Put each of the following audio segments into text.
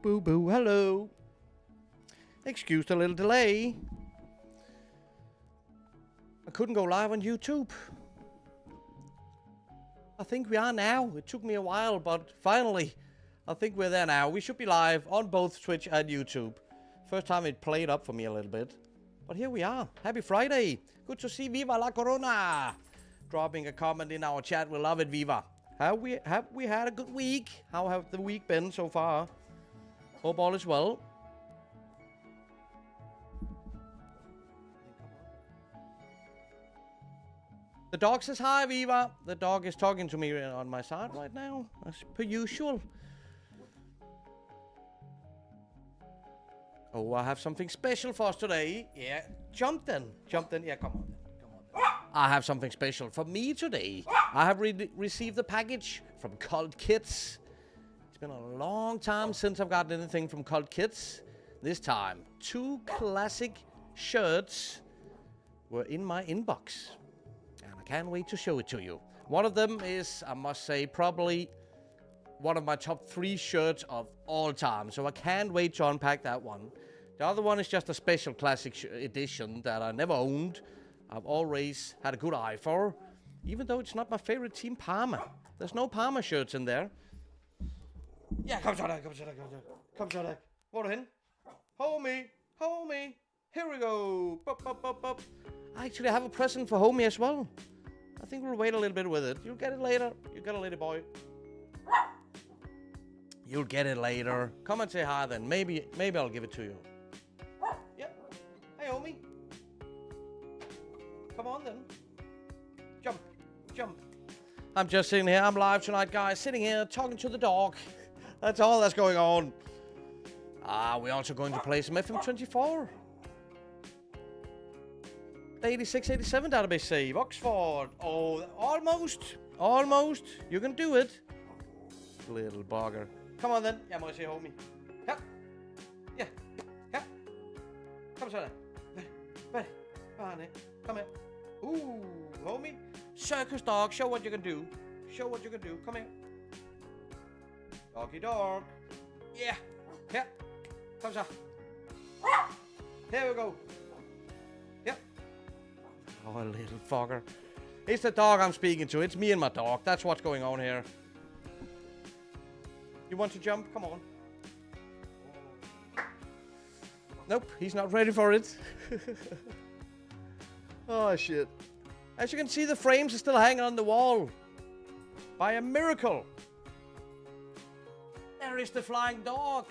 boo, boo. Hello. Excuse the little delay. I couldn't go live on YouTube. I think we are now. It took me a while, but finally, I think we're there now. We should be live on both Twitch and YouTube. First time it played up for me a little bit. But here we are. Happy Friday. Good to see Viva la Corona. Dropping a comment in our chat. We love it, Viva. Have we had a good week? How have the week been so far? Hope all is well. The dog says hi, Viva. The dog is talking to me on my side right now, as per usual. Oh, I have something special for us today. Yeah, jump then. Yeah, come on then. I have something special for me today. I have received a package from Cult Kids. It's been a long time since I've gotten anything from Cult Kids. This time, 2 classic shirts were in my inbox. And I can't wait to show it to you. One of them is, I must say, probably one of my top 3 shirts of all time. So I can't wait to unpack that one. The other one is just a special classic edition that I never owned. I've always had a good eye for, even though it's not my favorite team, Parma. There's no Parma shirts in there. Yeah, kom så der. Hvor er du hen? Homie. Here we go. Bop. I actually have a present for Homie as well. I think we'll wait a little bit with it. You'll get it later. You got a little boy. You'll get it later. Come and say hi then. Maybe I'll give it to you. Yeah. Hey, Homie. Come on then. Jump. I'm just sitting here. I'm live tonight, guys. Sitting here talking to the dog. That's all that's going on. We're also going to play some FM24. 86-87 database save. Oxford. Oh, almost. You can do it. Little bugger. Come on then. Jeg må se Homie. Her. Ja. Her. Kom så der. Hvad? Come here. Homie. Circus dog. Show what you can do. Come here. Doggy dog. Yeah. Her. Kom så. Here we go. Yep. Oh, little fucker. It's the dog I'm speaking to. It's me and my dog. That's what's going on here. You want to jump? Come on. Nope, he's not ready for it. Oh, shit. As you can see, the frames are still hanging on the wall. By a miracle. There is the flying dog.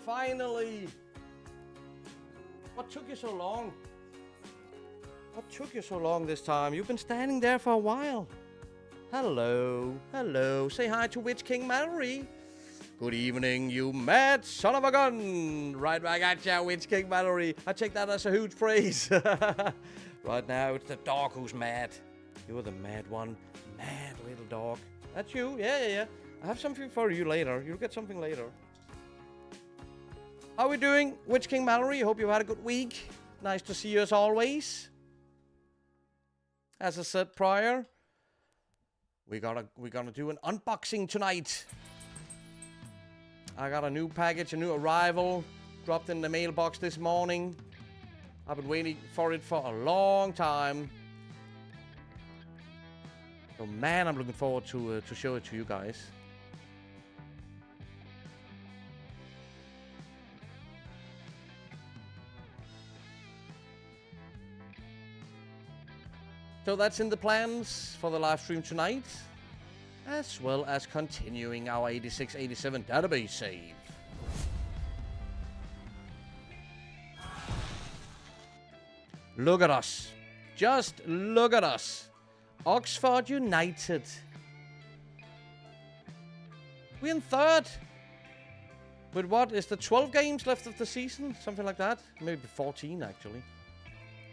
Finally. What took you so long? What took you so long this time? You've been standing there for a while. Hello. Say hi to Witch King Mallory. Good evening, you mad son of a gun. Right back at ya, Witch King Mallory. I take that as a huge praise. Right now, it's the dog who's mad. You're the mad one. Mad little dog. That's you? Yeah. I have something for you later. You'll get something later. How are we doing, Witch King Mallory? Hope you've had a good week. Nice to see you as always. As I said prior, we're gonna do an unboxing tonight. I got a new package, a new arrival, dropped in the mailbox this morning. I've been waiting for it for a long time. So man, I'm looking forward to show it to you guys. So that's in the plans for the live stream tonight, as well as continuing our 86-87 database save. Look at us. Just look at us. Oxford United. We're in 3rd. With what? Is there 12 games left of the season? Something like that? Maybe 14 actually.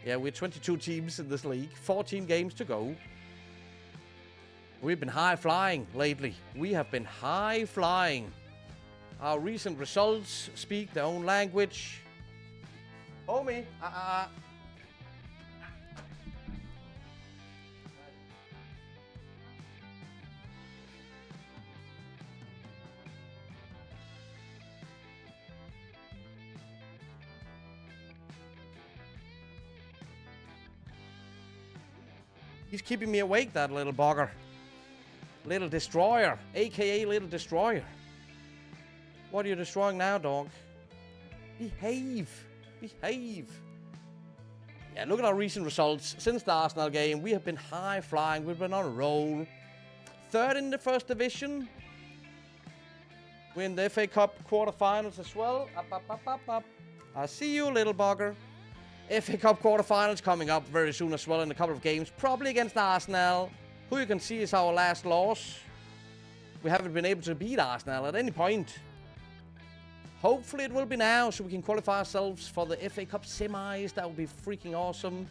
Yeah, we're 22 teams in this league. 14 games to go. We've been high flying lately. We have been high flying. Our recent results speak their own language. Homie. He's keeping me awake, that little bugger. Little destroyer, aka little destroyer. What are you destroying now, dog? Behave. Behave. Yeah, look at our recent results. Since the Arsenal game, we have been high flying. We've been on a roll. 3rd in the first division. We're in the FA Cup quarterfinals as well. Up. I see you, little bugger. FA Cup quarterfinals coming up very soon as well in a couple of games. Probably against Arsenal, who you can see is our last loss. We haven't been able to beat Arsenal at any point. Hopefully it will be now, so we can qualify ourselves for the FA Cup semis. That would be freaking awesome.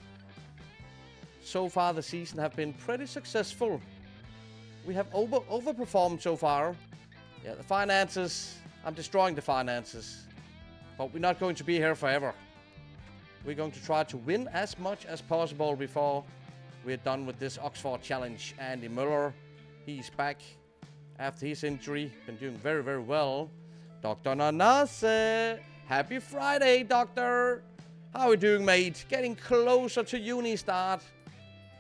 So far, the season have been pretty successful. We have overperformed so far. Yeah, the finances. I'm destroying the finances. But we're not going to be here forever. We're going to try to win as much as possible before we're done with this Oxford challenge. Andy Müller, he's back after his injury. Been doing very, very well. Dr. Nanase, happy Friday, Doctor. How are we doing, mate? Getting closer to uni start.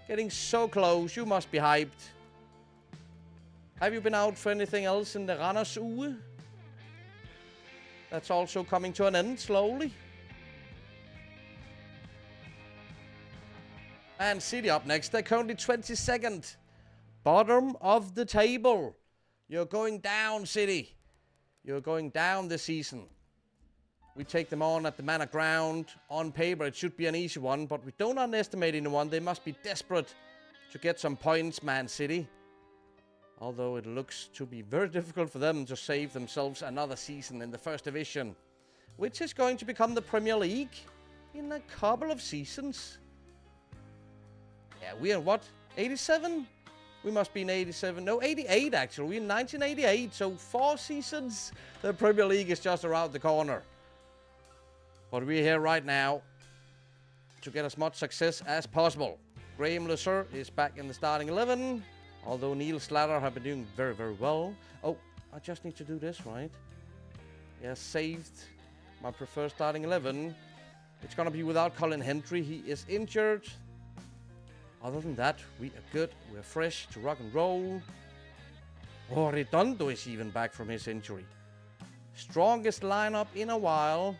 Getting so close. You must be hyped. Have you been out for anything else in the Randers Uge? That's also coming to an end slowly. Man City up next. They're currently 22nd. Bottom of the table. You're going down, City. You're going down this season. We take them on at the Manor Ground. On paper, it should be an easy one, but we don't underestimate anyone. They must be desperate to get some points, Man City. Although it looks to be very difficult for them to save themselves another season in the first division, which is going to become the Premier League in a couple of seasons. Yeah, we are what? 87? We must be in 87. No, 88 actually. We're in 1988. So 4 seasons. The Premier League is just around the corner. But we're here right now to get as much success as possible. Graham Lusser is back in the starting 11. Although Neil Slatter have been doing very, very well. Oh, I just need to do this, right? Yeah, saved my preferred starting 11. It's going to be without Colin Hendry. He is injured. Other than that, we are good. We're fresh to rock and roll. Oh, Redondo is even back from his injury. Strongest lineup in a while.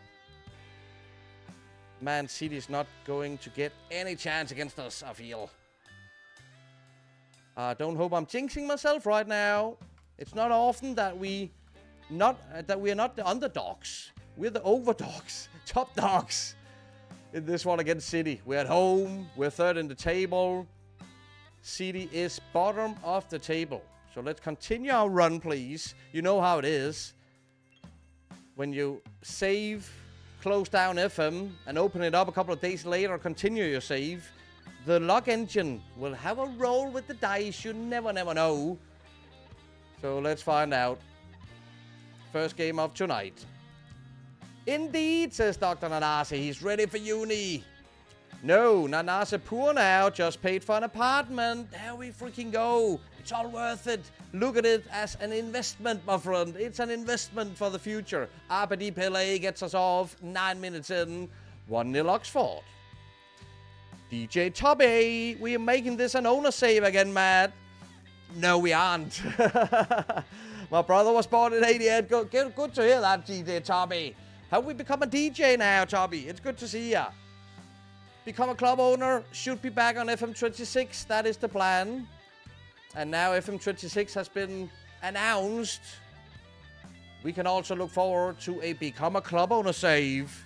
Man City is not going to get any chance against us, I feel. Don't hope I'm jinxing myself right now. It's not often that we are not the underdogs. We're the overdogs, top dogs. In this one against City. We're at home. We're 3rd in the table. City is bottom of the table. So let's continue our run, please. You know how it is. When you save, close down FM, and open it up a couple of days later, continue your save, the luck engine will have a roll with the dice. You never know. So let's find out. First game of tonight. Indeed, says Dr. Nanase. He's ready for uni. No, Nanase poor now. Just paid for an apartment. There we freaking go. It's all worth it. Look at it as an investment, my friend. It's an investment for the future. Abedi Pele gets us off. 9 minutes in. 1-0 Oxford. DJ Tobby. We are making this an owner save again, Matt. No, we aren't. My brother was born in 88. Good to hear that, DJ Tobby. Have we become a DJ now, Tobby? It's good to see ya. Become a club owner. Should be back on FM26. That is the plan. And now FM26 has been announced. We can also look forward to a Become a Club Owner save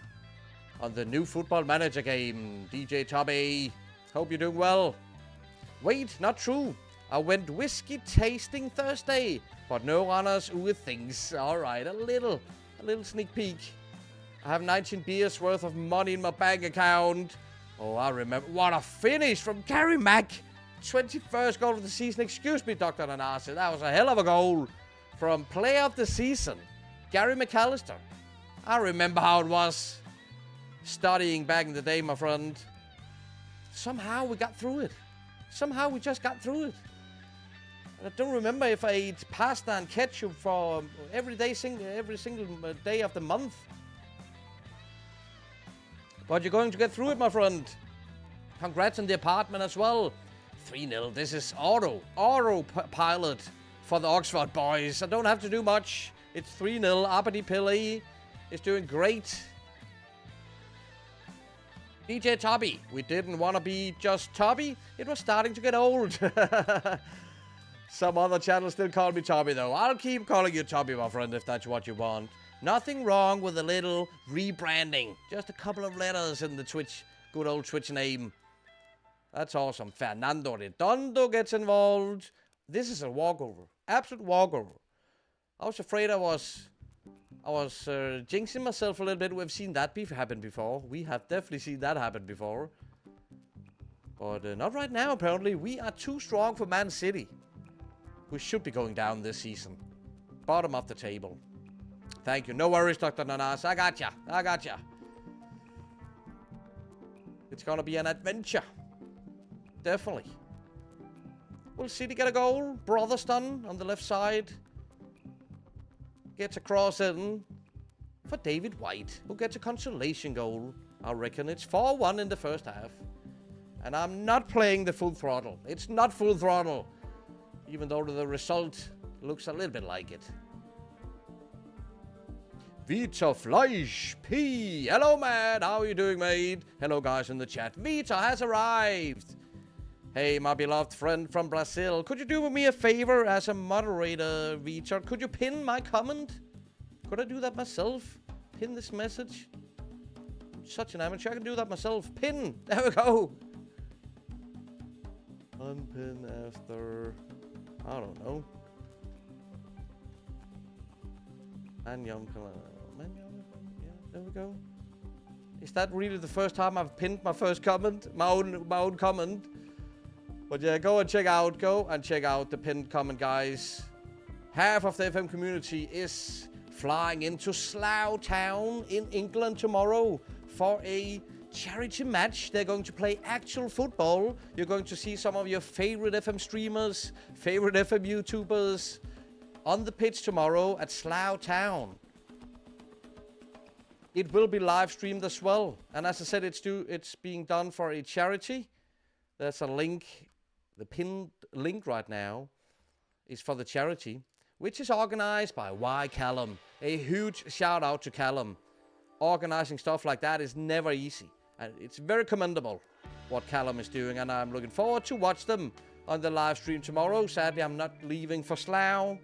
on the new Football Manager game. DJ Tobby, hope you're doing well. Wait, not true. I went whiskey tasting Thursday, but no runners with things. All right, a little sneak peek. I have 19 beers worth of money in my bank account. Oh, I remember. What a finish from Gary Mack. 21st goal of the season. Excuse me, Dr. Nanase. That was a hell of a goal from player of the season, Gary McAllister. I remember how it was studying back in the day, my friend. Somehow we got through it. Somehow we just got through it. I don't remember if I ate pasta and ketchup for every single day of the month. But you're going to get through it, my friend. Congrats on the apartment as well. 3-0. This is autopilot for the Oxford boys. I don't have to do much. It's 3-0. Abadi Pillay is doing great. DJ Tobby. We didn't want to be just Tobby. It was starting to get old. Some other channels still call me Tobby, though. I'll keep calling you Tobby, my friend, if that's what you want. Nothing wrong with a little rebranding. Just a couple of letters in the Twitch, good old Twitch name. That's awesome. Fernando Redondo gets involved. This is a walkover. Absolute walkover. I was afraid I was jinxing myself a little bit. We've seen that happen before. We have definitely seen that happen before. But not right now, apparently. We are too strong for Man City, who should be going down this season. Bottom of the table. Thank you. No worries, Dr. Nanas. I got ya. I got ya. It's gonna be an adventure. Definitely. Will City get a goal? Brotherston on the left side gets a cross in for David White, who gets a consolation goal. I reckon it's 4-1 in the first half. And I'm not playing the full throttle. It's not full throttle, even though the result looks a little bit like it. Vita Fleisch P. Hello, man. How are you doing, mate? Hello, guys in the chat. Vita has arrived. Hey, my beloved friend from Brazil. Could you do me a favor as a moderator, Vita? Could you pin my comment? Could I do that myself? Pin this message? I'm such an amateur. I can do that myself. Pin. There we go. Unpin after... I don't know. Yeah, there we go. Is that really the first time I've pinned my first comment? My own comment? But yeah, go and check out the pinned comment, guys. Half of the FM community is flying into Slough Town in England tomorrow for a charity match. They're going to play actual football. You're going to see some of your favorite FM streamers, favorite FM YouTubers on the pitch tomorrow at Slough Town. It will be live streamed as well. And as I said, it's being done for a charity. There's a link. The pinned link right now is for the charity, which is organized by Y Callum. A huge shout out to Callum. Organizing stuff like that is never easy. And it's very commendable what Callum is doing. And I'm looking forward to watch them on the live stream tomorrow. Sadly, I'm not leaving for Slough.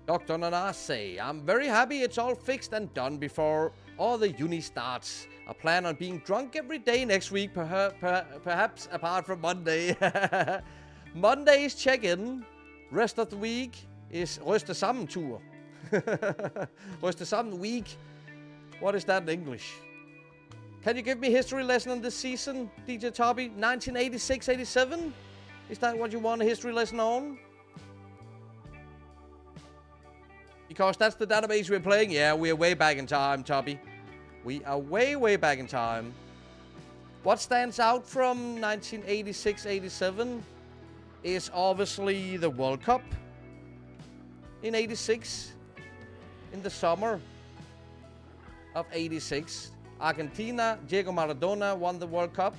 Dr. Nanase, I'm very happy it's all fixed and done before all the uni starts. I plan on being drunk every day next week, perhaps apart from Monday. Monday is check-in. Rest of the week is Ryste Sammen tour. Ryste Sammen week. What is that in English? Can you give me a history lesson on this season, DJ Tobby? 1986-87? Is that what you want a history lesson on? Because that's the database we're playing. Yeah, we're way back in time, Tobby. We are way back in time. What stands out from 1986-87 is obviously the World Cup in 86. In the summer of 86. Argentina, Diego Maradona won the World Cup.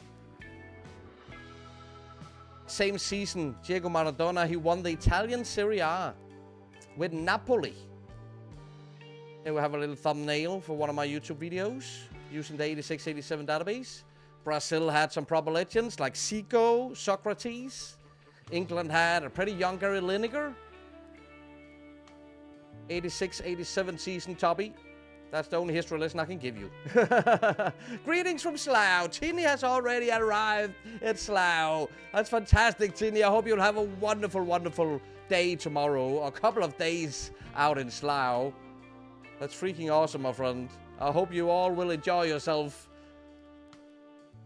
Same season, Diego Maradona, he won the Italian Serie A with Napoli. Here we have a little thumbnail for one of my YouTube videos using the 86-87 database. Brazil had some proper legends like Zico, Socrates. England had a pretty young Gary Lineker. 86-87 season, Tobby. That's the only history lesson I can give you. Greetings from Slough. Tini has already arrived at Slough. That's fantastic, Tini. I hope you'll have a wonderful, wonderful day tomorrow. A couple of days out in Slough. That's freaking awesome, my friend. I hope you all will enjoy yourself.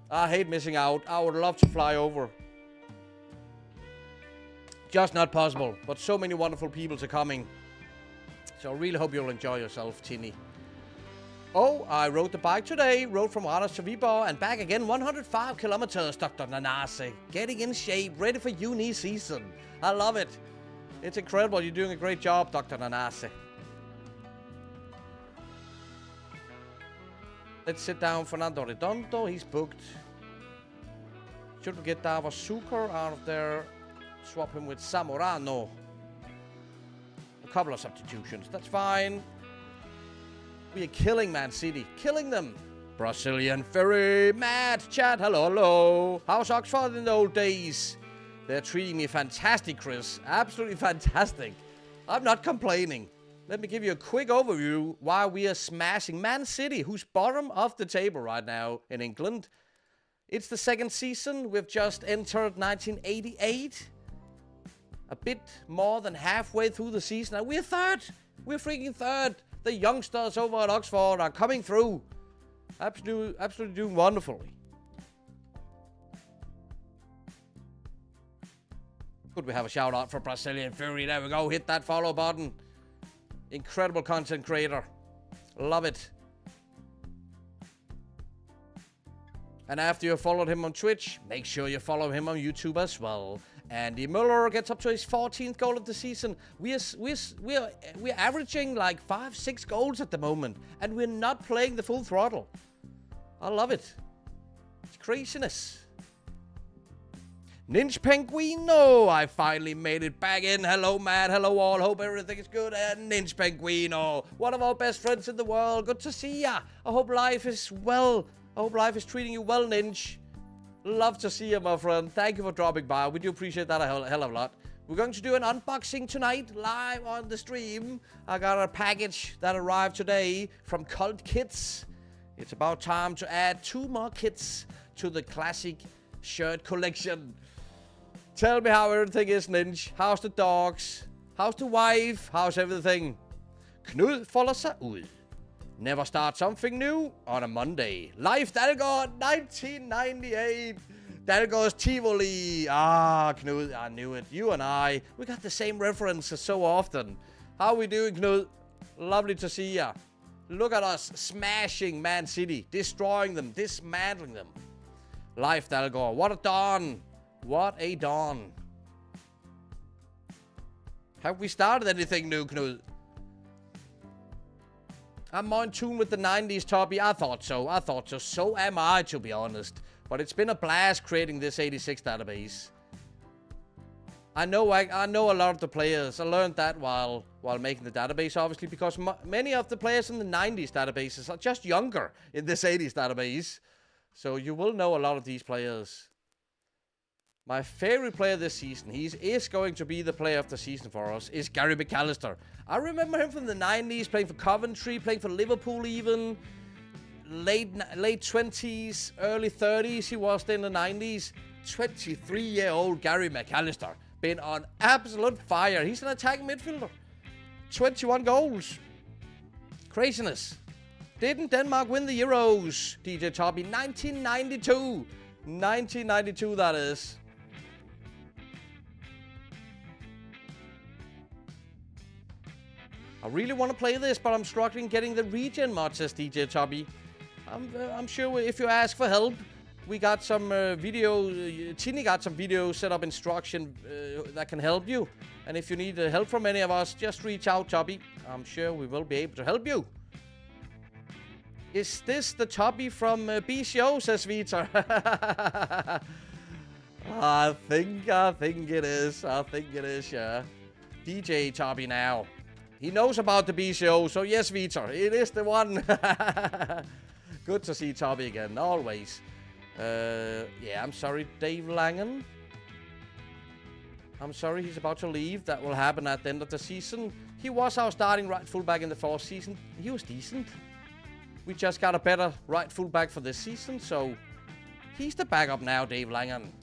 I hate missing out. I would love to fly over. Just not possible. But so many wonderful people are coming. So I really hope you'll enjoy yourself, Tini. Oh, I rode the bike today. Rode from Randers to Viborg and back again. 105 kilometers, Dr. Nanase. Getting in shape, ready for uni season. I love it. It's incredible. You're doing a great job, Dr. Nanase. Let's sit down Fernando Redondo. He's booked. Should we get Davos Suker out of there? Swap him with Zamorano. A couple of substitutions. That's fine. We are killing Man City. Killing them. Brazilian Ferry. Matt. Chat. Hello, hello. How's Oxford in the old days? They're treating me fantastic, Chris. Absolutely fantastic. I'm not complaining. Let me give you a quick overview why we are smashing Man City, who's bottom of the table right now in England. It's the second season. We've just entered 1988. A bit more than halfway through the season. And we're third. We're freaking third. The youngsters over at Oxford are coming through. Absolutely doing wonderfully. Could we have a shout out for Brazilian Fury? There we go. Hit that follow button. Incredible content creator. Love it. And after you followed him on Twitch, make sure you follow him on YouTube as well. Andy Muller gets up to his 14th goal of the season. We're averaging like 5-6 goals at the moment, and we're not playing the full throttle. I love it. It's craziness. Ninja Penguino, I finally made it back in. Hello, Matt. Hello, all. Hope everything is good. And Ninja Penguino, one of our best friends in the world. Good to see ya. I hope life is well. I hope life is treating you well, Ninja. Love to see you, my friend. Thank you for dropping by. We do appreciate that a hell of a lot. We're going to do an unboxing tonight, live on the stream. I got a package that arrived today from Cult Kits. It's about time to add 2 more kits to the classic shirt collection. Tell me how everything is, Ninja. How's the dogs? How's the wife? How's everything? Knud folder sig ud. Never start something new on a Monday. Leif Dalgaard, 1998. Dalgaard's Tivoli. Ah, Knud, I knew it. You and I, we got the same references so often. How we doing, Knud? Lovely to see ya. Look at us smashing Man City, destroying them, dismantling them. Leif Dalgaard, what a dawn. What a dawn. Have we started anything new, Knud? I'm more in tune with the 90s, Toby. I thought so. So am I, to be honest. But it's been a blast creating this 86 database. I know a lot of the players. I learned that while making the database, obviously, because many of the players in the 90s databases are just younger in this 80s database. So you will know a lot of these players. My favorite player this season, he is going to be the player of the season for us, is Gary McAllister. I remember him from the 90s, playing for Coventry, playing for Liverpool even. Late 20s, early 30s, he was in the 90s. 23-year-old Gary McAllister. Been on absolute fire. He's an attacking midfielder. 21 goals. Craziness. Didn't Denmark win the Euros, DJ Toby? 1992. 1992, that is. I really want to play this, but I'm struggling getting the regen mod, says DJ Toby. I'm sure if you ask for help, we got some Tini got some video setup instruction that can help you. And if you need help from any of us, just reach out, Toby. I'm sure we will be able to help you. Is this the Toby from BCO, says Vita? I think it is. I think it is, yeah. DJ Toby now. He knows about the BCO, so yes, Vita, it is the one. Good to see Toby again, always. Yeah, I'm sorry, Dave Langen. I'm sorry he's about to leave. That will happen at the end of the season. He was our starting right fullback in the 4th season. He was decent. We just got a better right fullback for this season, so he's the backup now, Dave Langen.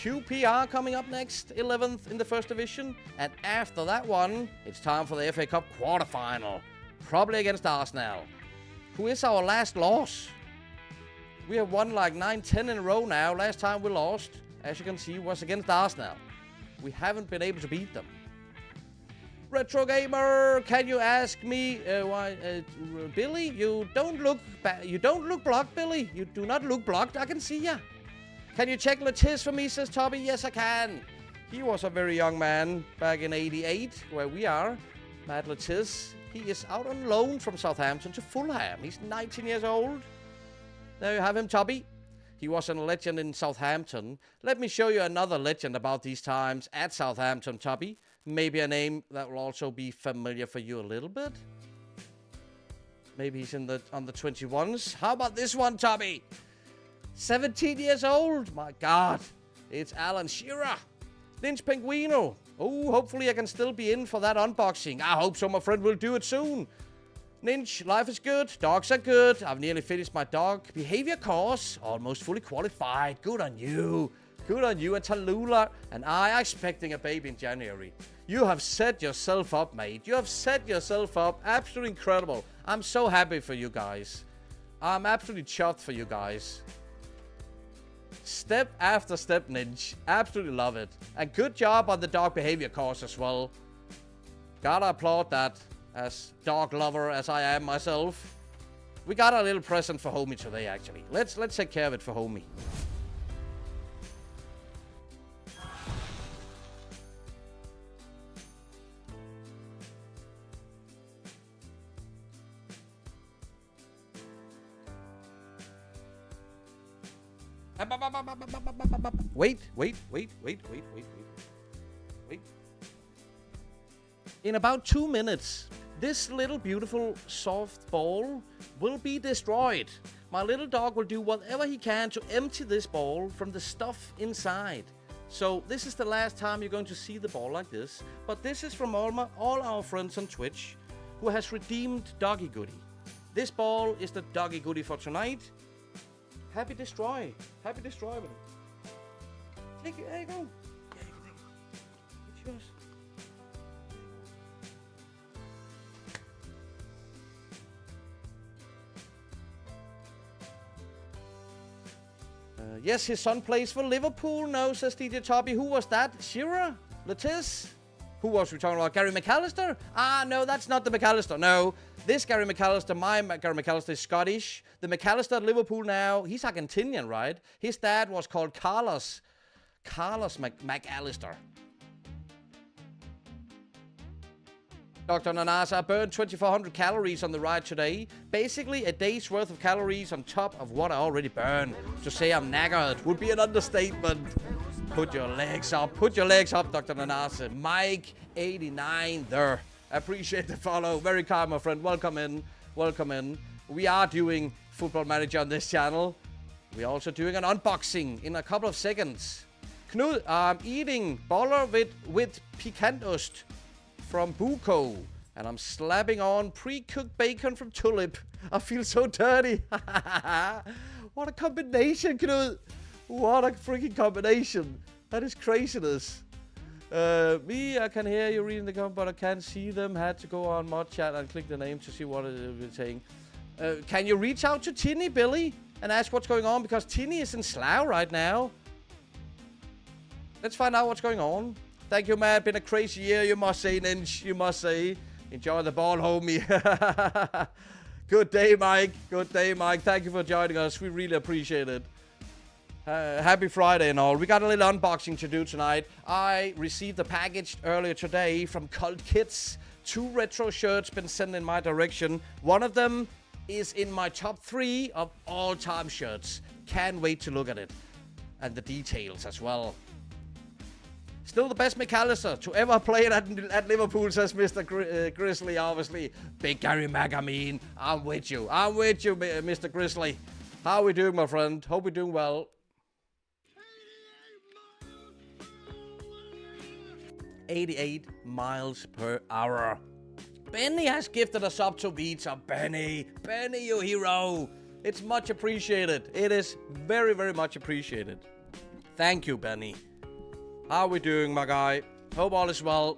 QPR coming up next, 11th in the 1st division. And after that one, it's time for the FA Cup quarterfinal. Probably against Arsenal, who is our last loss. We have won like 9-10 in a row now. Last time we lost, as you can see, was against Arsenal. We haven't been able to beat them. Retro Gamer, can you ask me why, Billy? You don't look blocked, Billy. You do not look blocked. I can see ya. Can you check Latiz for me, says Toby? Yes, I can. He was a very young man back in 88, where we are. Matt Latiz. He is out on loan from Southampton to Fulham. He's 19 years old. There you have him, Tubby. He was a legend in Southampton. Let me show you another legend about these times at Southampton, Tubby. Maybe a name that will also be familiar for you a little bit. Maybe he's on the 21s. How about this one, Tubby? 17 years old. My God. It's Alan Shearer. Ninja Penguino. Oh, hopefully I can still be in for that unboxing. I hope so, my friend. Will do it soon. Ninja, life is good. Dogs are good. I've nearly finished my dog behavior course. Almost fully qualified. Good on you. Good on you. And Tallulah and I are expecting a baby in January. You have set yourself up, mate. You have set yourself up. Absolutely incredible. I'm so happy for you guys. I'm absolutely chuffed for you guys. Step after step, Ninja. Absolutely love it. And good job on the dog behavior course as well. Gotta applaud that. As dog lover as I am myself. We got a little present for Homie today, actually. Let's take care of it for Homie. Wait. In about 2 minutes, this little beautiful soft ball will be destroyed. My little dog will do whatever he can to empty this ball from the stuff inside. So this is the last time you're going to see the ball like this. But this is from all our friends on Twitch who has redeemed Doggy Goodie. This ball is the Doggy Goodie for tonight. Happy destroy. Happy destroy. Take it. There you go. Yeah, you can take it. It's yours. Yes, his son plays for Liverpool. No, says DJ Toppy. Who was that? Shearer? Letiz? Who was we talking about? Gary McAllister? Ah, no, that's not the McAllister. No, this Gary McAllister, my Gary McAllister is Scottish. The McAllister at Liverpool now, he's Argentinian, right? His dad was called Carlos McAllister. Dr. Nanasa, I burned 2,400 calories on the ride today. Basically, a day's worth of calories on top of what I already burned. To say I'm knackered would be an understatement. Put your legs up. Put your legs up, Dr. Nanasa. Mike, 89 there. Appreciate the follow. Very kind, my friend. Welcome in. Welcome in. We are doing Football Manager on this channel. We're also doing an unboxing in a couple of seconds. Knud, I'm eating boller with picantost from Buko, and I'm slapping on pre-cooked bacon from Tulip. I feel so dirty. What a combination, Knud. What a freaking combination. That is craziness. I can hear you reading the comment, but I can't see them. Had to go on mod chat and click the name to see what it is saying. Can you reach out to Tinny, Billy, and ask what's going on? Because Tinny is in Slough right now. Let's find out what's going on. Thank you, man. Been a crazy year, you must say, Ninja. You must say. Enjoy the ball, homie. Good day, Mike. Good day, Mike. Thank you for joining us. We really appreciate it. Happy Friday and all. We got a little unboxing to do tonight. I received a package earlier today from Cult Kits. 2 retro shirts been sent in my direction. One of them is in my top 3 of all-time shirts. Can't wait to look at it. And the details as well. Still the best McAllister to ever play at Liverpool, says Mr. Grizzly, obviously. Big Gary Mac, I mean. I'm with you. I'm with you, Mr. Grizzly. How are we doing, my friend? Hope we're doing well. 88 miles per hour. Benny has gifted us up to Vita. Benny, you hero. It's much appreciated. It is very, very much appreciated. Thank you, Benny. How are we doing, my guy? Hope all is well.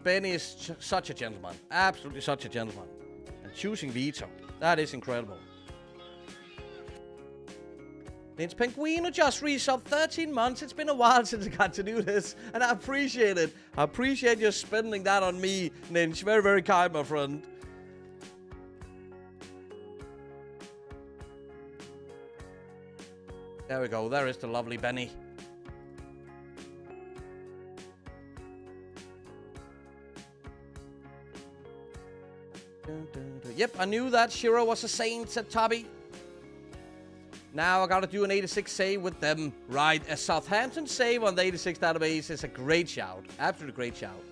Benny is such a gentleman. Absolutely such a gentleman. And choosing Vito. That is incredible. Ninja Penguino just resubbed 13 months. It's been a while since I got to do this. And I appreciate it. I appreciate you spending that on me, Ninja. Very, very kind, my friend. There we go. There is the lovely Benny. Yep, I knew that Shiro was a saint, said Toby. Now I gotta do an 86 save with them. Right, a Southampton save on the 86 database is a great shout. Absolutely great shout.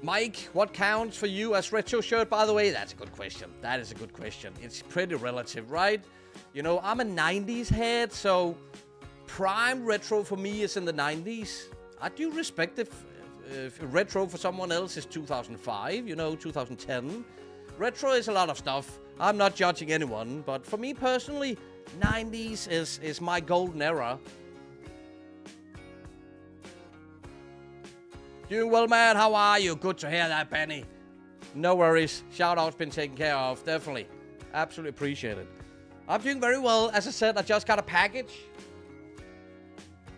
Mike, what counts for you as retro shirt, by the way? That's a good question. That is a good question. It's pretty relative, right? You know, I'm a 90s head, so prime retro for me is in the 90s. I do respect if retro for someone else is 2005, you know, 2010. Retro is a lot of stuff. I'm not judging anyone, but for me personally, 90s is my golden era. Doing well, man. How are you? Good to hear that, Benny. No worries. Shout-out's been taken care of. Definitely. Absolutely appreciate it. I'm doing very well. As I said, I just got a package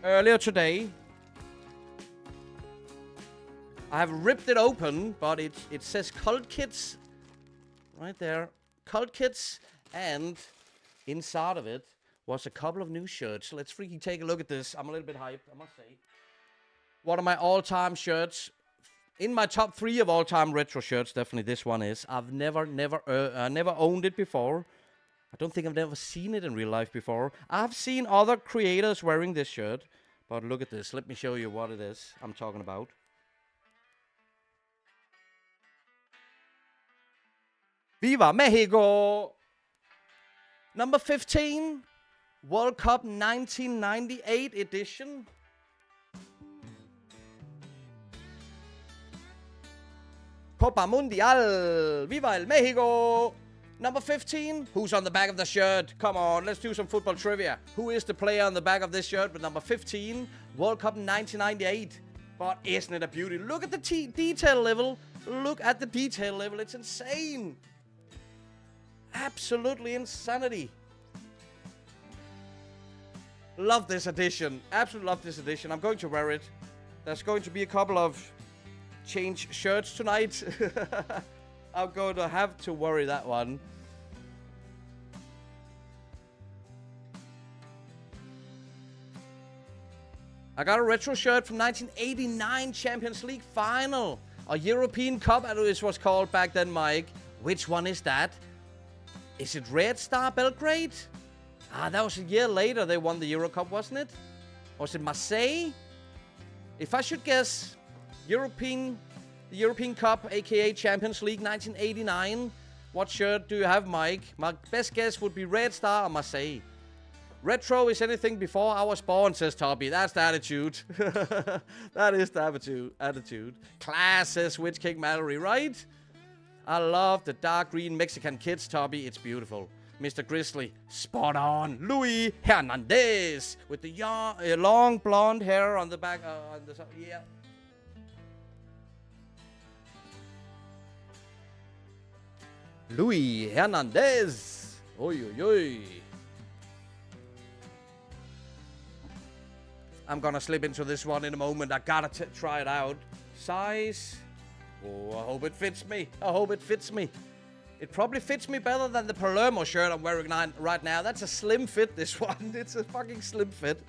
earlier today. I have ripped it open, but it says Cult Kits right there. Cult Kits, and inside of it was a couple of new shirts. Let's freaking take a look at this. I'm a little bit hyped, I must say. One of my all-time shirts. In my top 3 of all-time retro shirts, definitely this one is. I've never owned it before. I don't think I've never seen it in real life before. I've seen other creators wearing this shirt, but look at this. Let me show you what it is I'm talking about. Viva Mexico! Number 15, World Cup 1998 edition. Copa Mundial! Viva el Mexico! Number 15, who's on the back of the shirt? Come on, let's do some football trivia. Who is the player on the back of this shirt with number 15? World Cup 1998. But isn't it a beauty? Look at the detail level. Look at the detail level. It's insane. Absolutely insanity. Love this edition. Absolutely love this edition. I'm going to wear it. There's going to be a couple of change shirts tonight. I'm going to have to worry that one. I got a retro shirt from 1989 Champions League final. A European Cup, as it was called back then, Mike. Which one is that? Is it Red Star Belgrade? That was a year later they won the Euro Cup, wasn't it? Or was it Marseille? If I should guess, the European Cup, aka Champions League 1989. What shirt do you have, Mike? My best guess would be Red Star or Marseille. Retro is anything before I was born, says Toby. That's the attitude. That is the attitude. Class, says Witch King Mallory, right? I love the dark green Mexican kids, Toby. It's beautiful. Mr. Grizzly, spot on. Luis Hernandez with the long blonde hair on the back. Yeah. Luis Hernandez. Oi, oi, oi. I'm gonna slip into this one in a moment. I gotta try it out. Size. Oh, I hope it fits me. I hope it fits me. It probably fits me better than the Palermo shirt I'm wearing right now. That's a slim fit, this one. It's a fucking slim fit.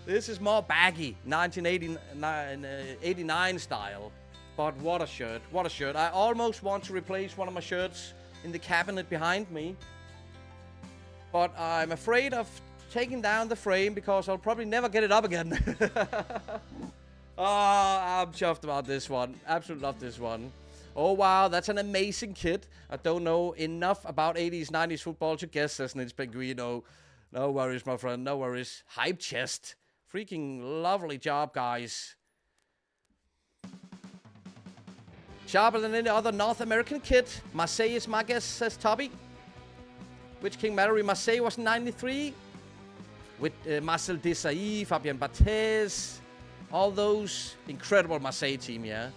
This is more baggy, 1989 style. But what a shirt. What a shirt. I almost want to replace one of my shirts in the cabinet behind me. But I'm afraid of taking down the frame because I'll probably never get it up again. I'm chuffed about this one. Absolutely love this one. Oh, wow, that's an amazing kit. I don't know enough about 80s, 90s football to guess, says Nils Pinguino. No worries, my friend, no worries. Hype chest. Freaking lovely job, guys. Sharper than any other North American kit. Marseille is my guess, says Toby. Witch King Mallory, Marseille was in 93. With Marcel Desailly, Fabien Barthez. All those incredible Marseille team, yeah.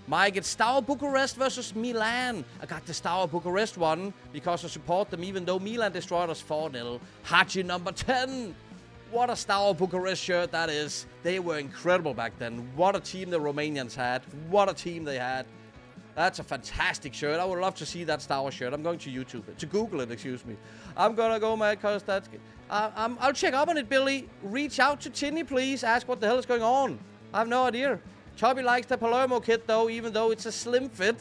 Mike, it's Steaua Bucharest versus Milan. I got the Steaua Bucharest one because I support them even though Milan destroyed us 4-0. Haji number 10. What a Steaua Bucharest shirt that is. They were incredible back then. What a team the Romanians had. What a team they had. That's a fantastic shirt. I would love to see that Steaua shirt. I'm going to YouTube it. To Google it, excuse me. I'm gonna go, man, because that's... I'll check up on it, Billy. Reach out to Tinny, please. Ask what the hell is going on. I have no idea. Toby likes the Palermo kit, though, even though it's a slim fit.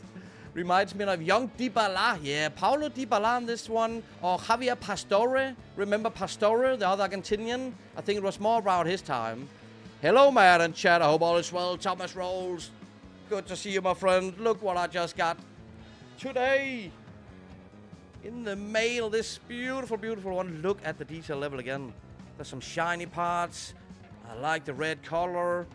Reminds me of young Dybala. Yeah, Paulo Dybala on this one. Or Javier Pastore. Remember Pastore, the other Argentinian? I think it was more around his time. Hello, man and chat. I hope all is well. Thomas Rolls. Good to see you, my friend. Look what I just got today. In the mail, this beautiful, beautiful one. Look at the detail level again. There's some shiny parts. I like the red color.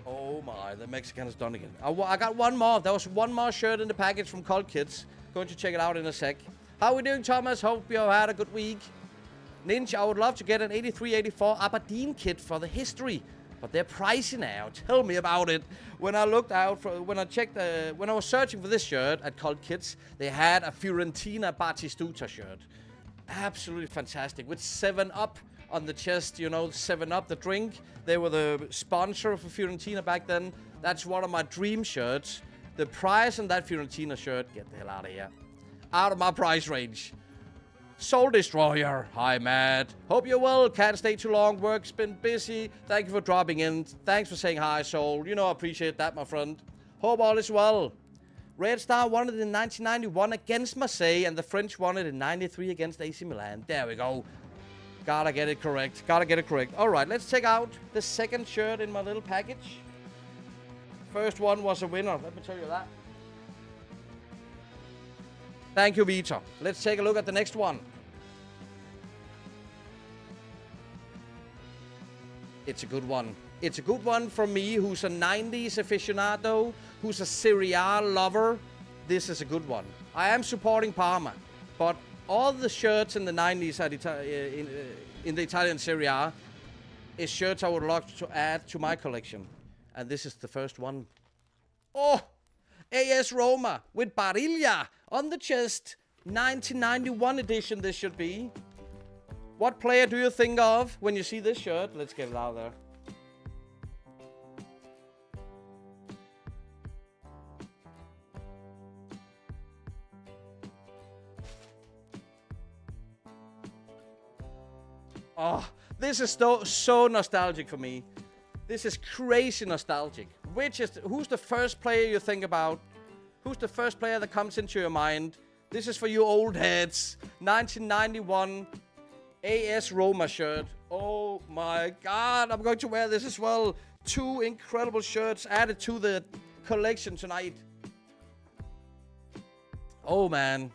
Oh my, the Mexican is done again. I got one more. There was one more shirt in the package from Cold Kids. Going to check it out in a sec. How are we doing, Thomas? Hope you have had a good week. Ninja, I would love to get an 83-84 Aberdeen kit for the history. But they're pricey now. Tell me about it. When I looked out, when I was searching for this shirt at Cold Kids, they had a Fiorentina Batistuta shirt. Absolutely fantastic. With 7-Up on the chest, you know, 7-Up, the drink. They were the sponsor of Fiorentina back then. That's one of my dream shirts. The price on that Fiorentina shirt, get the hell out of here. Out of my price range. Soul Destroyer. Hi, Matt. Hope you're well. Can't stay too long. Work's been busy. Thank you for dropping in. Thanks for saying hi, Soul. You know, I appreciate that, my friend. Hope all is well. Red Star won it in 1991 against Marseille, and the French won it in 93 against AC Milan. There we go. Gotta get it correct. Gotta get it correct. All right, let's check out the second shirt in my little package. First one was a winner. Let me tell you that. Thank you, Vita. Let's take a look at the next one. It's a good one. It's a good one from me, who's a 90s aficionado, who's a Serie A lover. This is a good one. I am supporting Parma, but all the shirts in the 90s in the Italian Serie A is shirts I would like to add to my collection. And this is the first one. Oh! AS Roma with Barilla on the chest. 1991 edition this should be. What player do you think of when you see this shirt? Let's get it out there. Oh, this is so nostalgic for me. This is crazy nostalgic. Who's the first player you think about? Who's the first player that comes into your mind? This is for you old heads. 1991 AS Roma shirt. Oh my God, I'm going to wear this as well. 2 incredible shirts added to the collection tonight. Oh man.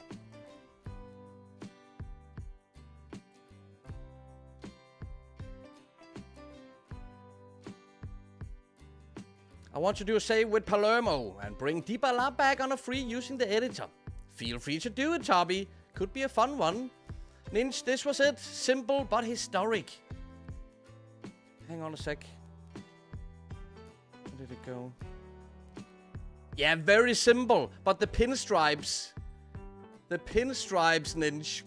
I want to do a save with Palermo and bring Dybala back on a free using the editor. Feel free to do it, Toby. Could be a fun one. Ninja, this was it. Simple but historic. Hang on a sec. Where did it go? Yeah, very simple. But the pinstripes. The pinstripes, Ninja.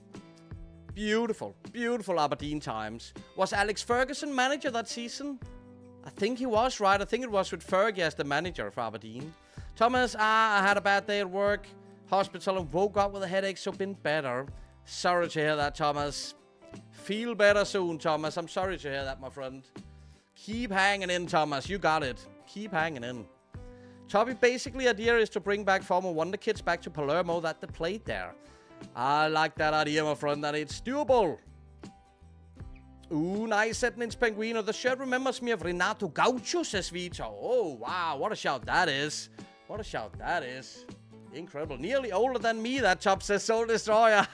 Beautiful. Beautiful Aberdeen times. Was Alex Ferguson manager that season? I think he was, right? I think it was with Fergie as the manager of Aberdeen. Thomas, I had a bad day at work. Hospital and woke up with a headache, so been better. Sorry to hear that, Thomas. Feel better soon, Thomas. I'm sorry to hear that, my friend. Keep hanging in, Thomas. You got it. Keep hanging in. Toby, basically, idea is to bring back former Wonder Kids back to Palermo that they played there. I like that idea, my friend, and it's doable. Ooh, nice setting in Penguino. The shirt remembers me of Renato Gaucho, says Vito. Oh, wow. What a shout that is. What a shout that is. Incredible. Nearly older than me, that chop, says Soul Destroyer.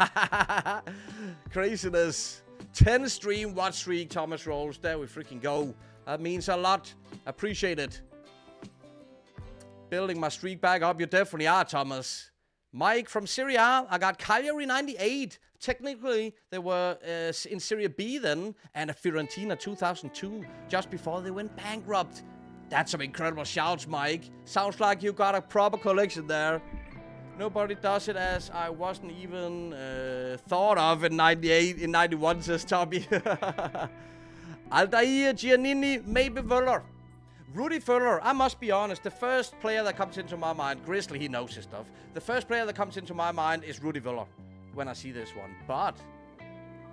Craziness. 10 stream watch streak, Thomas Rolls. There we freaking go. That means a lot. Appreciate it. Building my streak back up. You definitely are, Thomas. Mike from Serie A. I got Cagliari 98. Technically, they were in Serie B then, and a Fiorentina 2002, just before they went bankrupt. That's some incredible shouts, Mike. Sounds like you got a proper collection there. Nobody does it as I wasn't even thought of in 98, in 91, says Tommy. Aldair, Giannini, maybe Völler. Rudy Völler, I must be honest, the first player that comes into my mind, Grizzly, he knows his stuff. The first player that comes into my mind is Rudy Völler when I see this one. But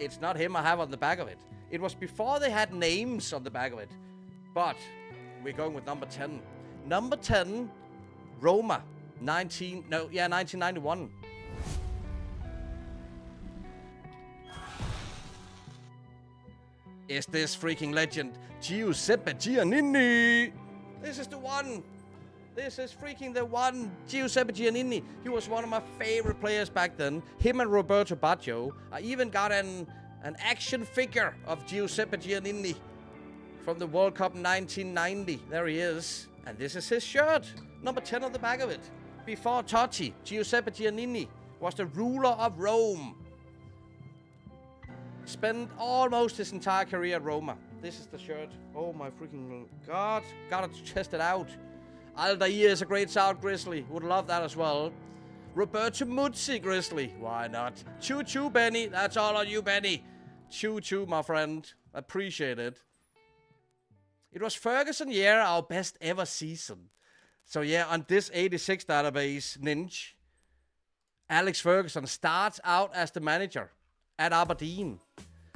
it's not him I have on the back of it. It was before they had names on the back of it. But We're going with number 10. Number 10, Roma. 1991. Is this freaking legend, Giuseppe Giannini? This is the one. This is freaking the one, Giuseppe Giannini. He was one of my favorite players back then. Him and Roberto Baggio. I even got an action figure of Giuseppe Giannini from the World Cup 1990. There he is. And this is his shirt. Number 10 on the back of it. Before Totti, Giuseppe Giannini was the ruler of Rome. Spent almost his entire career at Roma. This is the shirt. Oh my freaking God. Gotta test it out. Aldair is a great South Grizzly. Would love that as well. Roberto Muzzi Grizzly. Why not? Choo-choo, Benny. That's all on you, Benny. Choo-choo, my friend. Appreciate it. It was Ferguson year, our best ever season. So yeah, on this 86 database, Ninja, Alex Ferguson starts out as the manager at Aberdeen.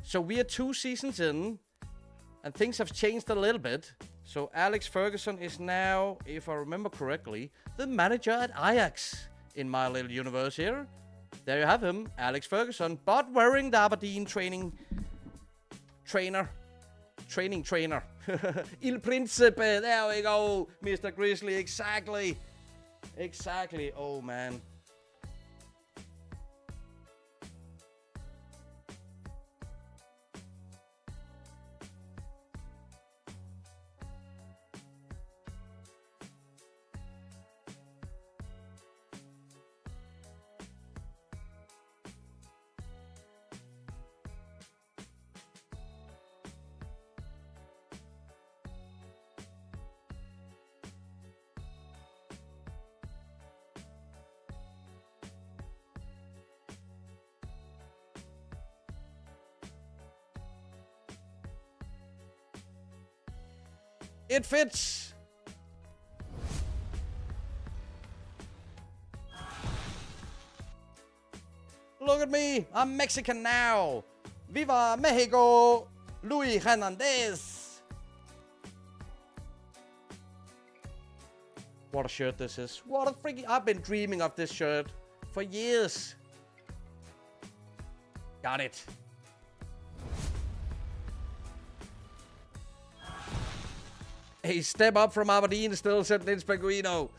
So we are 2 seasons in, and things have changed a little bit. So Alex Ferguson is now, if I remember correctly, the manager at Ajax in my little universe here. There you have him, Alex Ferguson, but wearing the Aberdeen trainer. Il Principe, there we go, Mr. Grizzly, exactly. Exactly, oh man. It fits. Look at me. I'm Mexican now. Viva Mexico. Luis Hernandez. What a shirt this is. What a freaking... I've been dreaming of this shirt for years. Got it. A step up from Aberdeen still, said Nils Peguino.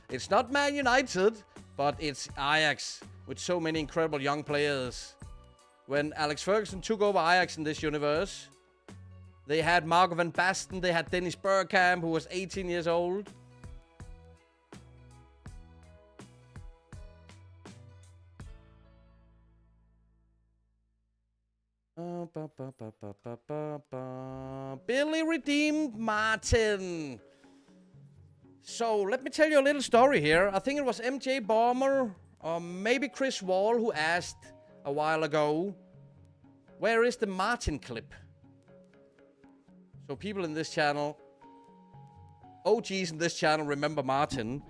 It's not Man United, but it's Ajax with so many incredible young players. When Alex Ferguson took over Ajax in this universe, they had Marco van Basten, they had Dennis Bergkamp, who was 18 years old. Billy redeemed Martin. So let me tell you a little story here. I think it was MJ Bomber or maybe Chris Wall who asked a while ago, where is the Martin clip? So people in this channel, OGs in this channel remember Martin.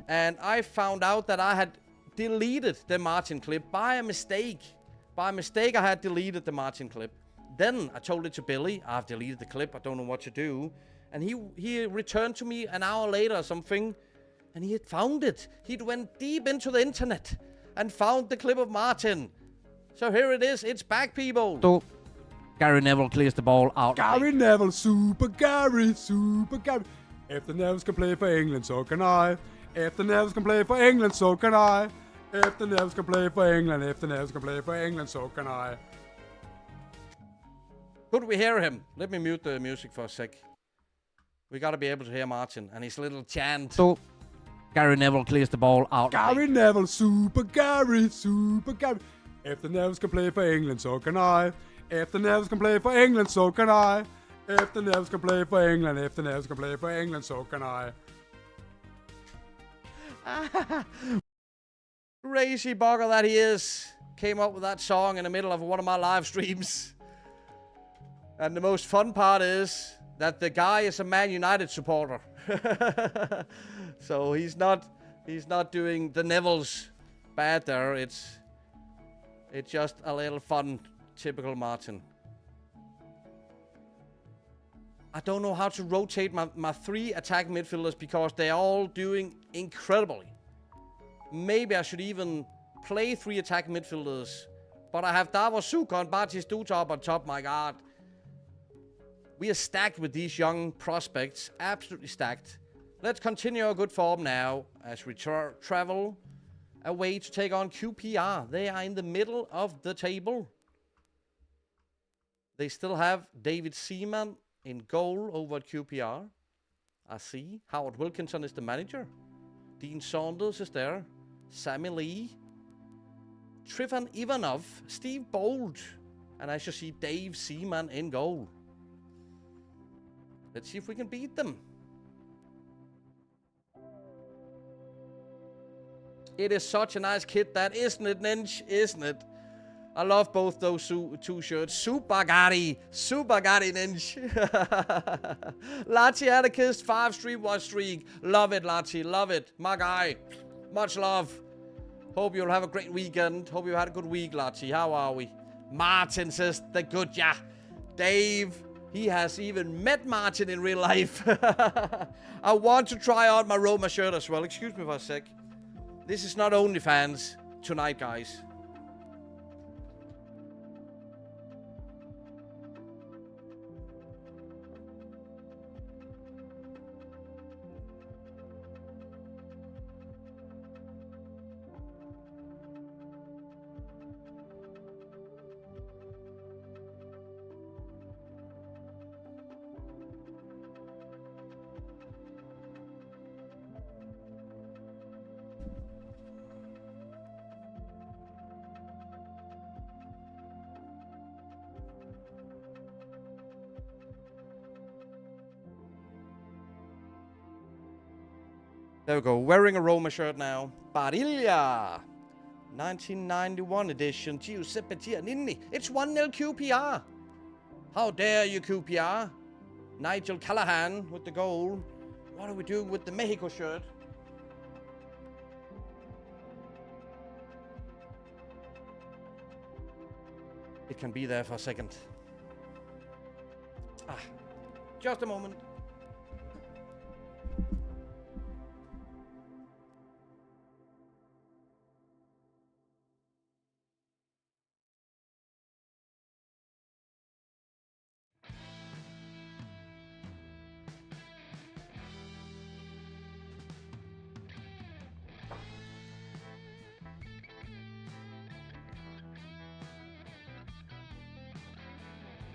And I found out that I had deleted the Martin clip by a mistake. By mistake, I had deleted the Martin clip. Then I told it to Billy. I've deleted the clip. I don't know what to do. And he returned to me an hour later or something. And he had found it. He'd went deep into the internet and found the clip of Martin. So here it is. It's back, people. So Gary Neville clears the ball out. Gary Neville, Super Gary, Super Gary. If the Nevilles can play for England, so can I. If the Nevilles can play for England, so can I. If the Nevilles can play for England, if the Nevilles can play for England, so can I. Could we hear him? Let me mute the music for a sec. We gotta be able to hear Martin and his little chant. So Gary Neville clears the ball out. Gary Neville, Super Gary, Super Gary. If the Nevilles can play for England, so can I. If the Nevilles can play for England, so can I. If the Nevilles can play for England, if the Nevilles can play for England, so can I. Crazy bugger that he is. Came up with that song in the middle of one of my live streams. And the most fun part is that the guy is a Man United supporter. So he's not doing the Nevilles bad there. It's just a little fun, typical Martin. I don't know how to rotate my 3 attack midfielders because they're all doing incredibly. Maybe I should even play 3 attack midfielders. But I have Davos Suker and Batistuta up on top, my god. We are stacked with these young prospects. Absolutely stacked. Let's continue our good form now as we travel away to take on QPR. They are in the middle of the table. They still have David Seaman in goal over at QPR. I see. Howard Wilkinson is the manager. Dean Saunders is there. Sammy Lee. Trivan Ivanov. Steve Bold. And I should see Dave Seaman in goal. Let's see if we can beat them. It is such a nice kit, that, isn't it, Ninja? Isn't it? I love both those 2 shirts. Super Gotti, Ninja. Lati Anarchist, 5 stream watch streak. Love it, Lati, love it. My guy, much love. Hope you'll have a great weekend. Hope you had a good week, Lati. How are we? Martin says the good, yeah. Dave, he has even met Martin in real life. I want to try out my Roma shirt as well. Excuse me for a sec. This is not OnlyFans tonight, guys. There we go. Wearing a Roma shirt now. Barilla. 1991 edition. Giuseppe Giannini. It's 1-0 QPR. How dare you, QPR? Nigel Callahan with the goal. What are we doing with the Mexico shirt? It can be there for a second. Just a moment.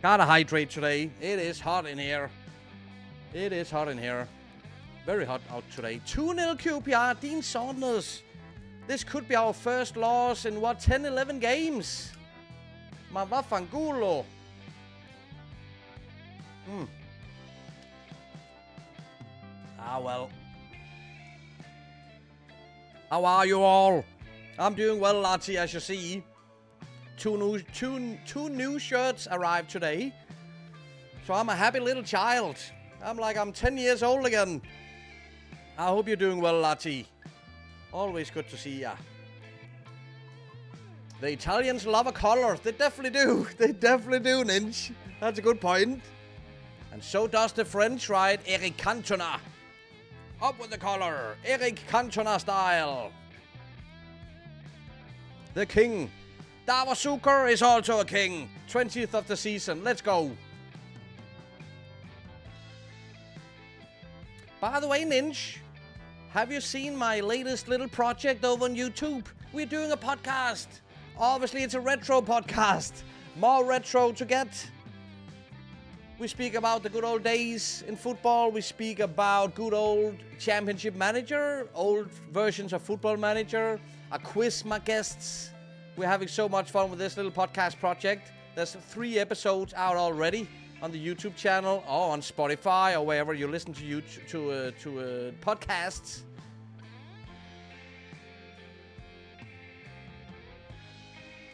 Gotta hydrate today. It is hot in here. It is hot in here. Very hot out today. 2-0 QPR. Dean Saunders. This could be our first loss in, what, 10, 11 games? Ma vaffanculo. Ah, well. How are you all? I'm doing well, Lati, as you see. Two new shirts arrived today. So I'm a happy little child. I'm 10 years old again. I hope you're doing well, Lati. Always good to see ya. The Italians love a color. They definitely do. They definitely do, Ninja. That's a good point. And so does the French, right? Eric Cantona. Up with the collar. Eric Cantona style. The king. Davos Suker is also a king. 20th of the season. Let's go. By the way, Ninja, have you seen my latest little project over on YouTube? We're doing a podcast. Obviously, it's a retro podcast. More retro to get. We speak about the good old days in football. We speak about good old Championship Manager, old versions of Football Manager. I quiz my guests. We're having so much fun with this little podcast project. There's 3 episodes out already on the YouTube channel or on Spotify or wherever you listen to YouTube, to podcasts.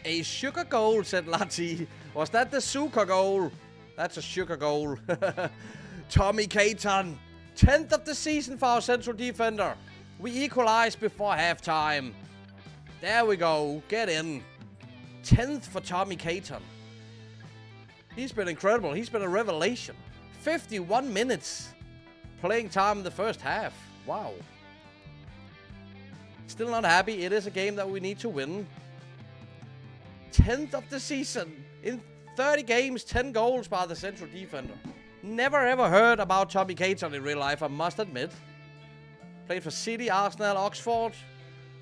A sugar goal, said Lati. Was that the Suker goal? That's a sugar goal. Tommy Caton. 10th of the season for our central defender. We equalized before halftime. There we go. Get in. 10th for Tommy Caton. He's been incredible. He's been a revelation. 51 minutes playing time in the first half. Wow. Still not happy. It is a game that we need to win. 10th of the season. In 30 games, 10 goals by the central defender. Never ever heard about Tommy Caton in real life, I must admit. Played for City, Arsenal, Oxford.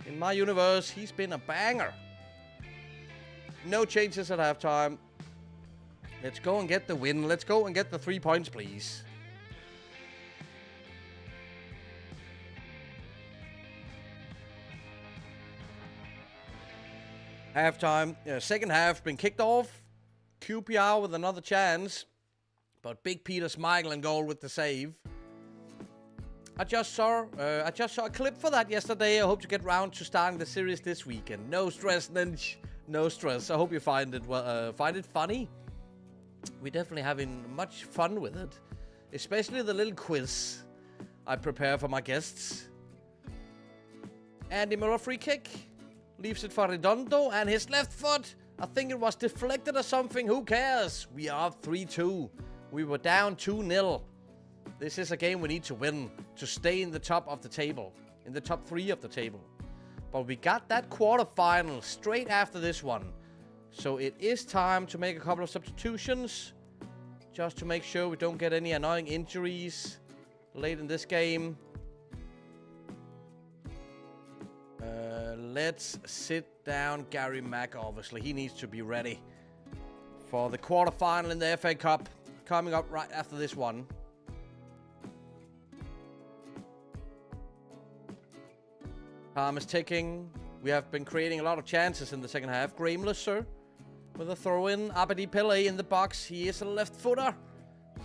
In my universe, he's been a banger. No changes at halftime. Let's go and get the win. Let's go and get the 3 points, please. Halftime. Second half been kicked off. QPR with another chance. But Big Peter Schmeichel in goal with the save. I just saw a clip for that yesterday. I hope to get round to starting the series this weekend. No stress, Ninja. No stress. I hope you find it funny. We're definitely having much fun with it. Especially the little quiz I prepare for my guests. Andy Miller free kick. Leaves it for Redondo. And his left foot. I think it was deflected or something. Who cares? We are 3-2. We were down 2-0. This is a game we need to win to stay in the top of the table. In the top 3 of the table. But we got that quarterfinal straight after this one. So it is time to make a couple of substitutions. Just to make sure we don't get any annoying injuries late in this game. Let's sit down Gary Mack, obviously. He needs to be ready for the quarterfinal in the FA Cup. Coming up right after this one. Time is ticking. We have been creating a lot of chances in the second half. Grameless, sir. With a throw-in. Abedi Pele in the box. He is a left footer.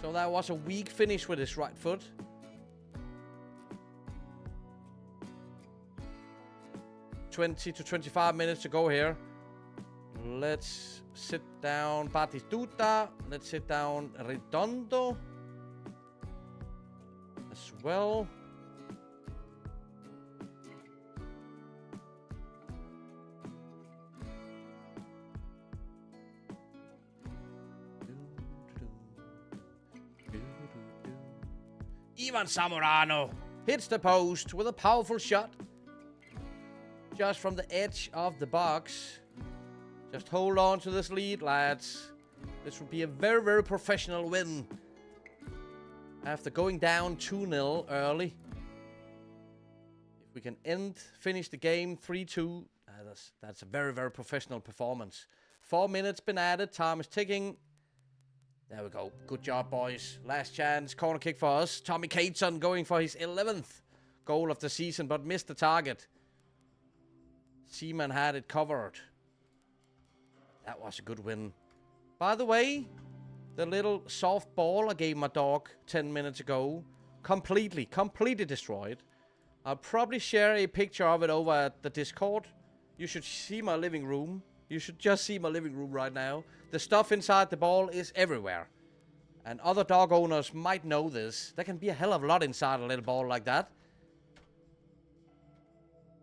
So that was a weak finish with his right foot. (20 to 25 minutes to go here. Let's sit down Batistuta. Let's sit down Redondo as well. Ivan Zamorano hits the post with a powerful shot. Just from the edge of the box. Just hold on to this lead, lads. This will be a very, very professional win. After going down 2-0 early. If we can finish the game 3-2, that's a very, very professional performance. 4 minutes been added. Time is ticking. There we go. Good job, boys. Last chance. Corner kick for us. Tommy Caton going for his 11th goal of the season, but missed the target. Seaman had it covered. That was a good win. By the way, the little soft ball I gave my dog 10 minutes ago, completely destroyed. I'll probably share a picture of it over at the Discord. You should see my living room. You should just see my living room right now. The stuff inside the ball is everywhere. And other dog owners might know this. There can be a hell of a lot inside a little ball like that.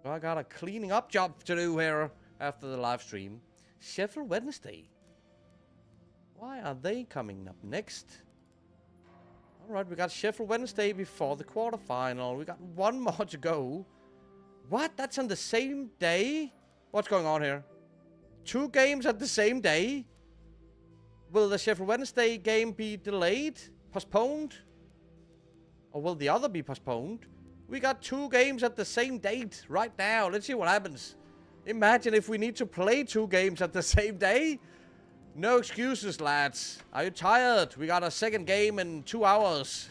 So I got a cleaning up job to do here after the live stream. Sheffield Wednesday. Why are they coming up next? Alright, we got Sheffield Wednesday before the quarterfinal. We got one more to go. What? That's on the same day? What's going on here? 2 games at the same day? Will the Sheffield Wednesday game be delayed? Postponed? Or will the other be postponed? We got 2 games at the same date right now. Let's see what happens. Imagine if we need to play 2 games at the same day. No excuses, lads. Are you tired? We got a second game in 2 hours.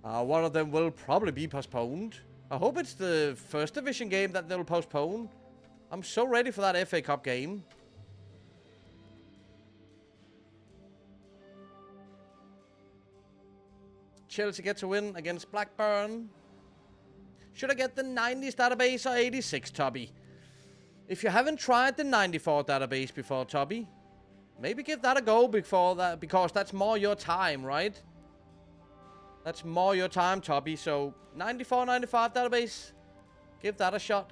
One of them will probably be postponed. I hope it's the first division game that they'll postpone. I'm so ready for that FA Cup game. Chelsea gets a win against Blackburn. Should I get the 90s database or 86, Tubby? If you haven't tried the 94 database before, Tubby, maybe give that a go before that, because that's more your time, right? That's more your time, Tubby. So 94, 95 database, give that a shot.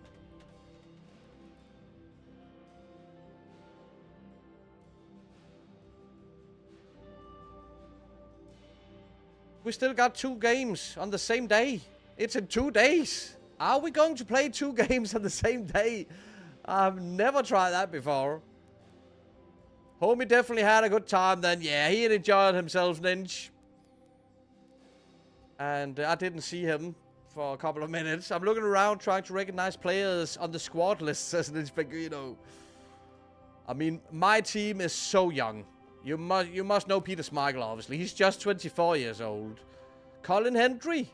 We still got 2 games on the same day. It's in 2 days. Are we going to play 2 games on the same day? I've never tried that before. Homie definitely had a good time then. Yeah, he had enjoyed himself, Ninja. And I didn't see him for a couple of minutes. I'm looking around trying to recognize players on the squad list, says Ninja Penguino. I mean, my team is so young. You must know Peter Schmeichel, obviously. He's just 24 years old. Colin Hendry.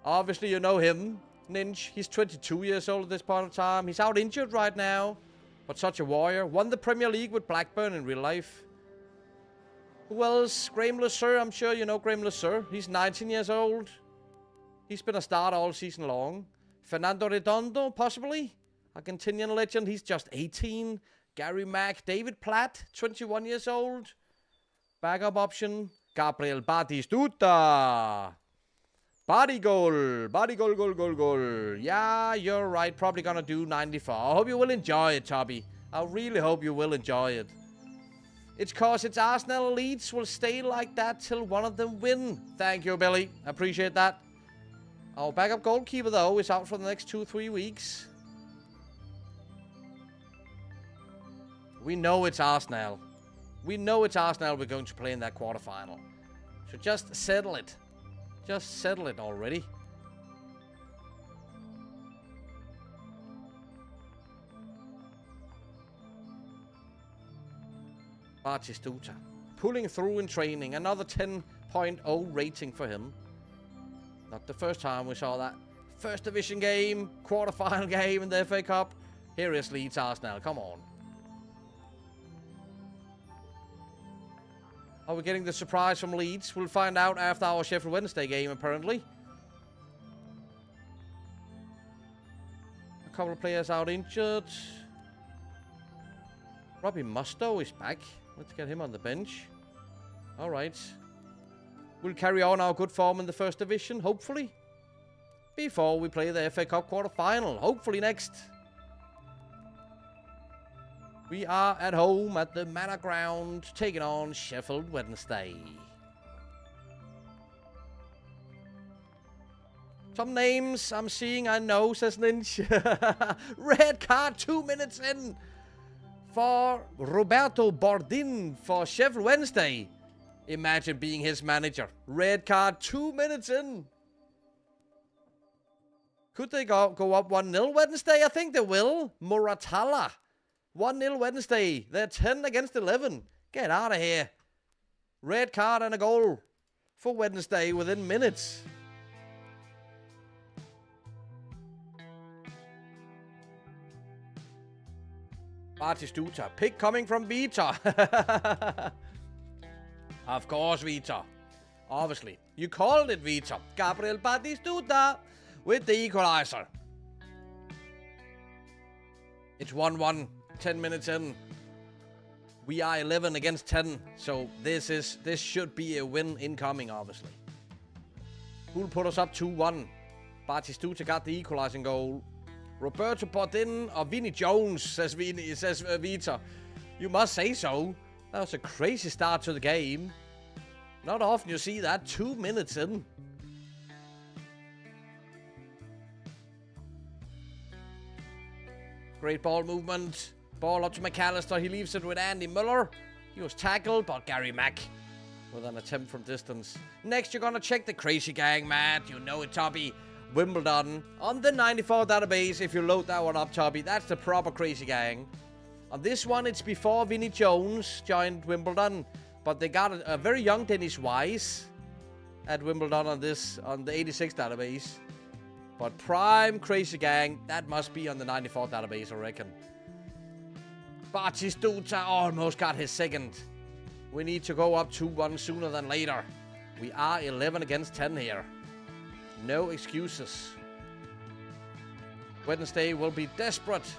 Obviously, you know him, Ninja. He's 22 years old at this point of time. He's out injured right now. But such a warrior. Won the Premier League with Blackburn in real life. Who else? Graham Lasser. I'm sure you know Graham Lasser. He's 19 years old. He's been a starter all season long. Fernando Redondo, possibly. Argentinian legend. He's just 18. Gary Mack. David Platt, 21 years old. Backup option. Gabriel Batistuta. Body goal. Body goal, goal, goal, goal. Yeah, you're right. Probably gonna do 94. I hope you will enjoy it, Toby. I really hope you will enjoy it. It's cause it's Arsenal elites will stay like that till one of them win. Thank you, Billy. I appreciate that. Our backup goalkeeper, though, is out for the next 2-3 weeks. We know it's Arsenal. We know it's Arsenal we're going to play in that quarterfinal. So just settle it. Just settle it already. Batistuta. Pulling through in training. Another 10.0 rating for him. Not the first time we saw that. First division game. Quarterfinal game in the FA Cup. Here is Leeds Arsenal. Come on. Are we getting the surprise from Leeds? We'll find out after our Sheffield Wednesday game, apparently. A couple of players out injured. Robbie Mustoe is back. Let's get him on the bench. All right. We'll carry on our good form in the first division, hopefully. Before we play the FA Cup quarter-final. Hopefully next. We are at home at the Manor Ground, taking on Sheffield Wednesday. Some names I'm seeing, I know, says Ninja. Red card 2 minutes in for Roberto Bordin for Sheffield Wednesday. Imagine being his manager. Red card 2 minutes in. Could they go up 1-0 Wednesday? I think they will. Muratala. 1-0 Wednesday. They're 10 against 11. Get out of here. Red card and a goal for Wednesday within minutes. Batistuta. Pick coming from Vita. Of course, Vita. Obviously. You called it Vita. Gabriel Batistuta with the equalizer. It's 1-1. 10 minutes in. We are 11 against 10. So this should be a win incoming, obviously. Who'll put us up 2-1? Batistuta got the equalizing goal. Roberto Bordin or Vinnie Jones, says Vita. You must say so. That was a crazy start to the game. Not often you see that 2 minutes in. Great ball movement. Ball up to McAllister. He leaves it with Andy Muller. He was tackled, but Gary Mack with an attempt from distance. Next, you're going to check the Crazy Gang, Matt. You know it, Toby. Wimbledon on the 94 database. If you load that one up, Toby, that's the proper Crazy Gang. On this one, it's before Vinnie Jones joined Wimbledon, but they got a very young Dennis Wise at Wimbledon on the 86 database. But prime Crazy Gang, that must be on the 94 database, I reckon. Batistuta almost got his second. We need to go up 2-1 sooner than later. We are 11 against 10 here. No excuses. Wednesday will be desperate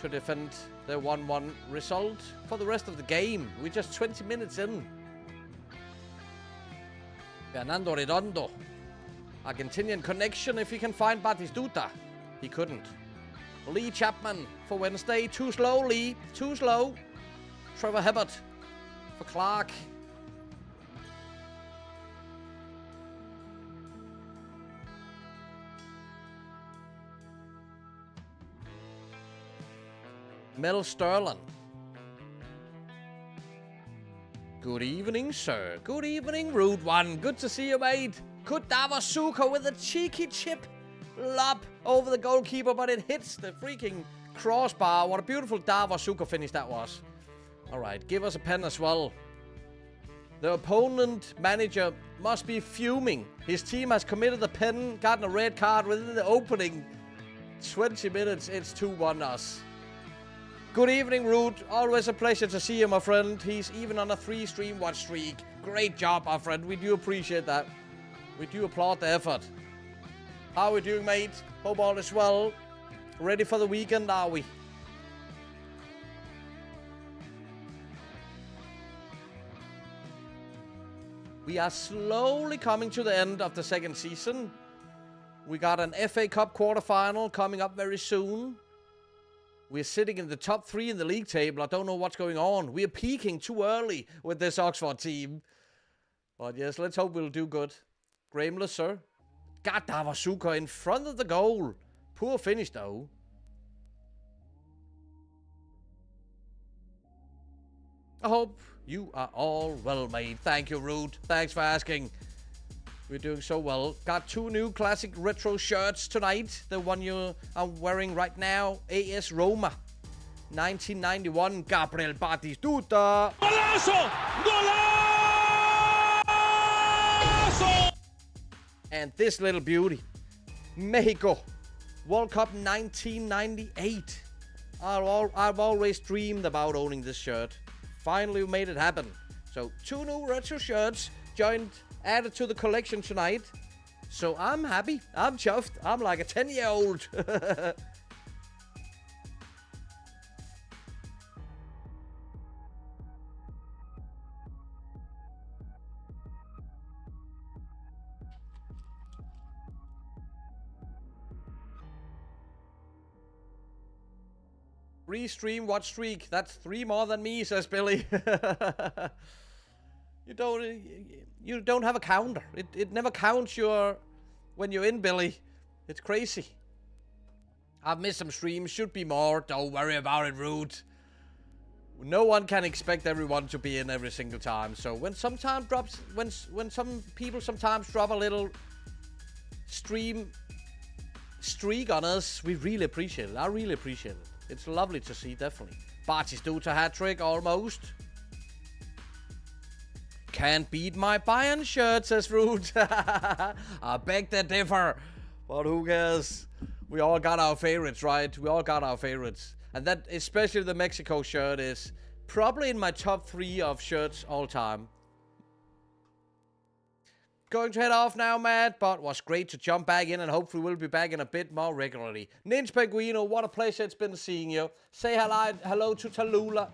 to defend the 1-1 result for the rest of the game. We're just 20 minutes in. Fernando Redondo. Argentinian connection if he can find Batistuta. He couldn't. Lee Chapman for Wednesday. Too slow, Lee. Too slow. Trevor Hibbert for Clark. Mel Sterling. Good evening, sir. Good evening, Rude One. Good to see you, mate. Good Davasuka with a cheeky chip lob over the goalkeeper, but it hits the freaking crossbar. What a beautiful Davasuka finish that was. All right, give us a pen as well. The opponent manager must be fuming. His team has committed a pen, gotten a red card within the opening 20 minutes. It's 2-1 us. Good evening, Rude. Always a pleasure to see you, my friend. He's even on a 3-stream watch streak. Great job, my friend. We do appreciate that. We do applaud the effort. How are we doing, mate? Hope all is well. Ready for the weekend, are we? We are slowly coming to the end of the second season. We got an FA Cup quarterfinal coming up very soon. We're sitting in the top 3 in the league table. I don't know what's going on. We're peaking too early with this Oxford team. But yes, let's hope we'll do good. Grameless, sir. Got Davasuka in front of the goal. Poor finish, though. I hope you are all well, mate. Thank you, Rude. Thanks for asking. We're doing so well. Got 2 new classic retro shirts tonight. The one you are wearing right now, AS Roma. 1991, Gabriel Batistuta. Golazo! Golazo! And this little beauty, Mexico, World Cup 1998. I've always dreamed about owning this shirt. Finally we made it happen. So 2 new retro shirts added to the collection tonight. So I'm happy. I'm chuffed. I'm like a 10-year-old. Restream watch streak. That's 3 more than me, says Billy. You don't have a counter. It never counts when you're in, Billy. It's crazy. I've missed some streams. Should be more. Don't worry about it, Rude. No one can expect everyone to be in every single time. So when some people sometimes drop a little stream streak on us, we really appreciate it. I really appreciate it. It's lovely to see, definitely. Batistuta hat-trick, almost. Can't beat my Bayern shirt, says Rude. I beg to differ. But who cares? We all got our favorites, right? We all got our favorites. And that, especially the Mexico shirt, is probably in my top 3 of shirts all time. Going to head off now, Matt, but was great to jump back in, and hopefully we'll be back in a bit more regularly. Ninja Penguino, what a pleasure it's been seeing you. Say hello to Tallulah.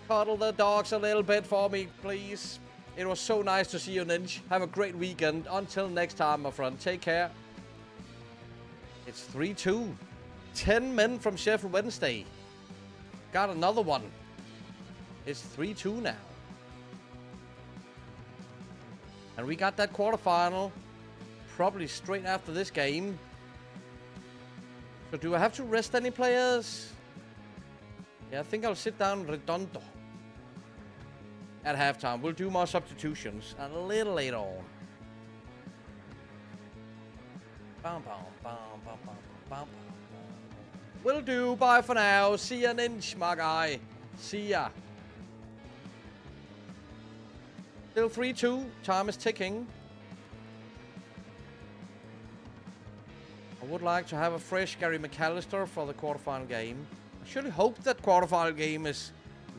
Cuddle the dogs a little bit for me, please. It was so nice to see you, Ninja. Have a great weekend. Until next time, my friend. Take care. It's 3-2. 10 men from Sheffield Wednesday. Got another one. It's 3-2 now. And we got that quarterfinal probably straight after this game. So do I have to rest any players? Yeah, I think I'll sit down Redondo at halftime. We'll do more substitutions a little later on. Will do. Bye for now. See ya, Ninja, my guy. See ya. Still 3-2. Time is ticking. I would like to have a fresh Gary McAllister for the quarterfinal game. I surely hope that quarterfinal game is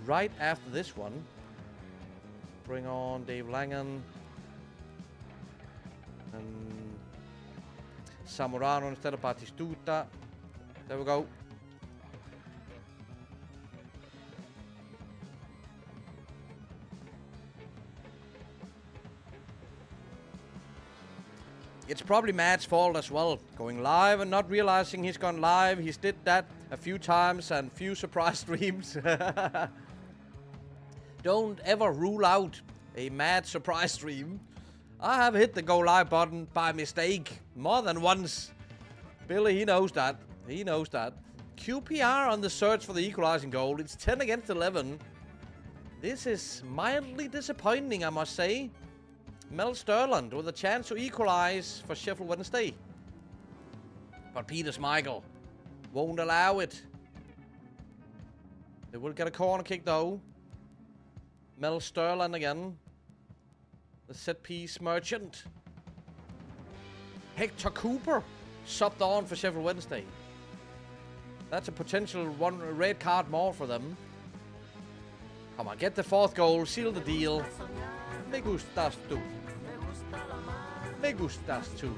right after this one. Bring on Dave Langen. And Zamorano instead of Batistuta. There we go. It's probably Matt's fault as well. Going live and not realizing he's gone live. He's did that a few times and few surprise streams. Don't ever rule out a mad surprise stream. I have hit the go live button by mistake more than once. Billy, he knows that. He knows that. QPR on the search for the equalizing goal. It's 10 against 11. This is mildly disappointing, I must say. Mel Sterland with a chance to equalize for Sheffield Wednesday. But Peter Schmeichel won't allow it. They will get a corner kick though. Mel Sterland again. The set piece merchant. Hector Cooper subbed on for Sheffield Wednesday. That's a potential one red card more for them. Come on, get the 4th goal, seal the deal. Me gustas tu. Me gustas tu.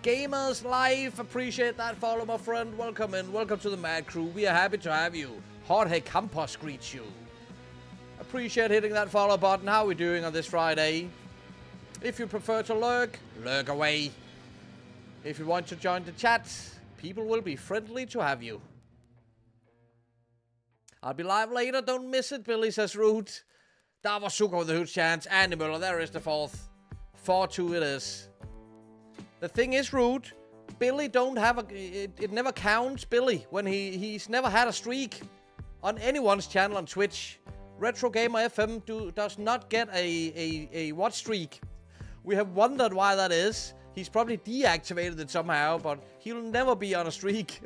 Gamers Live, appreciate that follow, my friend. Welcome in, welcome to the Mad Crew. We are happy to have you. Jorge Campos greets you. Appreciate hitting that follow button. How are we doing on this Friday? If you prefer to lurk, lurk away. If you want to join the chat, people will be friendly to have you. I'll be live later, don't miss it, Billy, says Root. Der var Zucker with a huge chance. Andy Møller, there is the 4th. 4-2 it is. The thing is, Root, Billy don't have a... It never counts, Billy, when he's never had a streak on anyone's channel on Twitch. Retro Gamer FM does not get a watch streak. We have wondered why that is. He's probably deactivated it somehow, but he'll never be on a streak.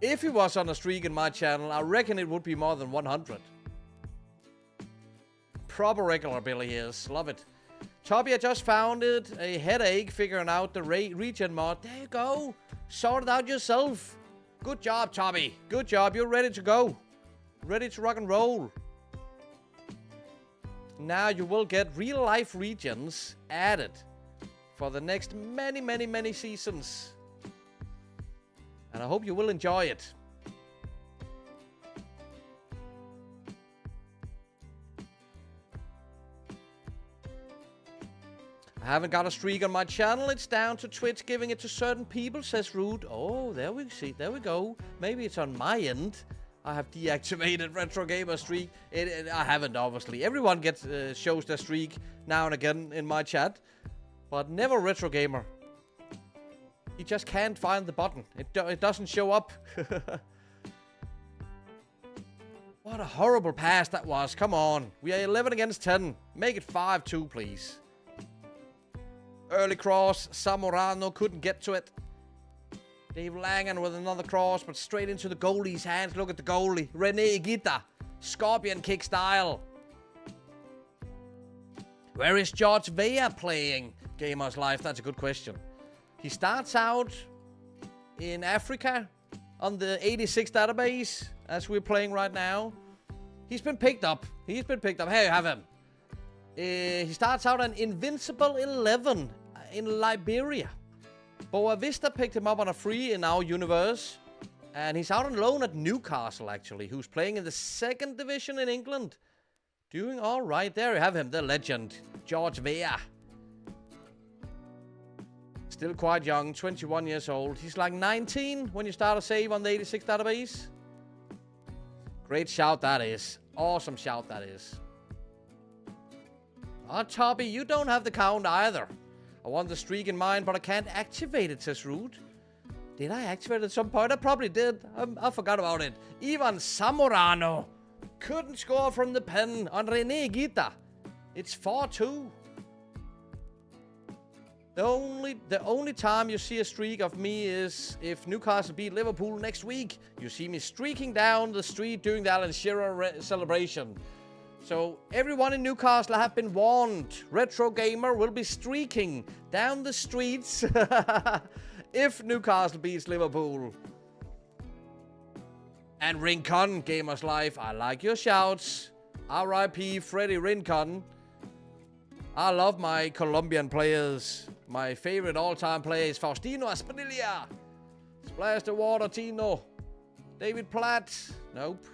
If he was on a streak in my channel, I reckon it would be more than 100. Proper regular Billy is. Love it. Toby, I just found it. A headache figuring out the regen mod. There you go. Sort it out yourself. Good job, Toby. Good job. You're ready to go. Ready to rock and roll. Now you will get real life regions added for the next many seasons. And I hope you will enjoy it. I haven't got a streak on my channel. It's down to Twitch giving it to certain people, says Rude. Oh, there we see. There we go. Maybe it's on my end. I have deactivated Retro Gamer streak. I haven't, obviously. Everyone gets shows their streak now and again in my chat, but never Retro Gamer. He just can't find the button. It doesn't show up. What a horrible pass that was. Come on. We are 11 against 10. Make it 5-2, please. Early cross. Zamorano couldn't get to it. Dave Langen with another cross, but straight into the goalie's hands. Look at the goalie. René Higuita. Scorpion kick style. Where is George Weah playing? Gamers Life, that's a good question. He starts out in Africa on the 86 database, as we're playing right now. He's been picked up. He's been picked up. Here you have him. He starts out on Invincible 11 in Liberia. Boa Vista picked him up on a free in our universe. And he's out on loan at Newcastle, actually, who's playing in the 2nd division in England. Doing all right. There you have him, the legend, George Weah. Still quite young, 21 years old. He's like 19 when you start a save on the 86 database. Great shout that is. Awesome shout that is. Oh, Toby, you don't have the count either. I want the streak in mind, but I can't activate it, says Rude. Did I activate it at some point? I probably did. I forgot about it. Ivan Zamorano couldn't score from the pen on René Higuita. It's 4-2. The only time you see a streak of me is if Newcastle beat Liverpool next week. You see me streaking down the street doing the Alan Shearer celebration. So everyone in Newcastle have been warned. Retro Gamer will be streaking down the streets if Newcastle beats Liverpool. And Rincon, Gamers Life, I like your shouts. R.I.P. Freddie Rincon. I love my Colombian players. My favorite all-time player is Faustino Asprilla. Splash the water, Tino. David Platt. Nope.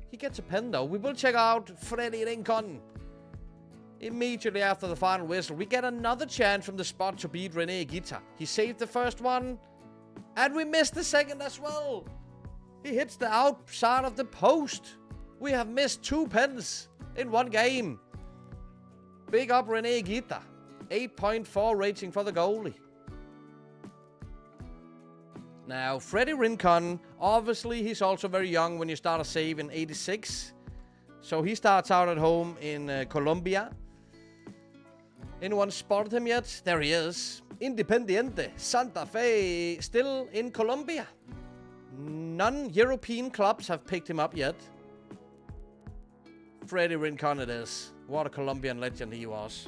He gets a pen, though. We will check out Freddie Rincon. Immediately after the final whistle, we get another chance from the spot to beat René Higuita. He saved the first one. And we missed the second as well. He hits the outside of the post. We have missed 2 pens in one game. Big up René Higuita. 8.4 rating for the goalie. Now, Freddie Rincon, obviously, he's also very young when you start a save in 86. So he starts out at home in Colombia. Anyone spotted him yet? There he is. Independiente Santa Fe, still in Colombia. None European clubs have picked him up yet. Freddie Rincon it is. What a Colombian legend he was.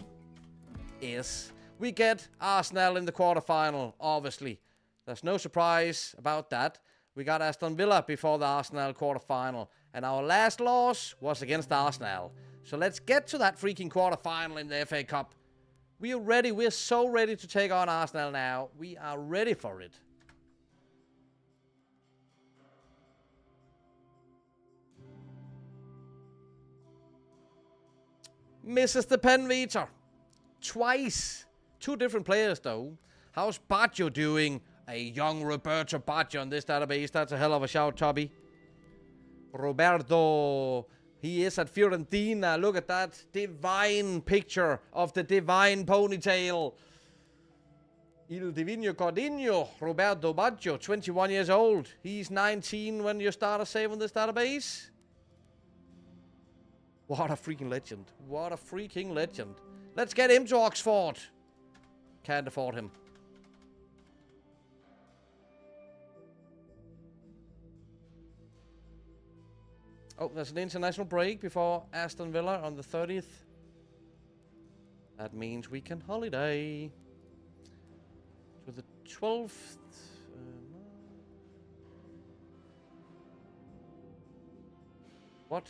Yes. We get Arsenal in the quarterfinal, obviously. There's no surprise about that. We got Aston Villa before the Arsenal quarterfinal. And our last loss was against Arsenal. So let's get to that freaking quarterfinal in the FA Cup. We are ready. We're so ready to take on Arsenal now. We are ready for it. Misses the pen, Vitor. Twice. Two different players, though. How's Baggio doing? A young Roberto Baggio on this database. That's a hell of a shout, Toby. Roberto. He is at Fiorentina. Look at that divine picture of the divine ponytail. Il Divino Cordino. Roberto Baggio, 21 years old. He's 19 when you start a save on this database. What a freaking legend. What a freaking legend. Let's get him to Oxford. Can't afford him. Oh, there's an international break before Aston Villa on the 30th. That means we can holiday. To the 12th. What?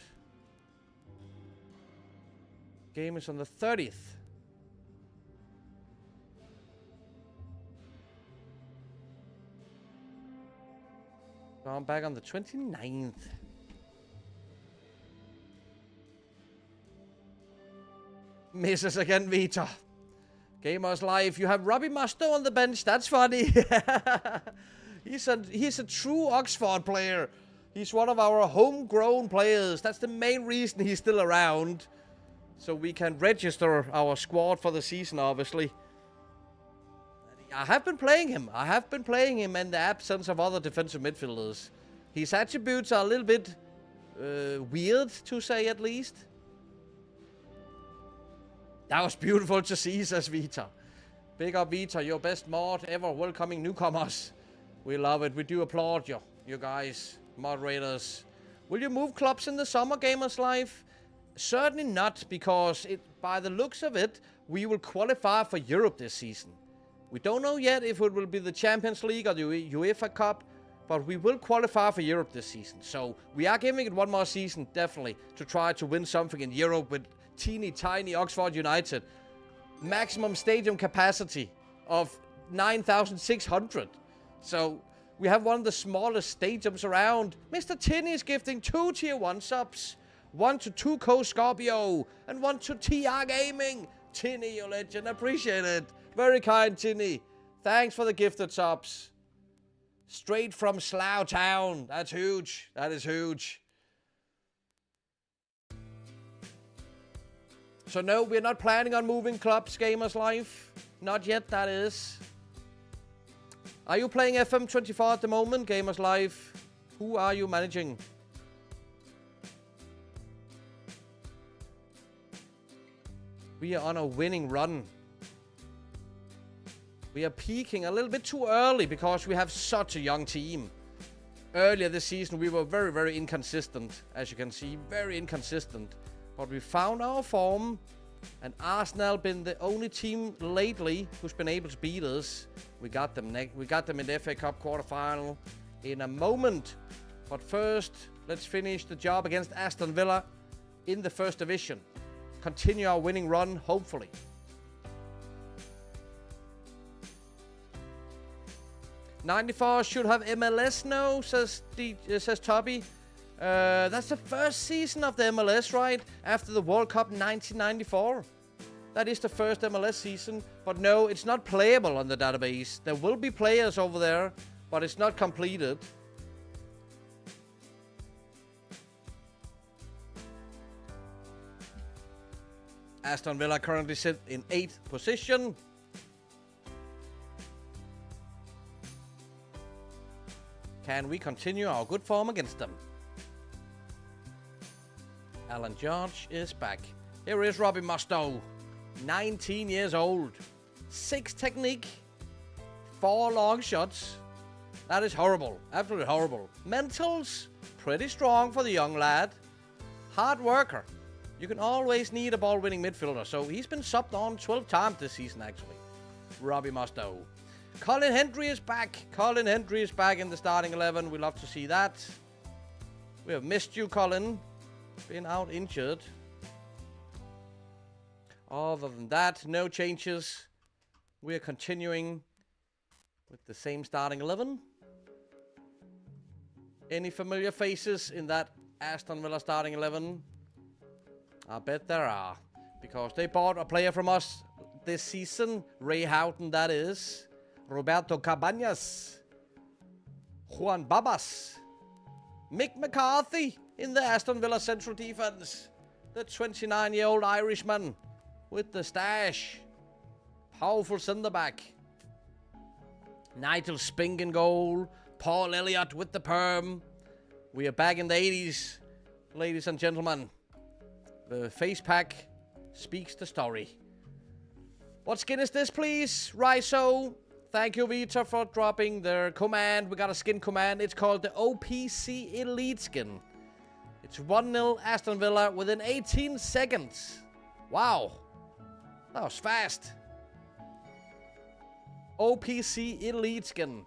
Game is on the 30th. So I'm back on the 29th. Misses again, Vita. Gamers Live. You have Robbie Mustoe on the bench. That's funny. He's a true Oxford player. He's one of our homegrown players. That's the main reason he's still around. So we can register our squad for the season, obviously. I have been playing him. I have been playing him in the absence of other defensive midfielders. His attributes are a little bit weird, to say at least. That was beautiful to see, says Vita. Big up, Vita. Your best mod ever. Welcoming newcomers. We love it. We do applaud you guys, moderators. Will you move clubs in the summer, Gamers Live? Certainly not, because by the looks of it, we will qualify for Europe this season. We don't know yet if it will be the Champions League or the UEFA Cup, but we will qualify for Europe this season. So we are giving it one more season, definitely, to try to win something in Europe with teeny tiny Oxford United. Maximum stadium capacity of 9,600. So we have one of the smallest stadiums around. Mr. Tinney is gifting 2 tier 1 subs. 1 to 2 Co Scorpio and 1 to TR Gaming. Tinney, your legend. Appreciate it. Very kind, Tinney. Thanks for the gifted subs. Straight from Slough Town. That's huge. That is huge. So no, we're not planning on moving clubs, Gamers Live. Not yet, that is. Are you playing FM24 at the moment, Gamers Live? Who are you managing? We are on a winning run. We are peaking a little bit too early because we have such a young team. Earlier this season, we were very, very inconsistent. As you can see, very inconsistent. But we found our form, and Arsenal been the only team lately who's been able to beat us. We got them in the FA Cup quarterfinal in a moment. But first, let's finish the job against Aston Villa in the first division. Continue our winning run, hopefully. '94 should have MLS now, says Toby. That's the first season of the MLS, right? After the World Cup 1994. That is the first MLS season. But no, it's not playable on the database. There will be players over there, but it's not completed. Aston Villa currently sit in 8th position. Can we continue our good form against them? Alan George is back. Here is Robbie Mustoe. 19 years old. 6 technique. 4 long shots. That is horrible. Absolutely horrible. Mentals, pretty strong for the young lad. Hard worker. You can always need a ball-winning midfielder. So he's been subbed on 12 times this season, actually. Robbie Mustoe. Colin Hendry is back. Colin Hendry is back in the starting 11. We love to see that. We have missed you, Colin. Been out injured. Other than that, no changes. We are continuing with the same starting 11. Any familiar faces in that Aston Villa starting 11? I bet there are. Because they bought a player from us this season. Ray Houghton, that is. Roberto Cabanas. Juan Babas. Mick McCarthy in the Aston Villa central defense. The 29-year-old Irishman with the stash. Powerful centre-back. Nigel Spink in goal. Paul Elliott with the perm. We are back in the 80s, ladies and gentlemen. The face pack speaks the story. What skin is this, please? Riso. Thank you, Vita, for dropping their command. We got a skin command. It's called the OPC Elite skin. It's 1-0 Aston Villa within 18 seconds. Wow. That was fast. OPC Elite skin.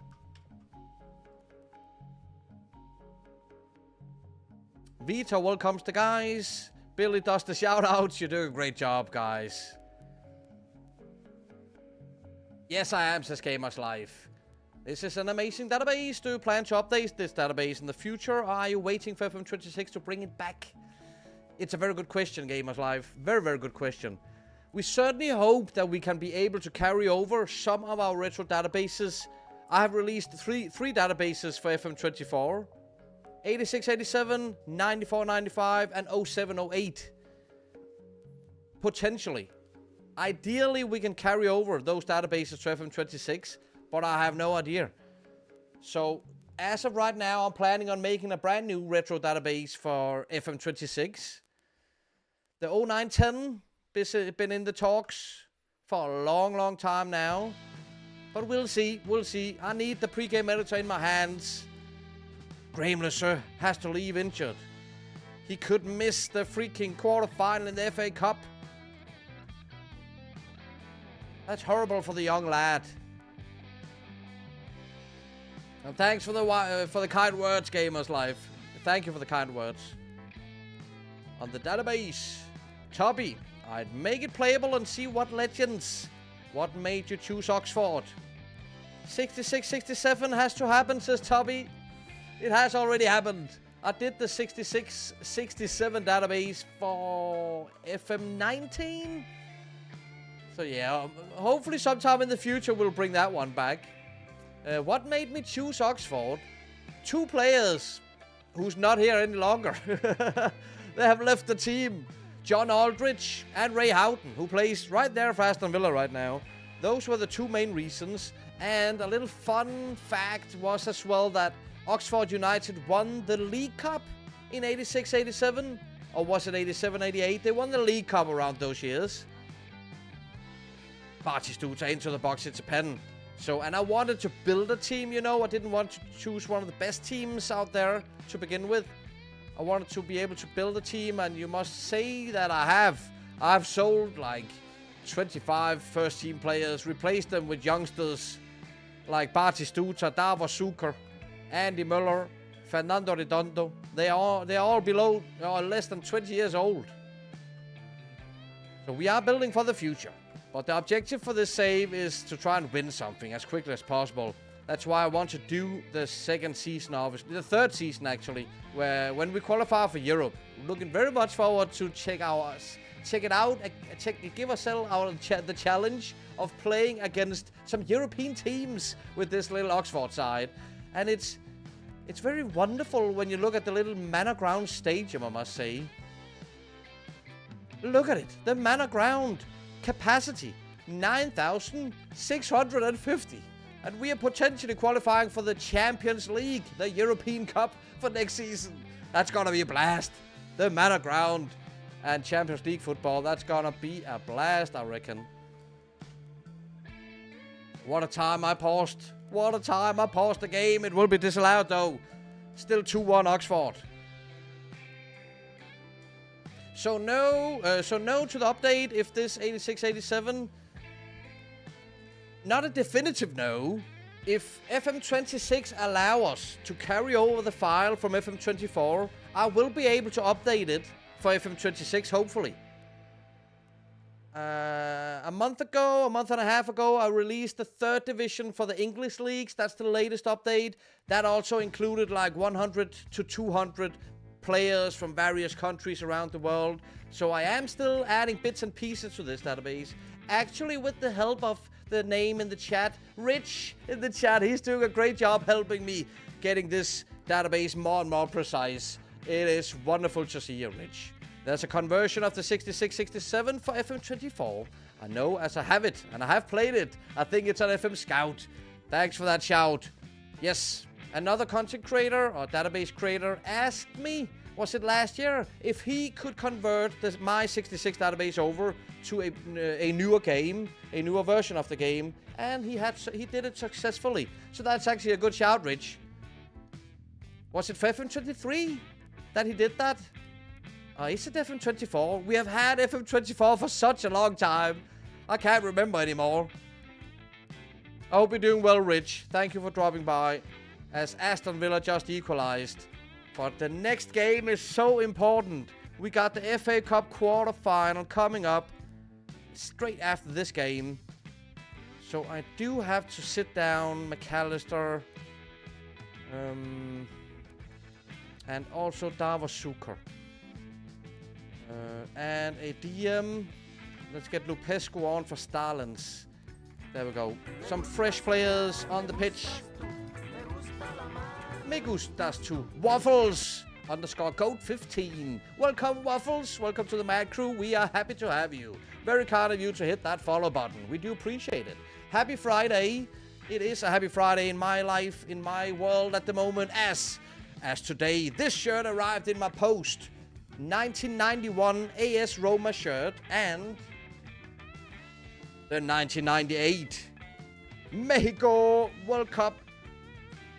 Vita welcomes the guys. Billy does the shout-outs. You're doing a great job, guys. Yes, I am, says Gamers Life. This is an amazing database. Do you plan to update this database in the future? Or are you waiting for FM26 to bring it back? It's a very good question, Gamers Life. Very, very good question. We certainly hope that we can be able to carry over some of our retro databases. I have released three databases for FM24. 86-87, 94-95, and 07-08. Potentially. Ideally, we can carry over those databases to FM26, but I have no idea. So, as of right now, I'm planning on making a brand new retro database for FM26. The 0910 been in the talks for a long, long time now. But we'll see, we'll see. I need the pre-game editor in my hands. Graham Lesser has to leave injured. He could miss the freaking quarterfinal in the FA Cup. That's horrible for the young lad. And thanks for the kind words, Gamers Life. Thank you for the kind words. On the database, Tubby, I'd make it playable and see what legends. What made you choose Oxford? 66-67 has to happen, says Tubby. It has already happened. I did the 66-67 database for FM19. So yeah, hopefully sometime in the future we'll bring that one back. What made me choose Oxford? 2 players who's not here any longer. They have left the team. John Aldridge and Ray Houghton, who plays right there for Aston Villa right now. Those were the 2 main reasons. And a little fun fact was as well that Oxford United won the League Cup in 86-87. Or was it 87-88? They won the League Cup around those years. Batistuta into the box, it's a pen. So, and I wanted to build a team, you know. I didn't want to choose one of the best teams out there to begin with. I wanted to be able to build a team, and you must say that I have. I've sold like 25 first-team players, replaced them with youngsters like Batistuta, Davor Suker, Andy Muller, Fernando Redondo. They're all below or less than 20 years old. So we are building for the future. But the objective for this save is to try and win something as quickly as possible. That's why I want to do the second season, obviously. The third season, actually, where when we qualify for Europe. Looking very much forward to check it out, give ourselves the challenge of playing against some European teams with this little Oxford side. And it's very wonderful when you look at the little Manor Ground Stadium, I must say. Look at it, the Manor Ground. Capacity, 9,650. And we are potentially qualifying for the Champions League, the European Cup for next season. That's going to be a blast. The Manor Ground and Champions League football, that's going to be a blast, I reckon. What a time I paused. What a time I paused the game. It will be disallowed, though. Still 2-1 Oxford. So no to the update if this 86-87... Not a definitive no. If FM26 allow us to carry over the file from FM24, I will be able to update it for FM26, hopefully. A month and a half ago, I released the 3rd division for the English leagues. That's the latest update. That also included like 100 to 200 players from various countries around the world. So I am still adding bits and pieces to this database. Actually, with the help of the name in the chat, Rich in the chat, he's doing a great job helping me getting this database more and more precise. It is wonderful to see you, Rich. There's a conversion of the 66-67 for FM24. I know as I have it, and I have played it. I think it's on FM Scout. Thanks for that shout. Yes, another content creator or database creator asked me, was it last year, if he could convert my 66 database over to a newer game, a newer version of the game, and he did it successfully. So that's actually a good shout, Rich. Was it for FM23 that he did that? Is it FM24? We have had FM24 for such a long time. I can't remember anymore. I hope you're doing well, Rich. Thank you for dropping by. As Aston Villa just equalized. But the next game is so important. We got the FA Cup quarter-final coming up straight after this game. So I do have to sit down, McAllister, and also Davos-Zucker. And a DM. Let's get Lupescu on for Stalins. There we go. Some fresh players on the pitch. Me gustas to Waffles _ Goat15. Welcome, Waffles. Welcome to the Mad Crew. We are happy to have you. Very kind of you to hit that follow button. We do appreciate it. Happy Friday. It is a happy Friday in my life, in my world at the moment. As today, this shirt arrived in my post. 1991 AS Roma shirt and the 1998 Mexico World Cup.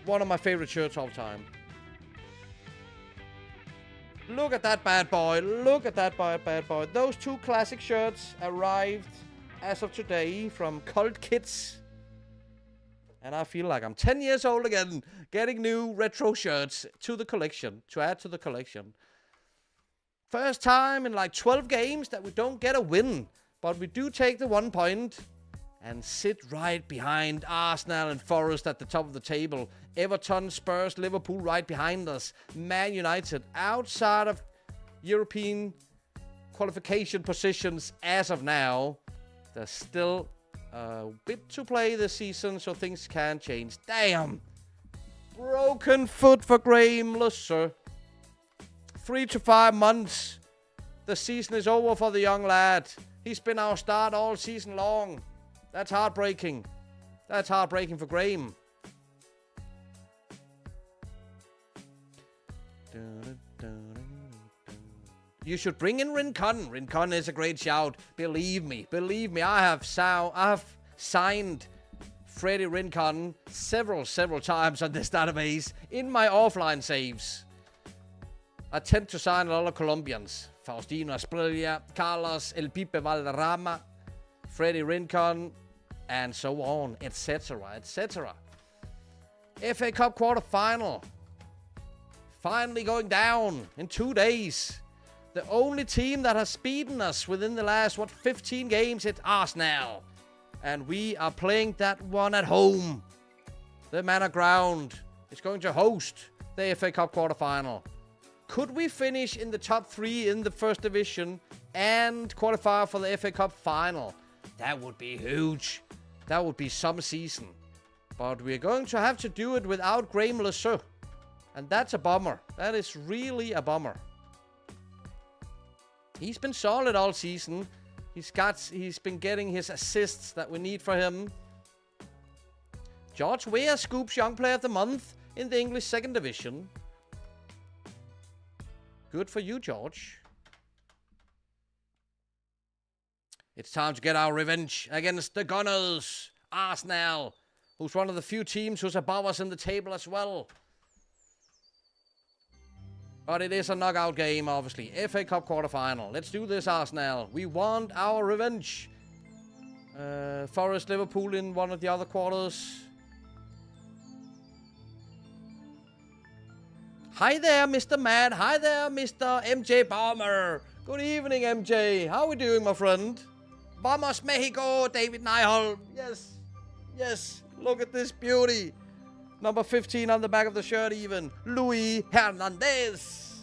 One of my favorite shirts all time. Look at that bad boy. Look at that bad boy. Those two classic shirts arrived as of today from Cult Kids. And I feel like I'm 10 years old again, getting new retro shirts to the collection, to add to the collection. First time in like 12 games that we don't get a win, but we do take the 1 point and sit right behind Arsenal and Forest at the top of the table. Everton, Spurs, Liverpool right behind us. Man United outside of European qualification positions as of now. There's still a bit to play this season, so things can change. Damn! Broken foot for Graham Lusser. 3 to 5 months. The season is over for the young lad. He's been our start all season long. That's heartbreaking. That's heartbreaking for Graham. You should bring in Rincon. Rincon is a great shout. Believe me, I have signed Freddie Rincon several times on this database in my offline saves. I tend to sign a lot of Colombians. Faustino Asprilla, Carlos El Pipe Valderrama, Freddie Rincon, and so on, etc., etc. FA Cup quarter-final. Finally going down in 2 days. The only team that has beaten us within the last, 15 games, it's Arsenal. And we are playing that one at home. The Manor Ground is going to host the FA Cup quarter-final. Could we finish in the top 3 in the first division and qualify for the FA Cup final? That would be huge. That would be some season. But we're going to have to do it without Graham Lusser. And that's a bummer. That is really a bummer. He's been solid all season. He's been getting his assists that we need for him. George Weah scoops Young Player of the Month in the English 2nd Division. Good for you, George. It's time to get our revenge against the Gunners. Arsenal, who's one of the few teams who's above us in the table as well. But it is a knockout game, obviously. FA Cup quarterfinal. Let's do this, Arsenal. We want our revenge. Forest, Liverpool in one of the other quarters. Hi there, Mr. Matt. Hi there, Mr. MJ Bomber. Good evening, MJ. How are we doing, my friend? Vamos, Mexico, David Nyholm. Yes. Yes. Look at this beauty. Number 15 on the back of the shirt even. Luis Hernandez.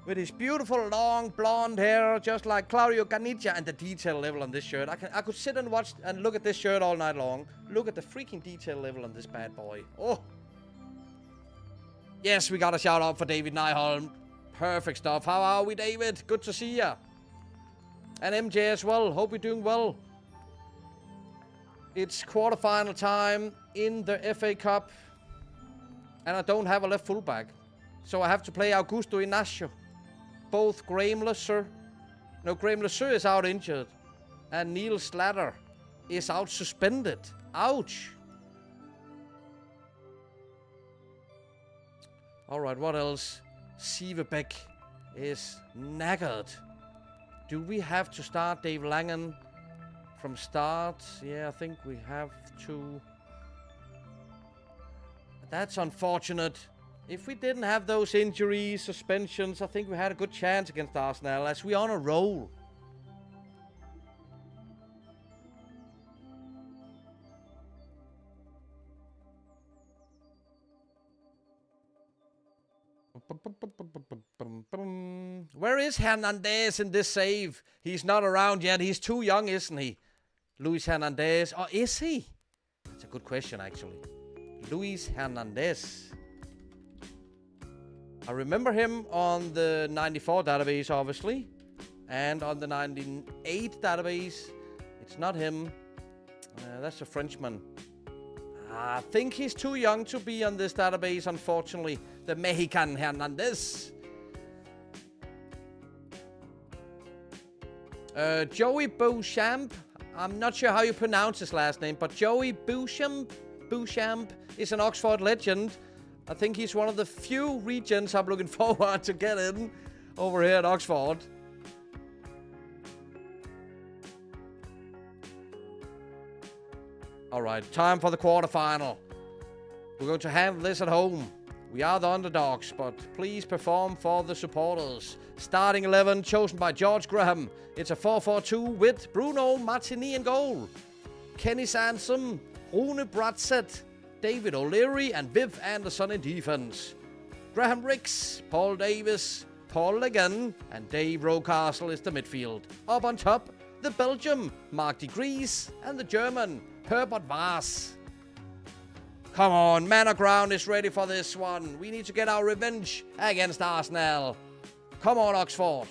With his beautiful long blonde hair, just like Claudio Caniggia, and the detail level on this shirt. I could sit and watch and look at this shirt all night long. Look at the freaking detail level on this bad boy. Oh. Yes, we got a shout out for David Nyholm. Perfect stuff. How are we, David? Good to see ya. And MJ as well. Hope you're doing well. It's quarterfinal time in the FA Cup. And I don't have a left fullback. So I have to play Augusto Inacio. Both Graham Lesser. No, Graham Lesser is out injured. And Neil Slatter is out suspended. Ouch. Alright, what else? Sievebeck is knackered. Do we have to start Dave Langen from start? Yeah, I think we have to. That's unfortunate. If we didn't have those injuries, suspensions, I think we had a good chance against Arsenal as we're on a roll. Where is Hernandez in this save? He's not around yet. He's too young, isn't he? Luis Hernandez. Or is he? That's a good question, actually. Luis Hernandez. I remember him on the 94 database, obviously. And on the 98 database. It's not him. That's a Frenchman. I think he's too young to be on this database, unfortunately. The Mexican Hernandez. Joey Beauchamp. I'm not sure how you pronounce his last name, but Joey Beauchamp is an Oxford legend. I think he's one of the few regions I'm looking forward to get in over here at Oxford. Alright, time for the quarterfinal. We're going to handle this at home. We are the underdogs, but please perform for the supporters. Starting 11 chosen by George Graham. It's a 4-4-2 with Bruno Martini in goal. Kenny Sansom, Rune Bratzett, David O'Leary and Viv Anderson in defense. Graham Ricks, Paul Davis, Paul Legan and Dave Rocastle is the midfield. Up on top, the Belgium, Mark de Vries and the German, Herbert Vars. Come on, Man Ground is ready for this one. We need to get our revenge against Arsenal. Come on, Oxford.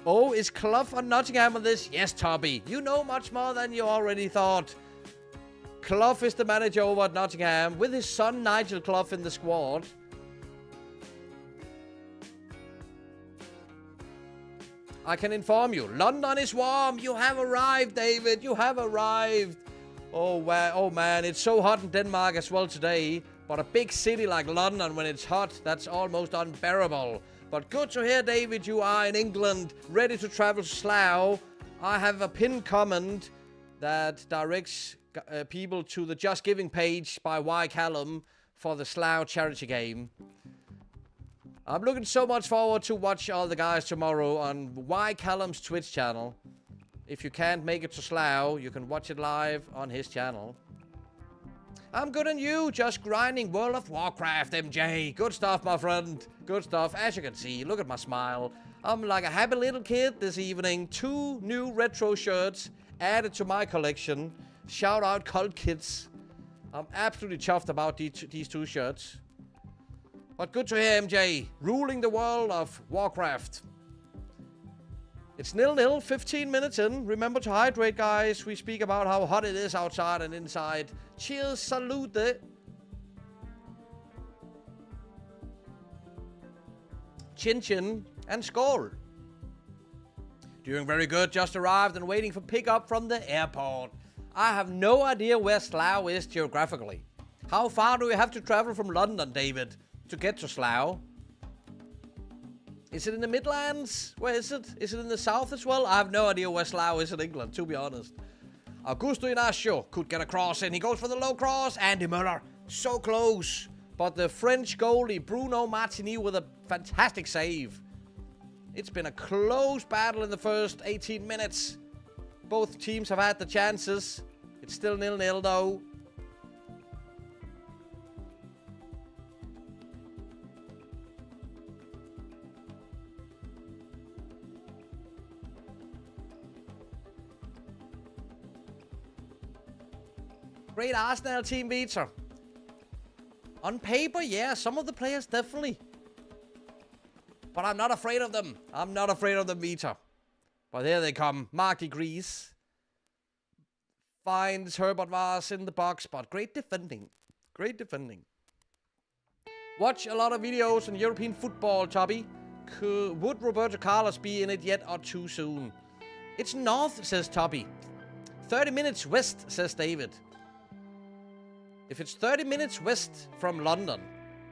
Oh, is Clough on Nottingham on this? Yes, Toby. You know much more than you already thought. Clough is the manager over at Nottingham with his son Nigel Clough in the squad. I can inform you, London is warm. You have arrived, David. You have arrived. Oh, wow. Oh, man. It's so hot in Denmark as well today. But a big city like London, when it's hot, that's almost unbearable. But good to hear, David, you are in England, ready to travel to Slough. I have a pinned comment that directs people to the Just Giving page by Y. Callum for the Slough charity game. I'm looking so much forward to watch all the guys tomorrow on Y. Callum's Twitch channel. If you can't make it to Slough, you can watch it live on his channel. I'm good and you, just grinding World of Warcraft, MJ. Good stuff, my friend. Good stuff. As you can see, look at my smile. I'm like a happy little kid this evening. 2 new retro shirts added to my collection. Shout out Cult Kids. I'm absolutely chuffed about these 2 shirts. But good to hear, MJ. Ruling the world of Warcraft. It's 0-0, 15 minutes in. Remember to hydrate, guys. We speak about how hot it is outside and inside. Cheers, salute. Chin chin and skål. Doing very good. Just arrived and waiting for pickup from the airport. I have no idea where Slough is geographically. How far do we have to travel from London, David, to get to Slough? Is it in the Midlands? Where is it? Is it in the south as well? I have no idea where Slough is in England, to be honest. Augusto Inacio could get a cross in. He goes for the low cross. Andy Müller, so close. But the French goalie, Bruno Martini, with a fantastic save. It's been a close battle in the first 18 minutes. Both teams have had the chances. It's still 0-0 though. Great Arsenal team, Victor. On paper, yeah, some of the players definitely. But I'm not afraid of them. I'm not afraid of them, Victor. But here they come. Mark de Vries finds Herbert Vars in the box, but great defending. Great defending. Watch a lot of videos on European football, Toby. Would Roberto Carlos be in it yet or too soon? It's north, says Toby. 30 minutes west, says David. If it's 30 minutes west from London,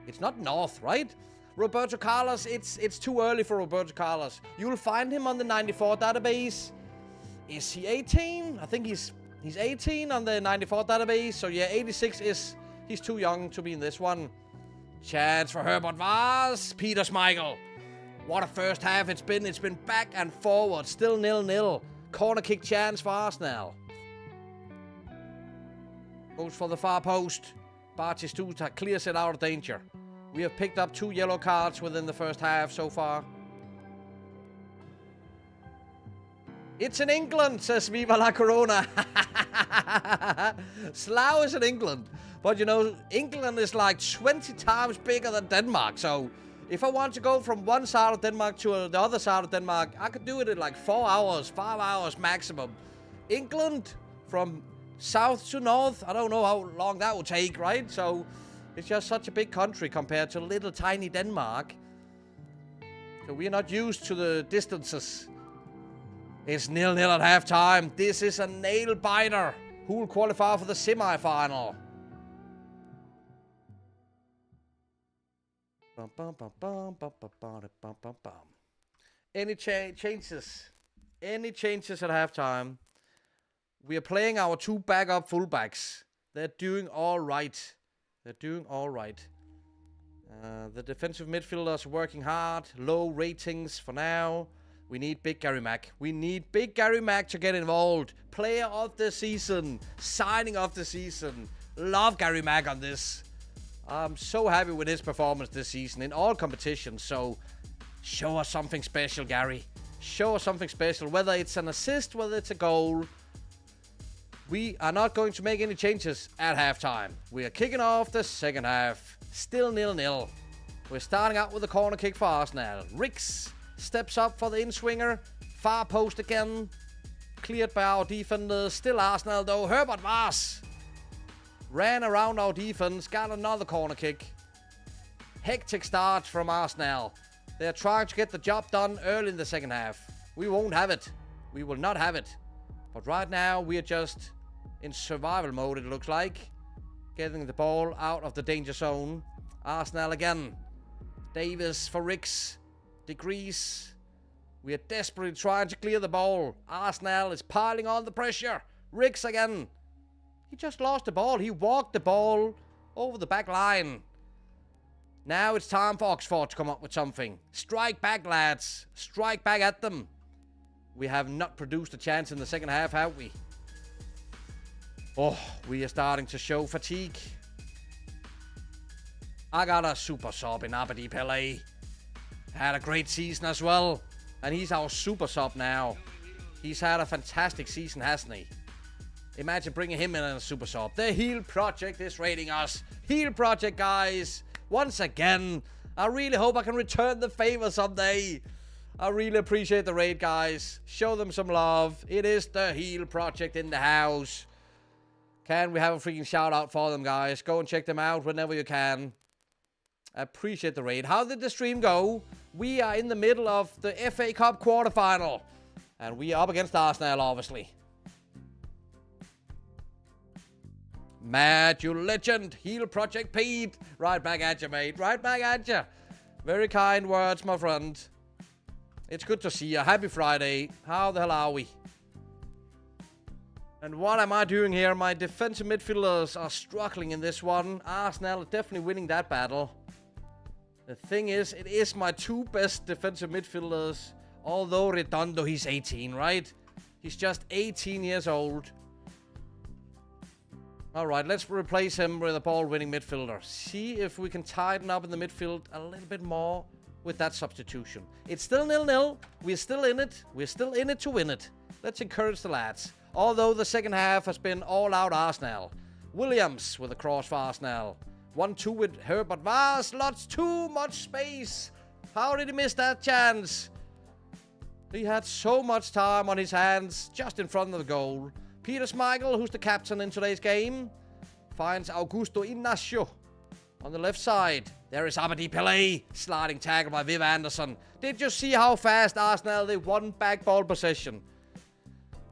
it's not north, right? Roberto Carlos, it's too early for Roberto Carlos. You'll find him on the 94 database. Is he 18? I think he's 18 on the 94 database. So yeah, 86 is, he's too young to be in this one. Chance for Herbert Vars. Peter Schmeichel. What a first half it's been. It's been back and forward. Still 0-0. Corner kick chance for Arsenal. Goes for the far post. Batistuta clears it out of danger. We have picked up 2 yellow cards within the first half so far. It's in England, says Viva la Corona. Slough is in England. But you know, England is like 20 times bigger than Denmark. So if I want to go from one side of Denmark to the other side of Denmark, I could do it in like 4 hours, 5 hours maximum. England from south to north, I don't know how long that will take, right? So it's just such a big country compared to little tiny Denmark. So we're not used to the distances. It's 0-0 at halftime. This is a nail biter. Who will qualify for the semi-final? Any changes? Any changes at halftime? We are playing our 2 backup fullbacks. They're doing all right. They're doing all right. The defensive midfielders working hard. Low ratings for now. We need Big Gary Mack. We need Big Gary Mack to get involved. Player of the season. Signing of the season. Love Gary Mack on this. I'm so happy with his performance this season in all competitions. So show us something special, Gary. Show us something special. Whether it's an assist, whether it's a goal. We are not going to make any changes at halftime. We are kicking off the second half. Still 0-0. We're starting out with a corner kick for Arsenal. Ricks steps up for the in-swinger. Far post again. Cleared by our defenders. Still Arsenal though. Herbert Vars ran around our defense. Got another corner kick. Hectic start from Arsenal. They're trying to get the job done early in the second half. We won't have it. We will not have it. But right now we are just in survival mode, it looks like. Getting the ball out of the danger zone. Arsenal again. Davis for Ricks. De Vries. We are desperately trying to clear the ball. Arsenal is piling on the pressure. Ricks again. He just lost the ball. He walked the ball over the back line. Now it's time for Oxford to come up with something. Strike back, lads. Strike back at them. We have not produced a chance in the second half, have we? Oh, we are starting to show fatigue. I got a super sub in Abedi Pele. Had a great season as well. And he's our super sub now. He's had a fantastic season, hasn't he? Imagine bringing him in as a super sub. The Heal Project is rating us. Heal Project, guys. Once again, I really hope I can return the favor someday. I really appreciate the raid, guys. Show them some love. It is the Heal Project in the house. Can we have a freaking shout out for them, guys? Go and check them out whenever you can. I appreciate the raid. How did the stream go? We are in the middle of the FA Cup quarterfinal. And we are up against Arsenal, obviously. Matt, you legend. Heal Project Pete. Right back at you, mate. Right back at you. Very kind words, my friend. It's good to see you. Happy Friday. How the hell are we? And what am I doing here? My defensive midfielders are struggling in this one. Arsenal are definitely winning that battle. The thing is, it is my two best defensive midfielders. Although Redondo, he's 18, right? He's just 18 years old. Alright, let's replace him with a ball-winning midfielder. See if we can tighten up in the midfield a little bit more with that substitution. It's still 0-0. We're still in it. We're still in it to win it. Let's encourage the lads. Although the second half has been all-out Arsenal. Williams with a cross for Arsenal. 1-2 with Herbert Vaz. Lots too much space. How did he miss that chance? He had so much time on his hands just in front of the goal. Peter Schmeichel, who's the captain in today's game, finds Augusto Inacio on the left side. There is Abedi Pele, sliding tackle by Viv Anderson. Did you see how fast Arsenal, they won back ball possession?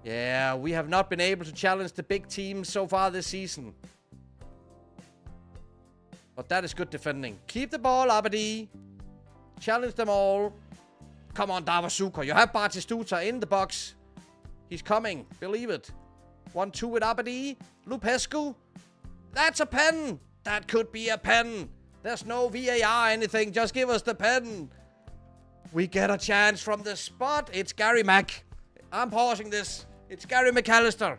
Yeah, we have not been able to challenge the big teams so far this season. But that is good defending. Keep the ball, Abedi. Challenge them all. Come on, Davasuka. You have Batistuta in the box. He's coming. Believe it. 1-2 with Abedi. Lupescu. That's a pen. That could be a pen. There's no VAR anything. Just give us the pen. We get a chance from the spot. It's Gary Mack. I'm pausing this. It's Gary McAllister.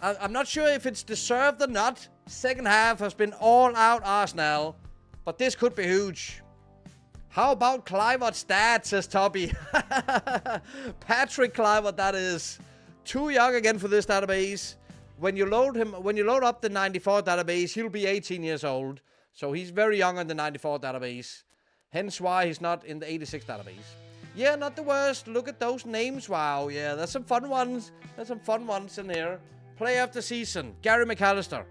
I'm not sure if it's deserved or not. Second half has been all out Arsenal. But this could be huge. How about Clivert's dad, says Toby. Patrick Clivert, that is. Too young again for this database. When you load up the 94 database, he'll be 18 years old. So he's very young on the 94 database. Hence why he's not in the 86 database. Yeah, not the worst. Look at those names. Wow, yeah, there's some fun ones. There's some fun ones in here. Player of the season, Gary McAllister.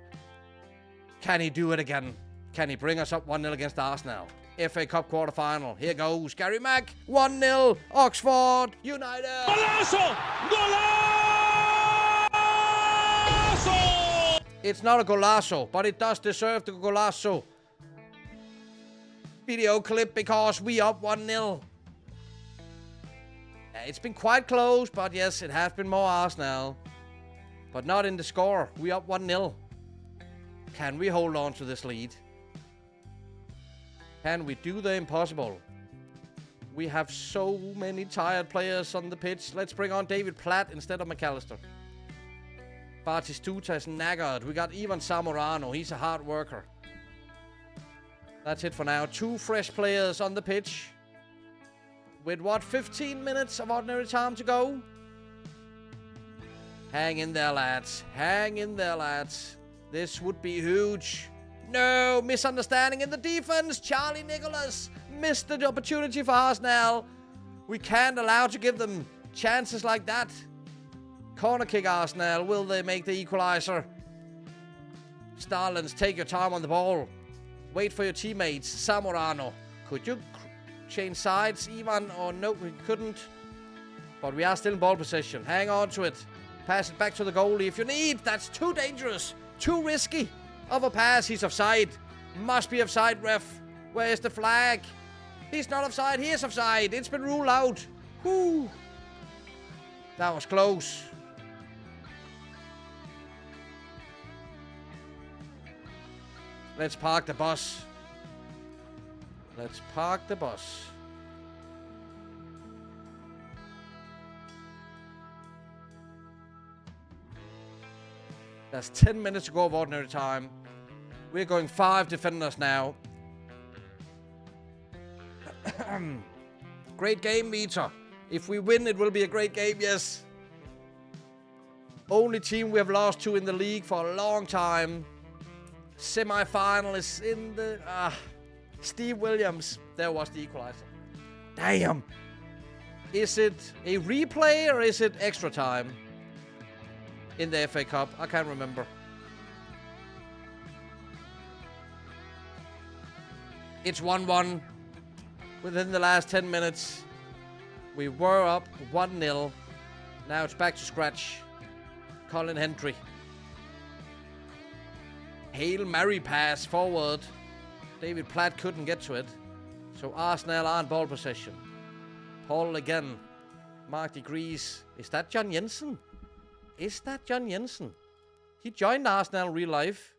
Can he do it again? Can he bring us up 1-0 against Arsenal? FA Cup quarterfinal. Here goes Gary Mack. 1-0. Oxford United. Golazo! Golazo! It's not a golazo, but it does deserve the golazo. Video clip because we up 1-0. It's been quite close, but yes, it has been more Arsenal. But not in the score. We up 1-0. Can we hold on to this lead? Can we do the impossible? We have so many tired players on the pitch. Let's bring on David Platt instead of McAllister. Batistuta is knackered. We got Ivan Zamorano. He's a hard worker. That's it for now. 2 fresh players on the pitch. With what, 15 minutes of ordinary time to go? Hang in there, lads. Hang in there, lads. This would be huge. No, misunderstanding in the defense. Charlie Nicholas missed the opportunity for Arsenal. We can't allow to give them chances like that. Corner kick Arsenal. Will they make the equalizer? Starlands, take your time on the ball. Wait for your teammates. Zamorano. Could you change sides, Ivan? Or no, we couldn't. But we are still in ball possession. Hang on to it. Pass it back to the goalie if you need. That's too dangerous. Too risky of a pass. He's offside. Must be offside, ref. Where is the flag? He's not offside. He is offside. It's been ruled out. Whoo. That was close. Let's park the bus. Let's park the bus. That's 10 minutes to go of ordinary time. We're going 5 defenders now. Great game, Meter. If we win, it will be a great game, yes. Only team we have lost to in the league for a long time. Semi-final is in the... Steve Williams. There was the equalizer. Damn. Is it a replay or is it extra time in the FA Cup? I can't remember. It's 1-1 within the last 10 minutes. We were up 1-0. Now it's back to scratch. Colin Hendry. Hail Mary pass forward. David Platt couldn't get to it. So Arsenal are in ball possession. Paul again. Mark degrees. Is that John Jensen? Is that John Jensen? He joined Arsenal in real life.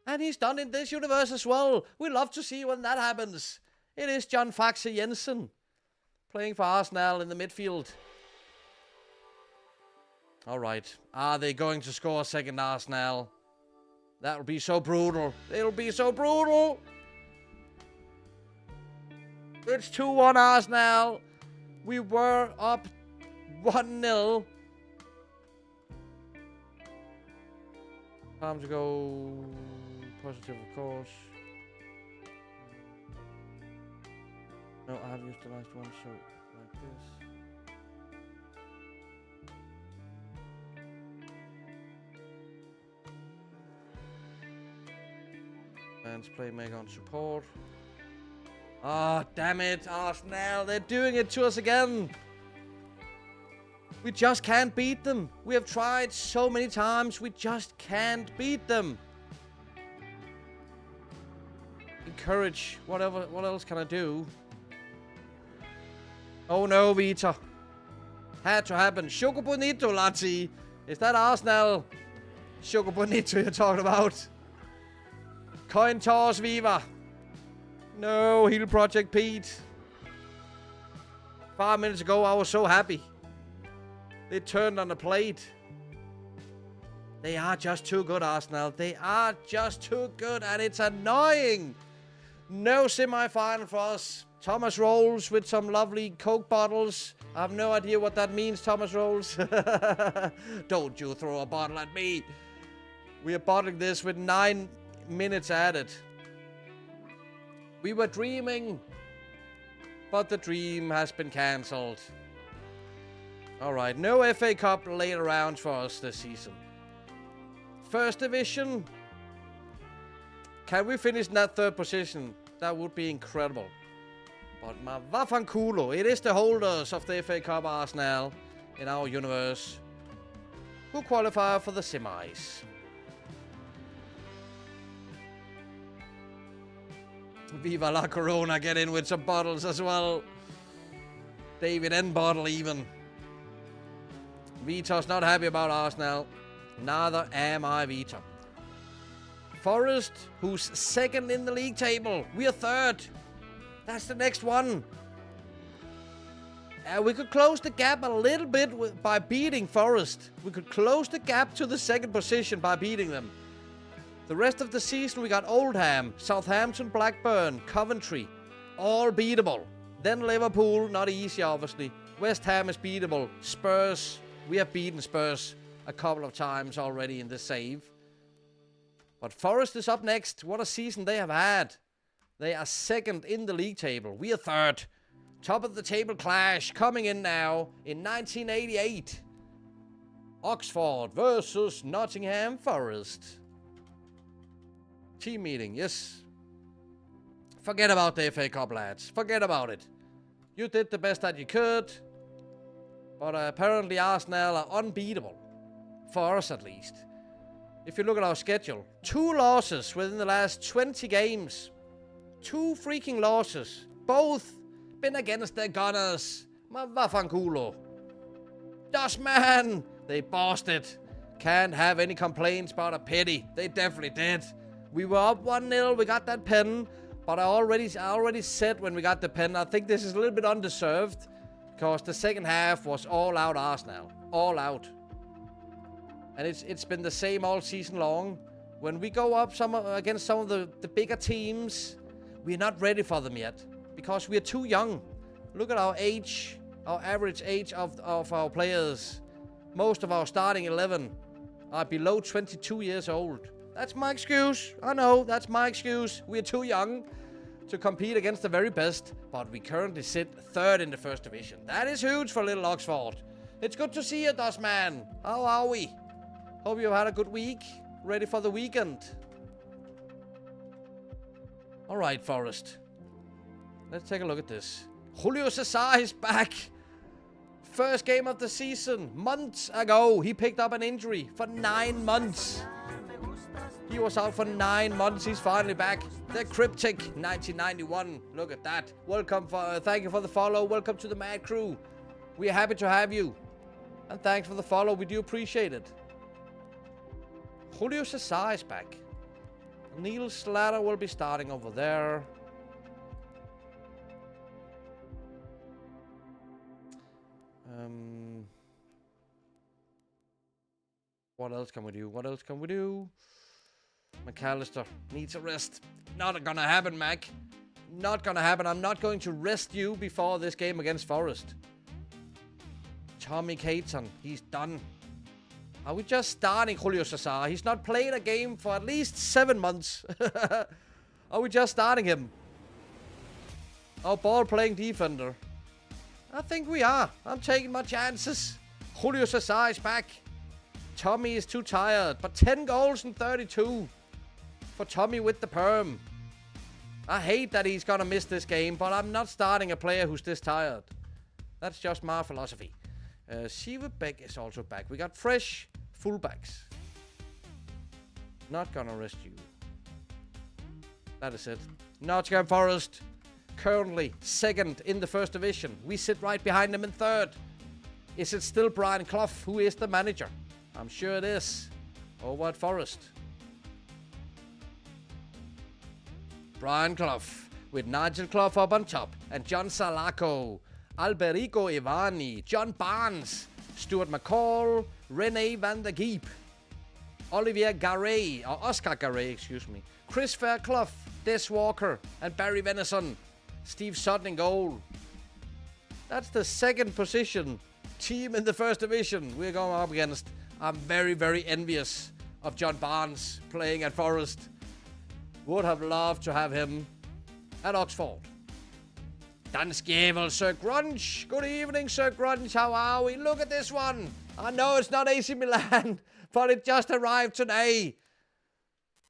And he's done in this universe as well. We love to see when that happens. It is John Faxe Jensen playing for Arsenal in the midfield. All right. Are they going to score a second, Arsenal? That will be so brutal. It'll be so brutal. It's 2-1 Arsenal. We were up 1-0. Time to go positive, of course. No, I have used the last one, so like this. And playmaker on support. Ah, oh, damn it, Arsenal. They're doing it to us again. We just can't beat them. We have tried so many times. We just can't beat them. Encourage. What else can I do? Oh no, Vita. Had to happen. Choco Bonito, Lazzi. Is that Arsenal? Choco Bonito you're talking about? Coin toss, Viva. No, Heal Project Pete. 5 minutes ago, I was so happy. They turned on the plate. They are just too good, Arsenal. They are just too good, and it's annoying. No semi-final for us. Thomas Rolls with some lovely Coke bottles. I have no idea what that means, Thomas Rolls. Don't you throw a bottle at me. We are bottling this with 9 minutes added. We were dreaming, but the dream has been cancelled. Alright, no FA Cup later rounds for us this season. First division. Can we finish in that third position? That would be incredible. But my Vafanculo, it is the holders of the FA Cup Arsenal in our universe who qualify for the semis. Viva la Corona, get in with some bottles as well. David N. Bottle even. Vito's not happy about Arsenal. Neither am I, Vito. Forest, who's second in the league table. We are third. That's the next one. We could close the gap a little bit by beating Forest. We could close the gap to the second position by beating them. The rest of the season, we got Oldham, Southampton, Blackburn, Coventry. All beatable. Then Liverpool, not easy, obviously. West Ham is beatable. Spurs, we have beaten Spurs a couple of times already in the save. But Forest is up next. What a season they have had. They are second in the league table. We are third. Top of the table clash coming in now in 1988. Oxford versus Nottingham Forest. Team meeting, yes. Forget about the FA Cup, lads. Forget about it. You did the best that you could. But apparently Arsenal are unbeatable. For us, at least. If you look at our schedule. 2 losses within the last 20 games. 2 freaking losses. Both been against the Gunners. Mavafanculo. Dustman. They bossed it. Can't have any complaints about a pity. They definitely did. We were up 1-0. We got that pen. But I already said when we got the pen, I think this is a little bit undeserved. Because the second half was all out Arsenal. All out. And it's been the same all season long. When we go up against some of the bigger teams, we're not ready for them yet. Because we are too young. Look at our age. Our average age of our players. Most of our starting 11 are below 22 years old. That's my excuse. I know, that's my excuse. We're too young. to compete against the very best, but we currently sit 3rd in the first division. That is huge for little Oxford. It's good to see you, Dustman. How are we? Hope you've had a good week. Ready for the weekend. Alright, Forest. Let's take a look at this. Julio Cesar is back. First game of the season. Months ago, he picked up an injury for 9 months. He was out for 9 months. He's finally back. The Cryptic 1991. Look at that. Welcome. Thank you for the follow. Welcome to the Mad Crew. We are happy to have you. And thanks for the follow. We do appreciate it. Julio Cesar is back. Neil Slatter will be starting over there. What else can we do? What else can we do? McAllister needs a rest. Not gonna happen, Mac. Not gonna happen. I'm not going to rest you before this game against Forest. Tommy Caton, he's done. Are we just starting Julio Cesar? He's not played a game for at least 7 months. Are we just starting him? Our ball-playing defender. I think we are. I'm taking my chances. Julio Cesar is back. Tommy is too tired, but 10 goals in 32 for Tommy with the perm. I hate that he's gonna miss this game, but I'm not starting a player who's this tired. That's just my philosophy. Siva Beck is also back. We got fresh fullbacks. Not gonna rest you. That is it. Nottingham Forest, currently 2nd in the first division. We sit right behind them in 3rd. Is it still Brian Clough who is the manager? I'm sure it is. Over at Forest. Brian Clough with Nigel Clough up on top and John Salaco, Alberico Ivani, John Barnes, Stuart McCall, Rene van der Geep, Olivier Garay, or Oscar Garay, excuse me, Chris Fairclough, Des Walker, and Barry Venison, Steve Sutton in goal. That's the 2nd position team in the first division we're going up against. I'm very, very envious of John Barnes playing at Forest. Would have loved to have him at Oxford. Dansk Jævel, Sir Grunge. Good evening, Sir Grunge. How are we? Look at this one. I know it's not AC Milan, but it just arrived today.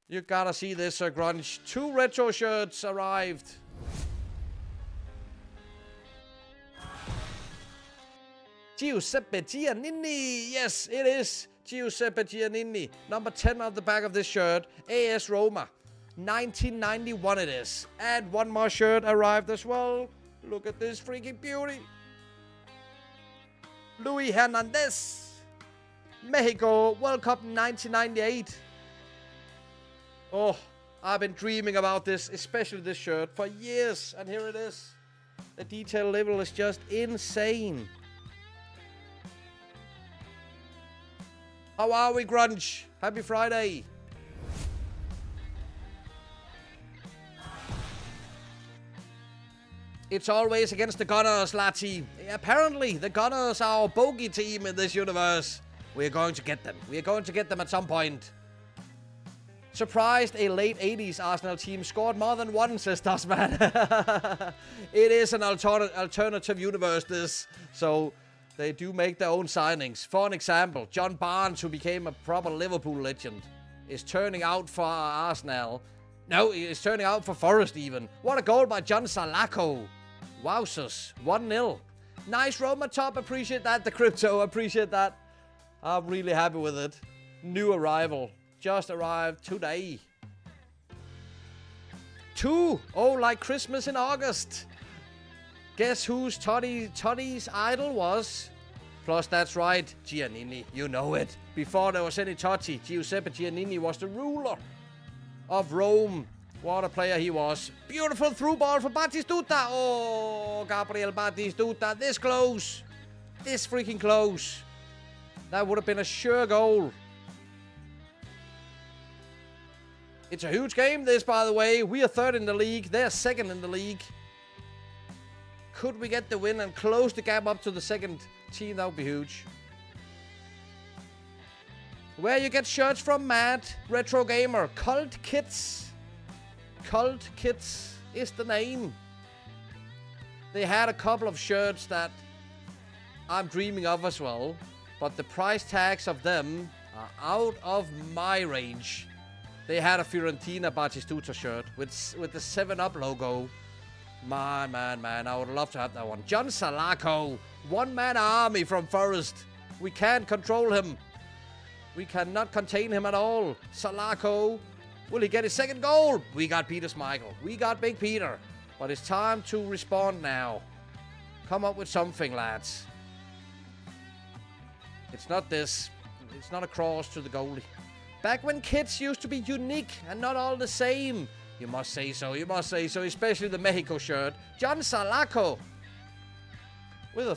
You gotta see this, Sir Grunge. 2 retro shirts arrived. Giuseppe Giannini. Yes, it is Giuseppe Giannini. Number 10 on the back of this shirt. AS Roma. 1991 it is. And one more shirt arrived as well. Look at this freaking beauty. Luis Hernandez. Mexico World Cup 1998. Oh, I've been dreaming about this, especially this shirt, for years. And here it is. The detail level is just insane. How are we, Grunge? Happy Friday. It's always against the Gunners, Lati. Apparently, the Gunners are our bogey team in this universe. We're going to get them. We're going to get them at some point. Surprised a late 80s Arsenal team scored more than one, says Tasman. It is an alternative universe, this. So they do make their own signings. For an example, John Barnes, who became a proper Liverpool legend, is turning out for Arsenal. No, he's turning out for Forest even. What a goal by John Salaco. Wowzers. 1-0. Nice Roma top. Appreciate that. The crypto. Appreciate that. I'm really happy with it. New arrival. Just arrived today. 2. Oh, like Christmas in August. Guess whose Toddy's idol was? Plus, that's right. Giannini. You know it. Before there was any Totti, Giuseppe Giannini was the ruler of Rome. What a player he was. Beautiful through ball for Batistuta. Oh, Gabriel Batistuta. This close. This freaking close. That would have been a sure goal. It's a huge game, this, by the way. We are 3rd in the league. They're 2nd in the league. Could we get the win and close the gap up to the 2nd team? That would be huge. Where you get shirts from, Matt. Retro Gamer. Cult Kits. Cult Kits. is the name. They had a couple of shirts that I'm dreaming of as well, but the price tags of them are out of my range. They had a Fiorentina Batistuta shirt with the 7-Up logo. Man, I would love to have that one. John Salako, one-man army from Forest. We can't control him. We cannot contain him at all. Salako, will he get his second goal? We got Peter Schmeichel. We got Big Peter. But it's time to respond now. Come up with something, lads. It's not this. It's not a cross to the goalie. Back when kids used to be unique and not all the same. You must say so, especially the Mexico shirt. John Salako. With a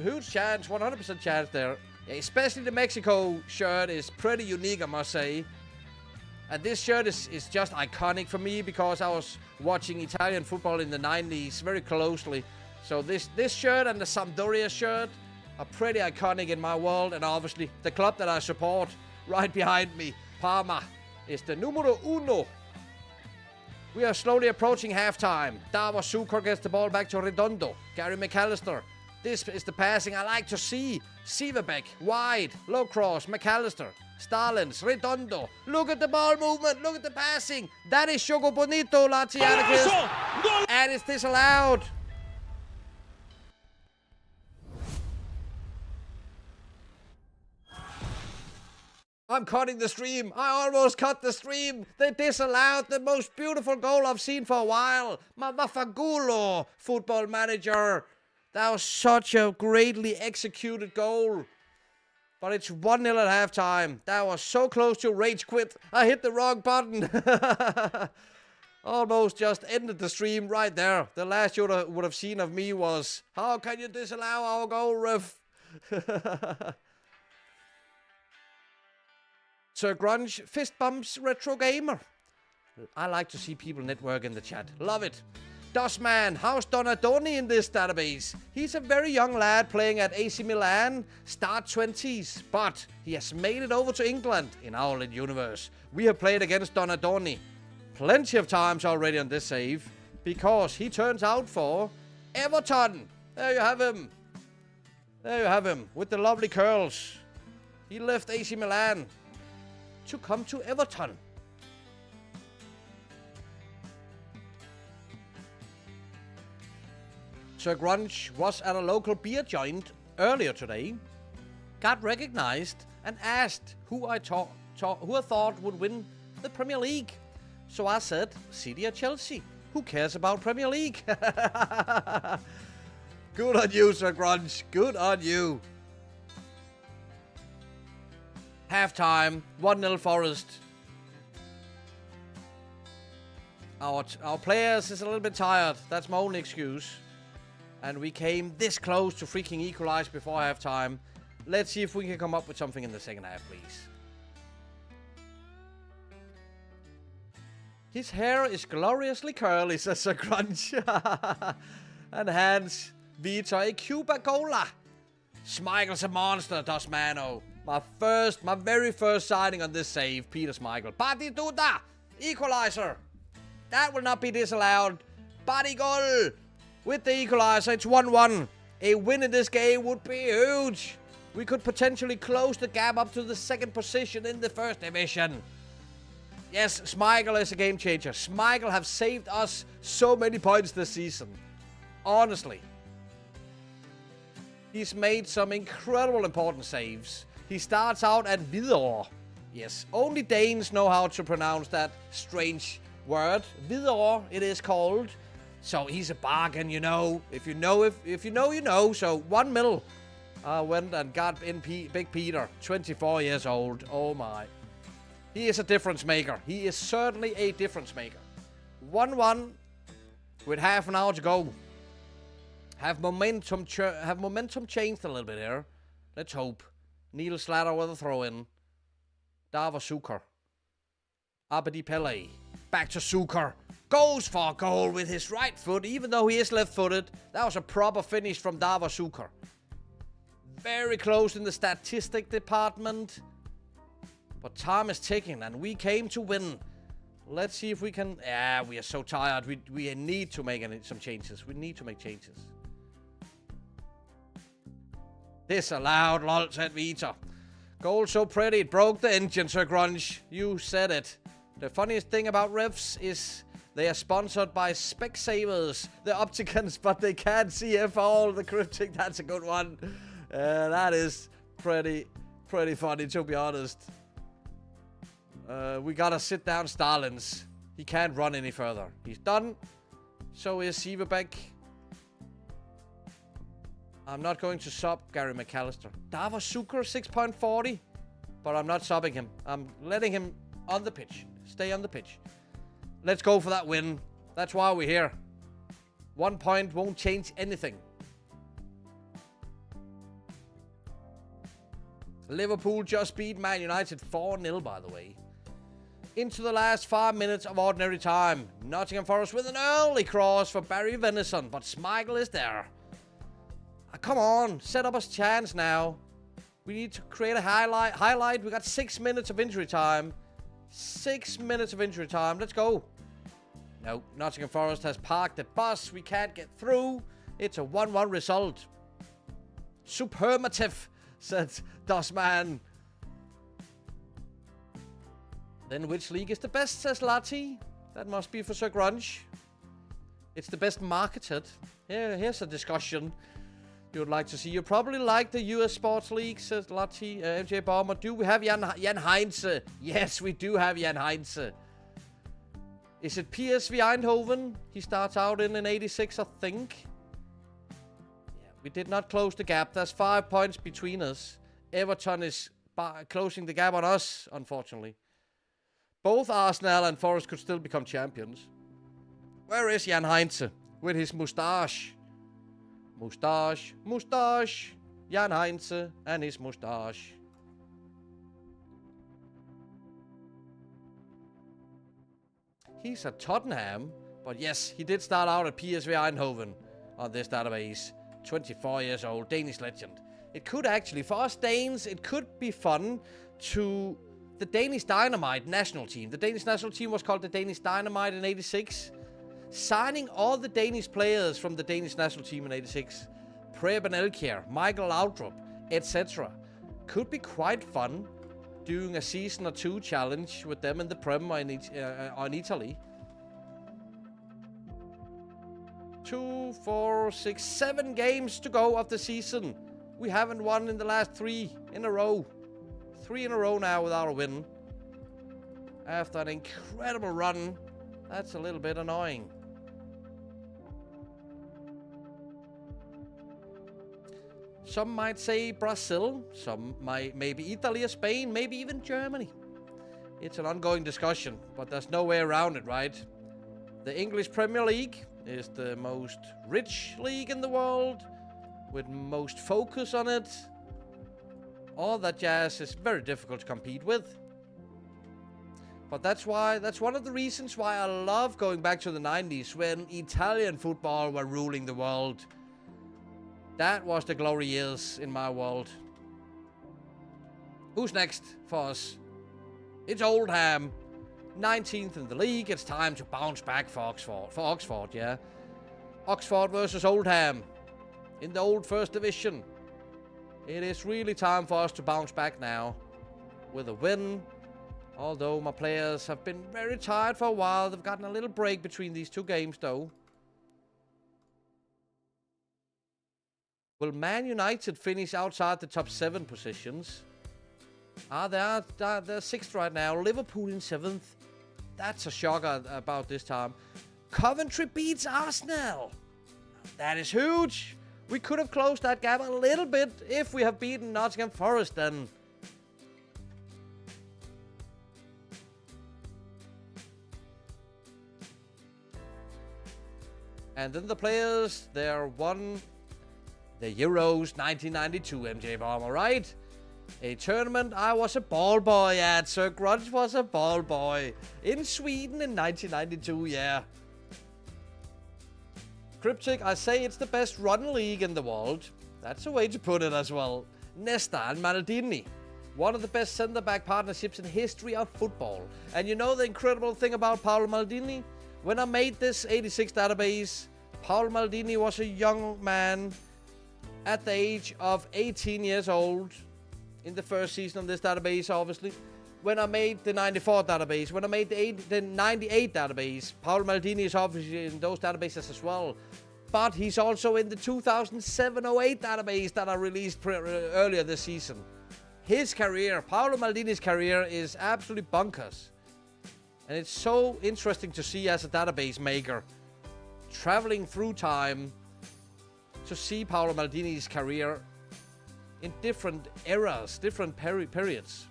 huge chance, 100% chance there. Yeah, especially the Mexico shirt is pretty unique, I must say. And this shirt is just iconic for me because I was watching Italian football in the 90s very closely. So this shirt and the Sampdoria shirt are pretty iconic in my world. And obviously, the club that I support right behind me, Parma, is the numero uno. We are slowly approaching halftime. Davor Suker gets the ball back to Redondo. Gary McAllister. This is the passing I like to see. Sieverbeck, wide, low cross, McAllister. Stalins, Redondo. Look at the ball movement. Look at the passing. That is Choco Bonito, Lazianicus. And it's disallowed. I'm cutting the stream. I almost cut the stream. They disallowed the most beautiful goal I've seen for a while. Mavafagulo, Football Manager. That was such a greatly executed goal. But it's 1-0 at halftime. That was so close to rage quit. I hit the wrong button. Almost just ended the stream right there. The last you would have seen of me was, how can you disallow our goal, ref? Sir Grunge, fist bumps, retro gamer. I like to see people network in the chat. Love it. Dustman, how's Donadoni in this database? He's a very young lad playing at AC Milan, start 20s, but he has made it over to England in our little universe. We have played against Donadoni plenty of times already on this save because he turns out for Everton. There you have him. There you have him with the lovely curls. He left AC Milan to come to Everton. Sir Grunge was at a local beer joint earlier today, got recognized and asked who I thought would win the Premier League. So I said, City or Chelsea. Who cares about Premier League? Good on you, Sir Grunge. Good on you. Halftime, 1-0 Forest. Our players is a little bit tired. That's my only excuse. And we came this close to freaking equalize before halftime. Let's see if we can come up with something in the second half, please. His hair is gloriously curly, says Sir Crunch. And hands Vita a Cuba Cola. Schmeichel's a monster, does Mano. My very first signing on this save, Peter Schmeichel. Batistuta! Equalizer! That will not be disallowed. Body goal! With the equalizer, it's 1-1. A win in this game would be huge. We could potentially close the gap up to the second position in the first division. Yes, Schmeichel is a game changer. Schmeichel have saved us so many points this season. Honestly. He's made some incredible important saves. He starts out at Hvidovre. Yes, only Danes know how to pronounce that strange word. Hvidovre, it is called. So he's a bargain, you know. If you know, you know. So 1 mil went and got in Big Peter, 24 years old. Oh my. He is a difference maker. He is certainly a difference maker. 1-1 with half an hour to go. Have momentum changed a little bit here. Let's hope. Neil Slatter with a throw-in. Davor Suker. Abedi Pele. Back to Suker. Goes for a goal with his right foot, even though he is left-footed. That was a proper finish from Davor Suker. Very close in the statistic department. But time is ticking, and we came to win. Let's see if we can... Yeah, we are so tired. We need to make some changes. We need to make changes. Disallowed, lol, said Vita. Goal so pretty, it broke the engine, Sir Grunge. You said it. The funniest thing about refs is they are sponsored by Specsavers, the opticons, but they can't see if all the cryptic. That's a good one. That is pretty funny, to be honest. We gotta sit down Starlins. He can't run any further. He's done. So is Sieverbeck. I'm not going to sub Gary McAllister. Davos Zucker, 6.40. But I'm not subbing him. I'm letting him on the pitch. Stay on the pitch. Let's go for that win. That's why we're here. 1 point won't change anything. Liverpool just beat Man United 4-0, by the way. Into the last 5 minutes of ordinary time. Nottingham Forest with an early cross for Barry Venison, but Schmeichel is there. Come on, set up a chance now. We need to create a highlight. We got 6 minutes of injury time. 6 minutes of injury time. Let's go. No, Nottingham Forest has parked the bus. We can't get through. It's a 1-1 result. Supermative, said Dosman. Then which league is the best, says Lati? That must be for Sir Grunge. It's the best marketed. Here's a discussion you would like to see. You probably like the US Sports League, says Lati. MJ Bomber. Do we have Jan Heinze? Yes, we do have Jan Heinze. Is it PSV Eindhoven? He starts out in 86, I think. Yeah, we did not close the gap. There's 5 points between us. Everton is closing the gap on us, unfortunately. Both Arsenal and Forest could still become champions. Where is Jan Heinze? With his moustache. Moustache. Jan Heinze and his moustache. He's at Tottenham. But yes, he did start out at PSV Eindhoven on this database. 24 years old, Danish legend. It could actually, for us Danes, it could be fun to... The Danish Dynamite national team. The Danish national team was called the Danish Dynamite in 86. Signing all the Danish players from the Danish national team in 86. Preben Elkjær, Michael Laudrup, etc. Could be quite fun doing a season or two challenge with them in the Prem on Italy. 2, 4, 6, 7 games to go of the season. We haven't won in the last 3 in a row. 3 in a row now without a win. After an incredible run, that's a little bit annoying. Some might say Brazil, some might maybe Italy or Spain, maybe even Germany. It's an ongoing discussion, but there's no way around it, right? The English Premier League is the most rich league in the world, with most focus on it. All that jazz is very difficult to compete with. But that's one of the reasons why I love going back to the 90s when Italian football were ruling the world. That was the glory years in my world. Who's next for us? It's Oldham. 19th in the league. It's time to bounce back for Oxford, yeah. Oxford versus Oldham in the old first division. It is really time for us to bounce back now with a win. Although my players have been very tired for a while. They've gotten a little break between these 2 games though. Will Man United finish outside the top 7 positions? They're 6th right now. Liverpool in 7th. That's a shocker about this time. Coventry beats Arsenal. That is huge. We could have closed that gap a little bit if we have beaten Nottingham Forest then. And then the players, they're won the Euros 1992, MJ Bomber, right? A tournament I was a ball boy at. Sir Grudge was a ball boy. In Sweden in 1992, yeah. Cryptic, I say it's the best run league in the world. That's a way to put it as well. Nesta and Maldini. One of the best centre-back partnerships in history of football. And you know the incredible thing about Paolo Maldini? When I made this 86 database, Paolo Maldini was a young man at the age of 18 years old in the first season of this database, obviously. When I made the 94 database, when I made the 98 database, Paolo Maldini is obviously in those databases as well. But he's also in the 2007-08 database that I released earlier this season. His career, Paolo Maldini's career, is absolutely bonkers. And it's so interesting to see as a database maker, traveling through time, to see Paolo Maldini's career in different eras, different periods.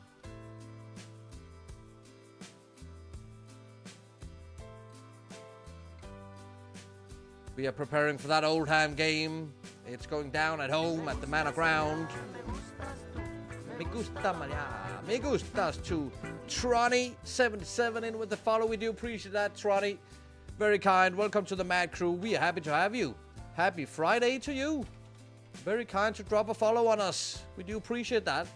We are preparing for that Oldham game. It's going down at home at the Manor Ground. Me gusta, Maria. Me gustas too. Tronny77 in with the follow. We do appreciate that, Tronny. Very kind. Welcome to the Mad Crew. We are happy to have you. Happy Friday to you. Very kind to drop a follow on us. We do appreciate that.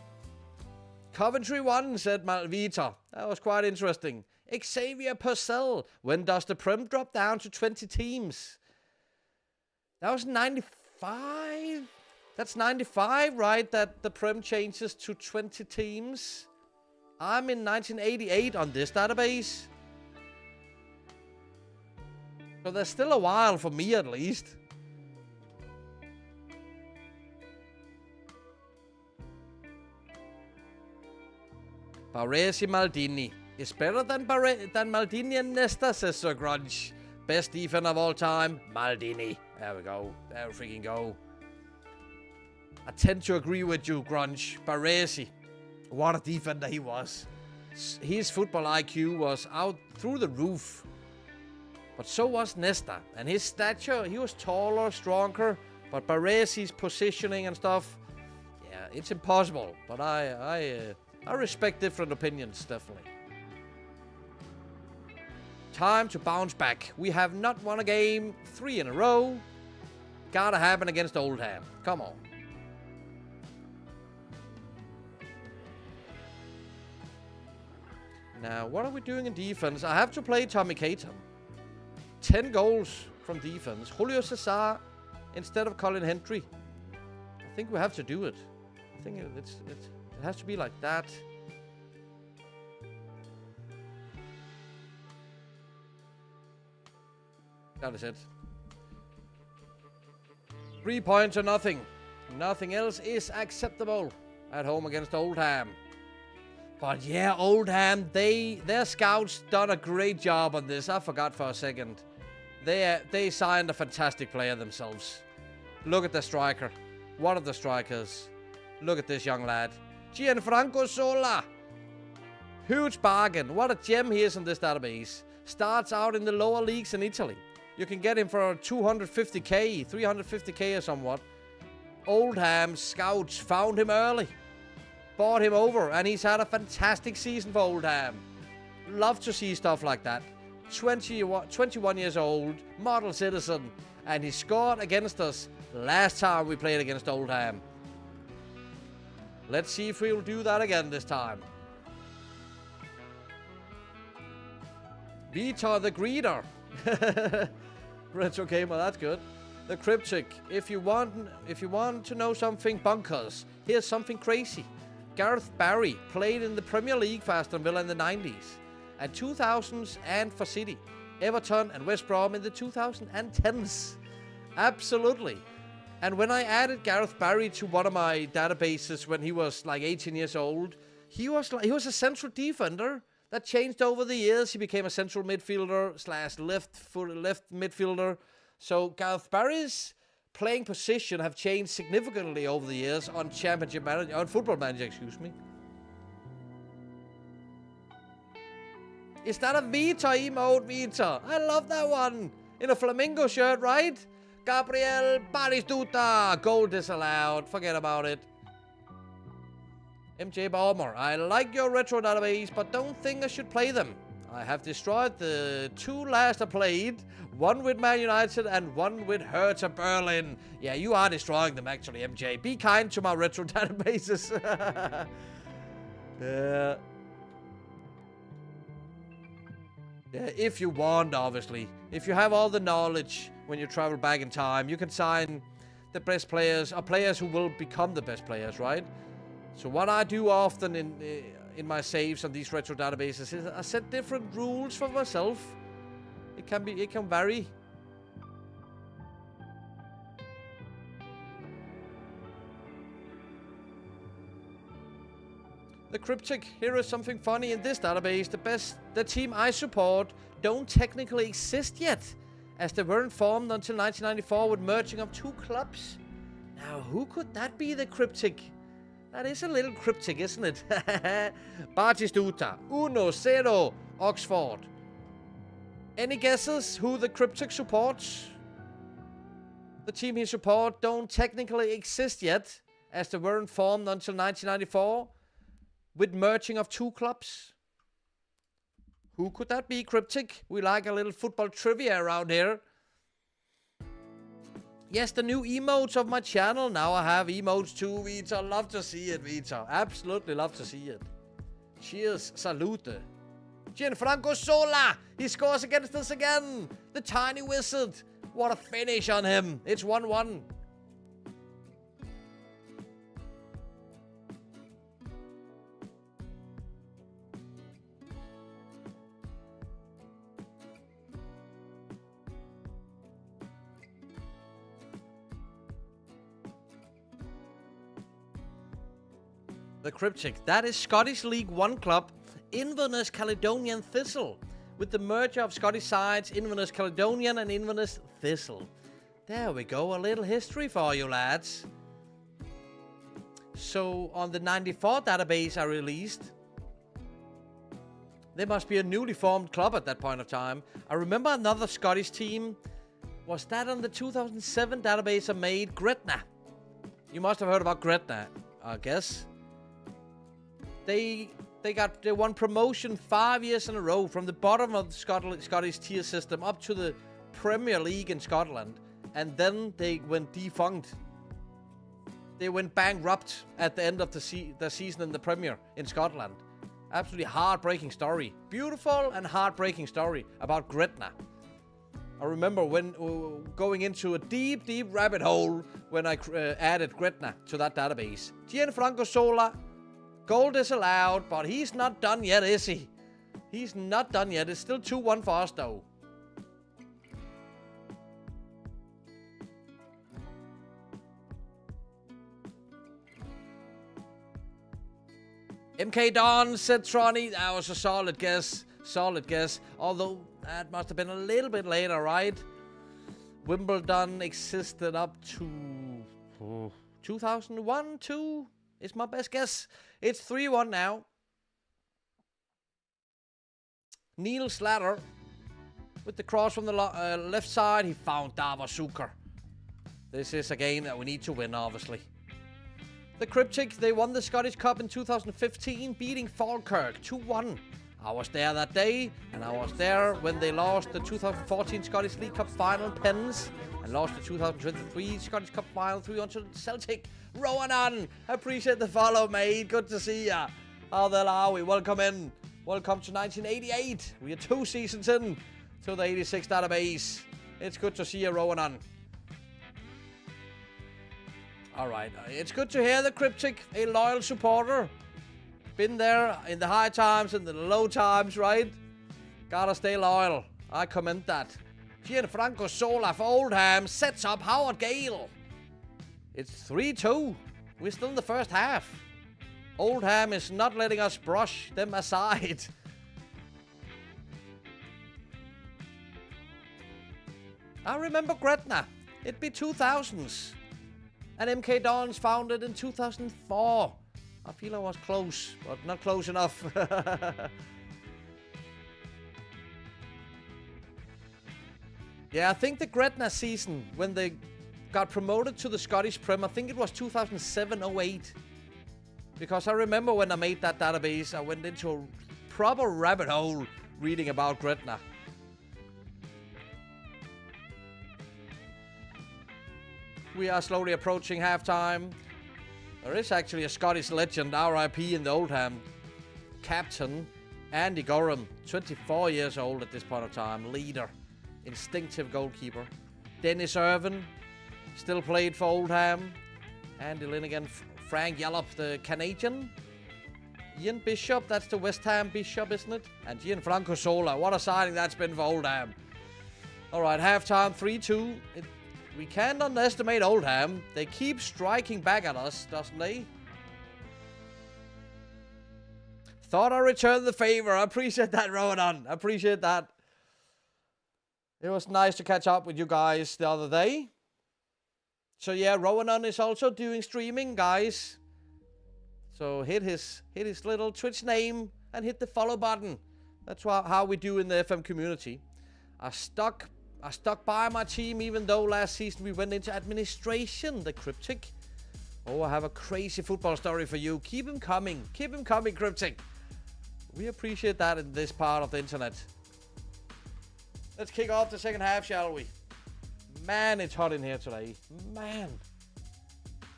Coventry 1, said Malvita. That was quite interesting. Xavier Purcell. When does the Prem drop down to 20 teams? That was 95? That's 95, right? That the Prem changes to 20 teams. I'm in 1988 on this database. So there's still a while for me, at least. Baresi Maldini is better than Maldini and Nesta, says Sir Grunge. Best defender of all time, Maldini. There we go. There we freaking go. I tend to agree with you, Grunge. Baresi. What a defender he was. His football IQ was out through the roof. But so was Nesta. And his stature, he was taller, stronger. But Baresi's positioning and stuff, yeah, it's impossible. But I respect different opinions, definitely. Time to bounce back. We have not won a game 3 in a row. Gotta happen against Oldham. Come on. Now, what are we doing in defense? I have to play Tommy Caton. 10 goals from defense. Julio Cesar instead of Colin Hendry. I think we have to do it. I think it has to be like that. That is it. 3 points or nothing. Nothing else is acceptable at home against Oldham. But yeah, Oldham, their scouts done a great job on this. I forgot for a second. They signed a fantastic player themselves. Look at the striker. One of the strikers. Look at this young lad. Gianfranco Sola. Huge bargain. What a gem he is in this database. Starts out in the lower leagues in Italy. You can get him for 250k, 350k or somewhat. Oldham scouts found him early. Bought him over, and he's had a fantastic season for Oldham. Love to see stuff like that. 21 years old, model citizen, and he scored against us last time we played against Oldham. Let's see if we'll do that again this time. Vitor the Greeter. Retro Gamer, that's good. The Cryptic. If you want to know something bonkers, here's something crazy. Gareth Barry played in the Premier League for Aston Villa in the 90s and 2000s, and for City, Everton and West Brom in the 2010s. Absolutely. And when I added Gareth Barry to one of my databases when he was like 18 years old, he was a central defender that changed over the years. He became a central midfielder / left midfielder. So Gareth Barry's playing position have changed significantly over the years on Football Manager, excuse me. Is that a Vitor emote, Vitor? I love that one. In a flamingo shirt, right? Gabriel Batistuta. Goal disallowed. Forget about it. MJ Baumer. I like your retro database, but don't think I should play them. I have destroyed the 2 last I played. One with Man United and one with Hertha Berlin. Yeah, you are destroying them actually, MJ. Be kind to my retro databases. Yeah, if you want, obviously. If you have all the knowledge when you travel back in time, you can sign the best players, or players who will become the best players, right? So what I do often in my saves on these retro databases is I set different rules for myself. It can vary. The Cryptic, here is something funny in this database. The team I support don't technically exist yet, as they weren't formed until 1994 with merging of 2 clubs. Now, who could that be, the Cryptic? That is a little cryptic, isn't it? Batistuta, 1-0, Oxford. Any guesses who the Cryptic supports? The team he supports don't technically exist yet, as they weren't formed until 1994 with merging of 2 clubs. Who could that be, Cryptic? We like a little football trivia around here. Yes, the new emotes of my channel. Now I have emotes too, Vita. Love to see it, Vita. Absolutely love to see it. Cheers, salute. Gianfranco Sola. He scores against us again. The tiny wizard. What a finish on him. It's 1-1. The Cryptic. That is Scottish League One club, Inverness Caledonian Thistle, with the merger of Scottish sides, Inverness Caledonian and Inverness Thistle. There we go, a little history for you lads. So on the 94 database I released, there must be a newly formed club at that point of time. I remember another Scottish team. Was that on the 2007 database I made? Gretna. You must have heard about Gretna, I guess. They won promotion 5 years in a row from the bottom of the Scottish tier system up to the Premier League in Scotland, and then they went defunct. They went bankrupt at the end of the season in the Premier in Scotland. Absolutely heartbreaking story. Beautiful and heartbreaking story about Gretna. I remember when going into a deep rabbit hole when I added Gretna to that database. Gianfranco Sola. Goal disallowed, but he's not done yet, is he? He's not done yet. It's still 2-1 for us, though. MK Don, said Tronny. That was a solid guess. Solid guess. Although, that must have been a little bit later, right? Wimbledon existed up to 2001, 2 is my best guess. It's 3-1 now. Neil Slatter with the cross from the left side. He found Davos Zucker. This is a game that we need to win, obviously. The Cryptic, they won the Scottish Cup in 2015, beating Falkirk 2-1. I was there that day, and I was there when they lost the 2014 Scottish League Cup final Pens and lost the 2023 Scottish Cup final 3-1 to Celtic. Rowan, appreciate the follow, mate. Good to see ya. How the hell are we? Welcome in. Welcome to 1988. We are 2 seasons in to the 86 database. It's good to see you, Rowan. Alright, it's good to hear the Cryptic, a loyal supporter. Been there in the high times and the low times, right? Gotta stay loyal. I commend that. Gianfranco Sola for Oldham sets up Howard Gale. It's 3-2. We're still in the first half. Oldham is not letting us brush them aside. I remember Gretna. It'd be 2000s. And MK Dons founded in 2004. I feel I was close, but not close enough. Yeah, I think the Gretna season, when they got promoted to the Scottish Prem, I think it was 2007-08. Because I remember when I made that database, I went into a proper rabbit hole reading about Gretna. We are slowly approaching halftime. There is actually a Scottish legend, RIP, in the Oldham captain. Andy Gorham, 24 years old at this point of time. Leader. Instinctive goalkeeper. Dennis Irvin, still played for Oldham. Andy Linnigan. Frank Yallop, the Canadian. Ian Bishop, that's the West Ham Bishop, isn't it? And Gianfranco Sola. What a signing that's been for Oldham. Alright, halftime 3-2. We can't underestimate Oldham. They keep striking back at us, doesn't they? Thought I returned the favor. I appreciate that, Ronan. I appreciate that. It was nice to catch up with you guys the other day. So yeah, Ronan is also doing streaming, guys. So hit his little Twitch name and hit the follow button. That's how we do in the FM community. I stuck by my team even though last season we went into administration, the Cryptic. Oh, I have a crazy football story for you. Keep him coming. Keep him coming, Cryptic. We appreciate that in this part of the internet. Let's kick off the second half, shall we? Man, it's hot in here today. Man.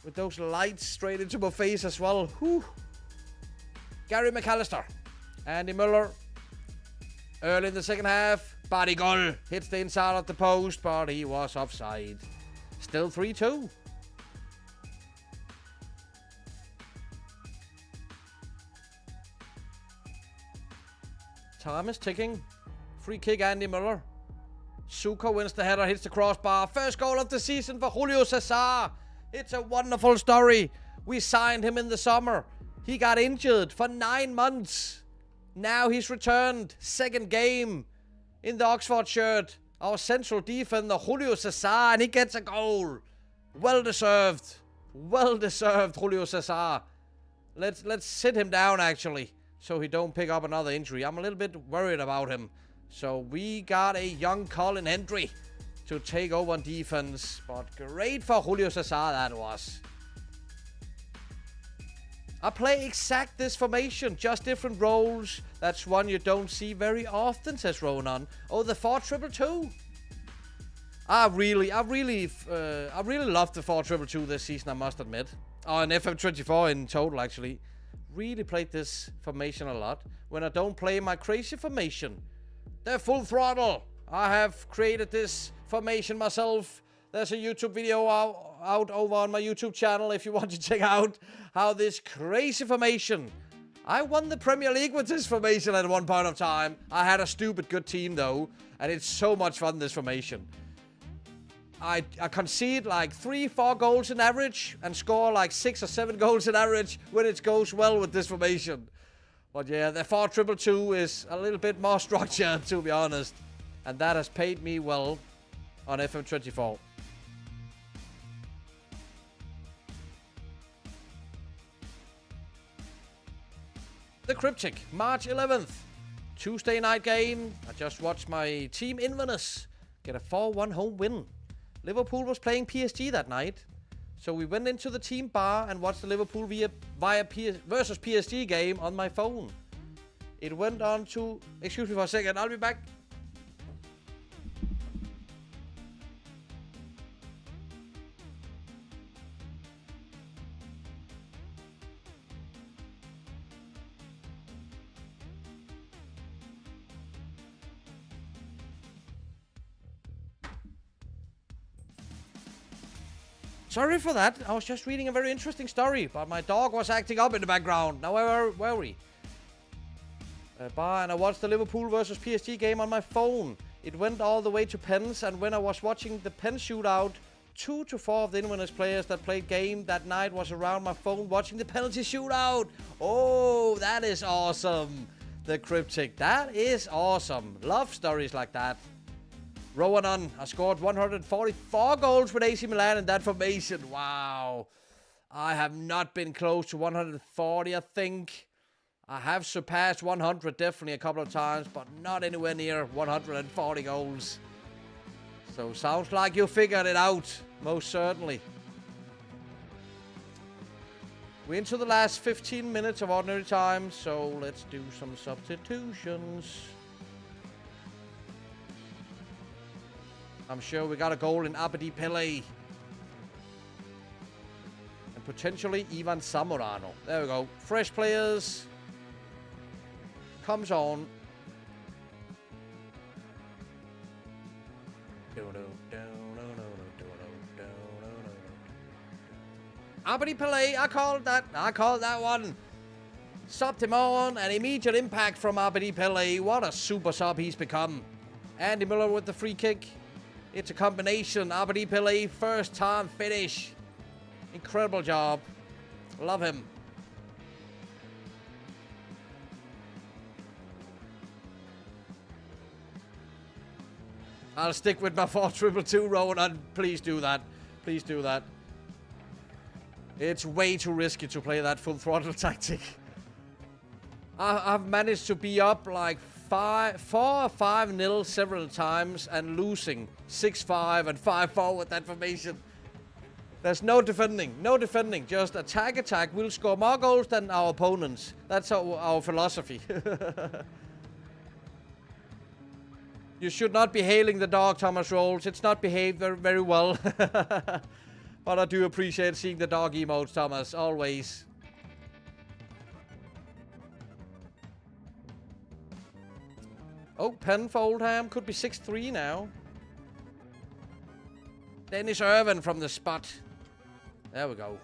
With those lights straight into my face as well. Whew. Gary McAllister. Andy Muller. Early in the second half. Barry Gull hits the inside of the post, but he was offside. Still 3-2. Time is ticking. Free kick, Andy Muller. Suka wins the header, hits the crossbar. First goal of the season for Julio Cesar. It's a wonderful story. We signed him in the summer. He got injured for 9 months. Now he's returned. Second game in the Oxford shirt. Our central defender, Julio Cesar, and he gets a goal. Well deserved. Well deserved, Julio Cesar. Let's sit him down, actually, so he don't pick up another injury. I'm a little bit worried about him. So we got a young Colin Hendry to take over on defense. But great for Julio Cesar that was. I play exact this formation, just different roles. That's one you don't see very often, says Ronan. Oh, the 4-2-2. I really loved the 4-2-2 this season, I must admit. Oh, and FM24 in total, actually. Really played this formation a lot. When I don't play my crazy formation, they're full throttle. I have created this formation myself. There's a YouTube video out over on my YouTube channel if you want to check out how this crazy formation. I won the Premier League with this formation at one point of time. I had a stupid good team though, and it's so much fun, this formation. I concede like 3-4 goals in average and score like 6 or 7 goals in average when it goes well with this formation. But yeah, the 4-2-2 is a little bit more structured, to be honest. And that has paid me well on FM24. The Cryptic, March 11th. Tuesday night game. I just watched my team Inverness get a 4-1 home win. Liverpool was playing PSG that night. So we went into the team bar and watched the Liverpool versus PSG game on my phone. It went on to... Excuse me for a second, I'll be back. Sorry for that. I was just reading a very interesting story, but my dog was acting up in the background. Now where were we? And I watched the Liverpool versus PSG game on my phone. It went all the way to pens, and when I was watching the pen shootout, 2 to 4 of the Inverness players that played game that night was around my phone watching the penalty shootout. Oh, that is awesome. The Cryptic. That is awesome. Love stories like that. Rowan, I scored 144 goals with AC Milan in that formation. Wow. I have not been close to 140, I think. I have surpassed 100 definitely a couple of times, but not anywhere near 140 goals. So sounds like you figured it out, most certainly. We're into the last 15 minutes of ordinary time, so let's do some substitutions. I'm sure we got a goal in Abedi Pele. And potentially Ivan Zamorano. There we go. Fresh players. comes on. Abadi Pele, I called that one. Stopped him on, and immediate impact from Abadi Pele. What a super sub he's become. Andy Miller with the free kick. It's a combination. Abadi Pele, first time finish. Incredible job. Love him. I'll stick with my 4-2-2, Rowan. Please do that. Please do that. It's way too risky to play that full throttle tactic. I've managed to be up like 4 or 5-0 several times and losing 6-5 and 5-4 with that formation. There's no defending. No defending. Just attack. We'll score more goals than our opponents. That's our philosophy. You should not be hailing the dog, Thomas Rolls. It's not behaved very well. But I do appreciate seeing the dog emotes, Thomas. Always. Oh, pen for Oldham. Could be 6-3 now. Dennis Irvin from the spot. There we go.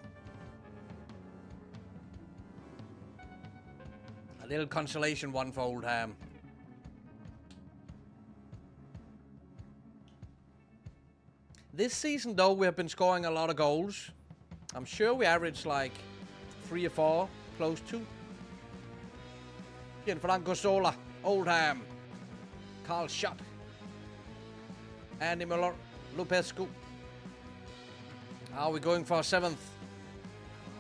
A little consolation one for Oldham. This season, though, we have been scoring a lot of goals. I'm sure we average like 3 or 4, close to. Gianfranco Sola, Oldham. Carl Schott. Andy Muller, Lupescu. Are we going for a 7th?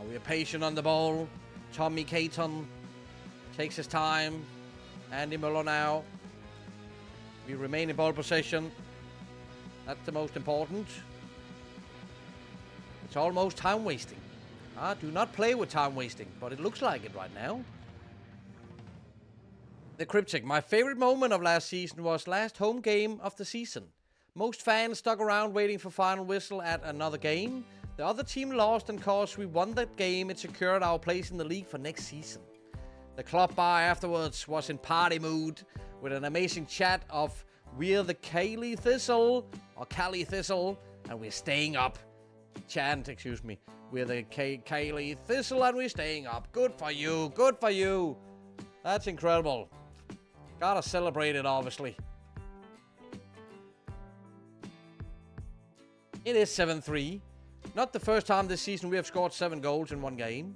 Are we patient on the ball? Tommy Caton takes his time. Andy Muller now. We remain in ball possession. That's the most important. It's almost time wasting. Do not play with time wasting, but it looks like it right now. The Cryptic. My favorite moment of last season was last home game of the season. Most fans stuck around waiting for final whistle at another game. The other team lost, and cause we won that game, it secured our place in the league for next season. The club bar afterwards was in party mood with an amazing chat of "We're the Cali Thistle," or Cali Thistle, and we're staying up. Chant, excuse me. We're the Cali Thistle and we're staying up. Good for you. Good for you. That's incredible. Gotta celebrate it, obviously. It is 7-3. Not the first time this season we have scored 7 goals in one game.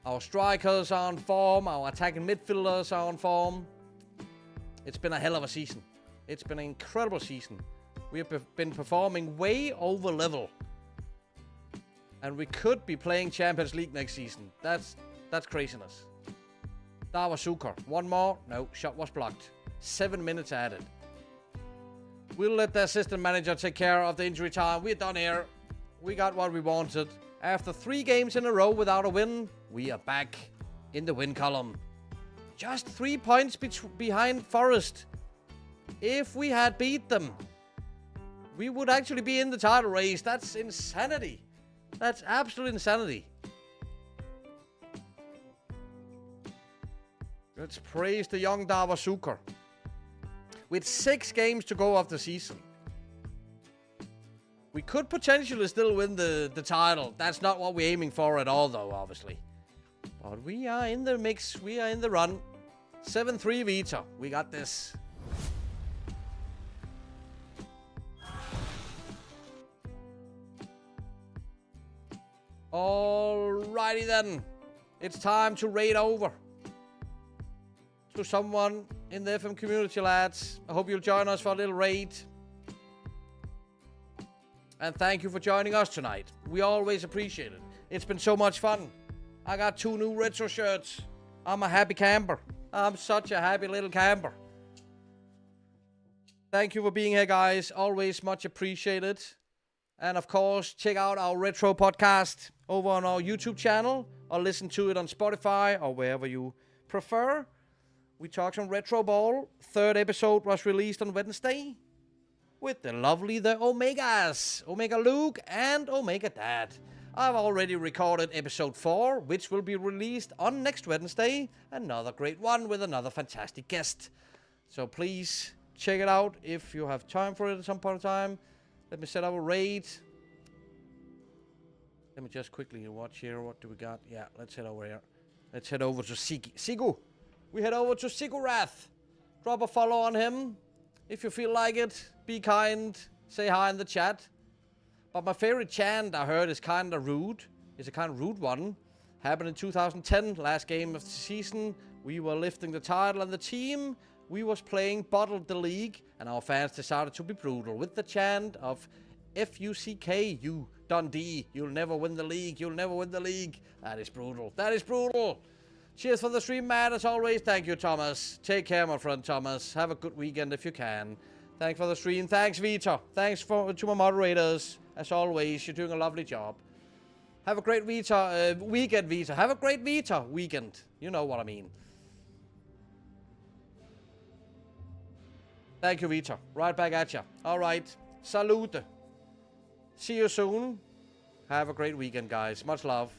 Our strikers are on form. Our attacking midfielders are on form. It's been a hell of a season. It's been an incredible season. We have been performing way over level. And we could be playing Champions League next season. That's craziness. Dawasuka. One more. No, shot was blocked. 7 minutes added. We'll let the assistant manager take care of the injury time. We're done here. We got what we wanted. After 3 games in a row without a win, we are back in the win column. Just 3 points behind Forest. If we had beat them, we would actually be in the title race. That's insanity. That's absolute insanity. Let's praise the young Dawasuka. With 6 games to go of the season, we could potentially still win the title. That's not what we're aiming for at all, though, obviously. But we are in the mix. We are in the run. 7-3 Vita. We got this. Alrighty then. It's time to raid over to someone in the FM community, lads. I hope you'll join us for a little raid. And thank you for joining us tonight. We always appreciate it. It's been so much fun. I got 2 new retro shirts. I'm a happy camper. I'm such a happy little camper. Thank you for being here, guys. Always much appreciated. And of course, check out our retro podcast over on our YouTube channel, or listen to it on Spotify or wherever you prefer. We talked some retro ball. 3rd episode was released on Wednesday with the lovely the Omegas, Omega Luke and Omega Dad. I've already recorded episode 4, which will be released on next Wednesday. Another great one with another fantastic guest. So please check it out if you have time for it at some point in time. Let me set up a raid. Let me just quickly watch here. What do we got? Yeah, let's head over here. Let's head over to Sigu. We head over to Sigurath. Drop a follow on him. If you feel like it, be kind. Say hi in the chat. But my favorite chant I heard is kind of rude. It's a kind of rude one. Happened in 2010, last game of the season. We were lifting the title and the team. We was playing Bottled the League. And our fans decided to be brutal with the chant of F-U-C-K-U, Dundee. You'll never win the league. You'll never win the league. That is brutal. That is brutal. Cheers for the stream, Matt. As always, thank you, Thomas. Take care, my friend Thomas. Have a good weekend if you can. Thanks for the stream. Thanks, Vita. Thanks to my moderators. As always, you're doing a lovely job. Have a great weekend, Vita. Have a great Vita weekend. You know what I mean. Thank you, Vita. Right back at you. All right. Salute. See you soon. Have a great weekend, guys. Much love.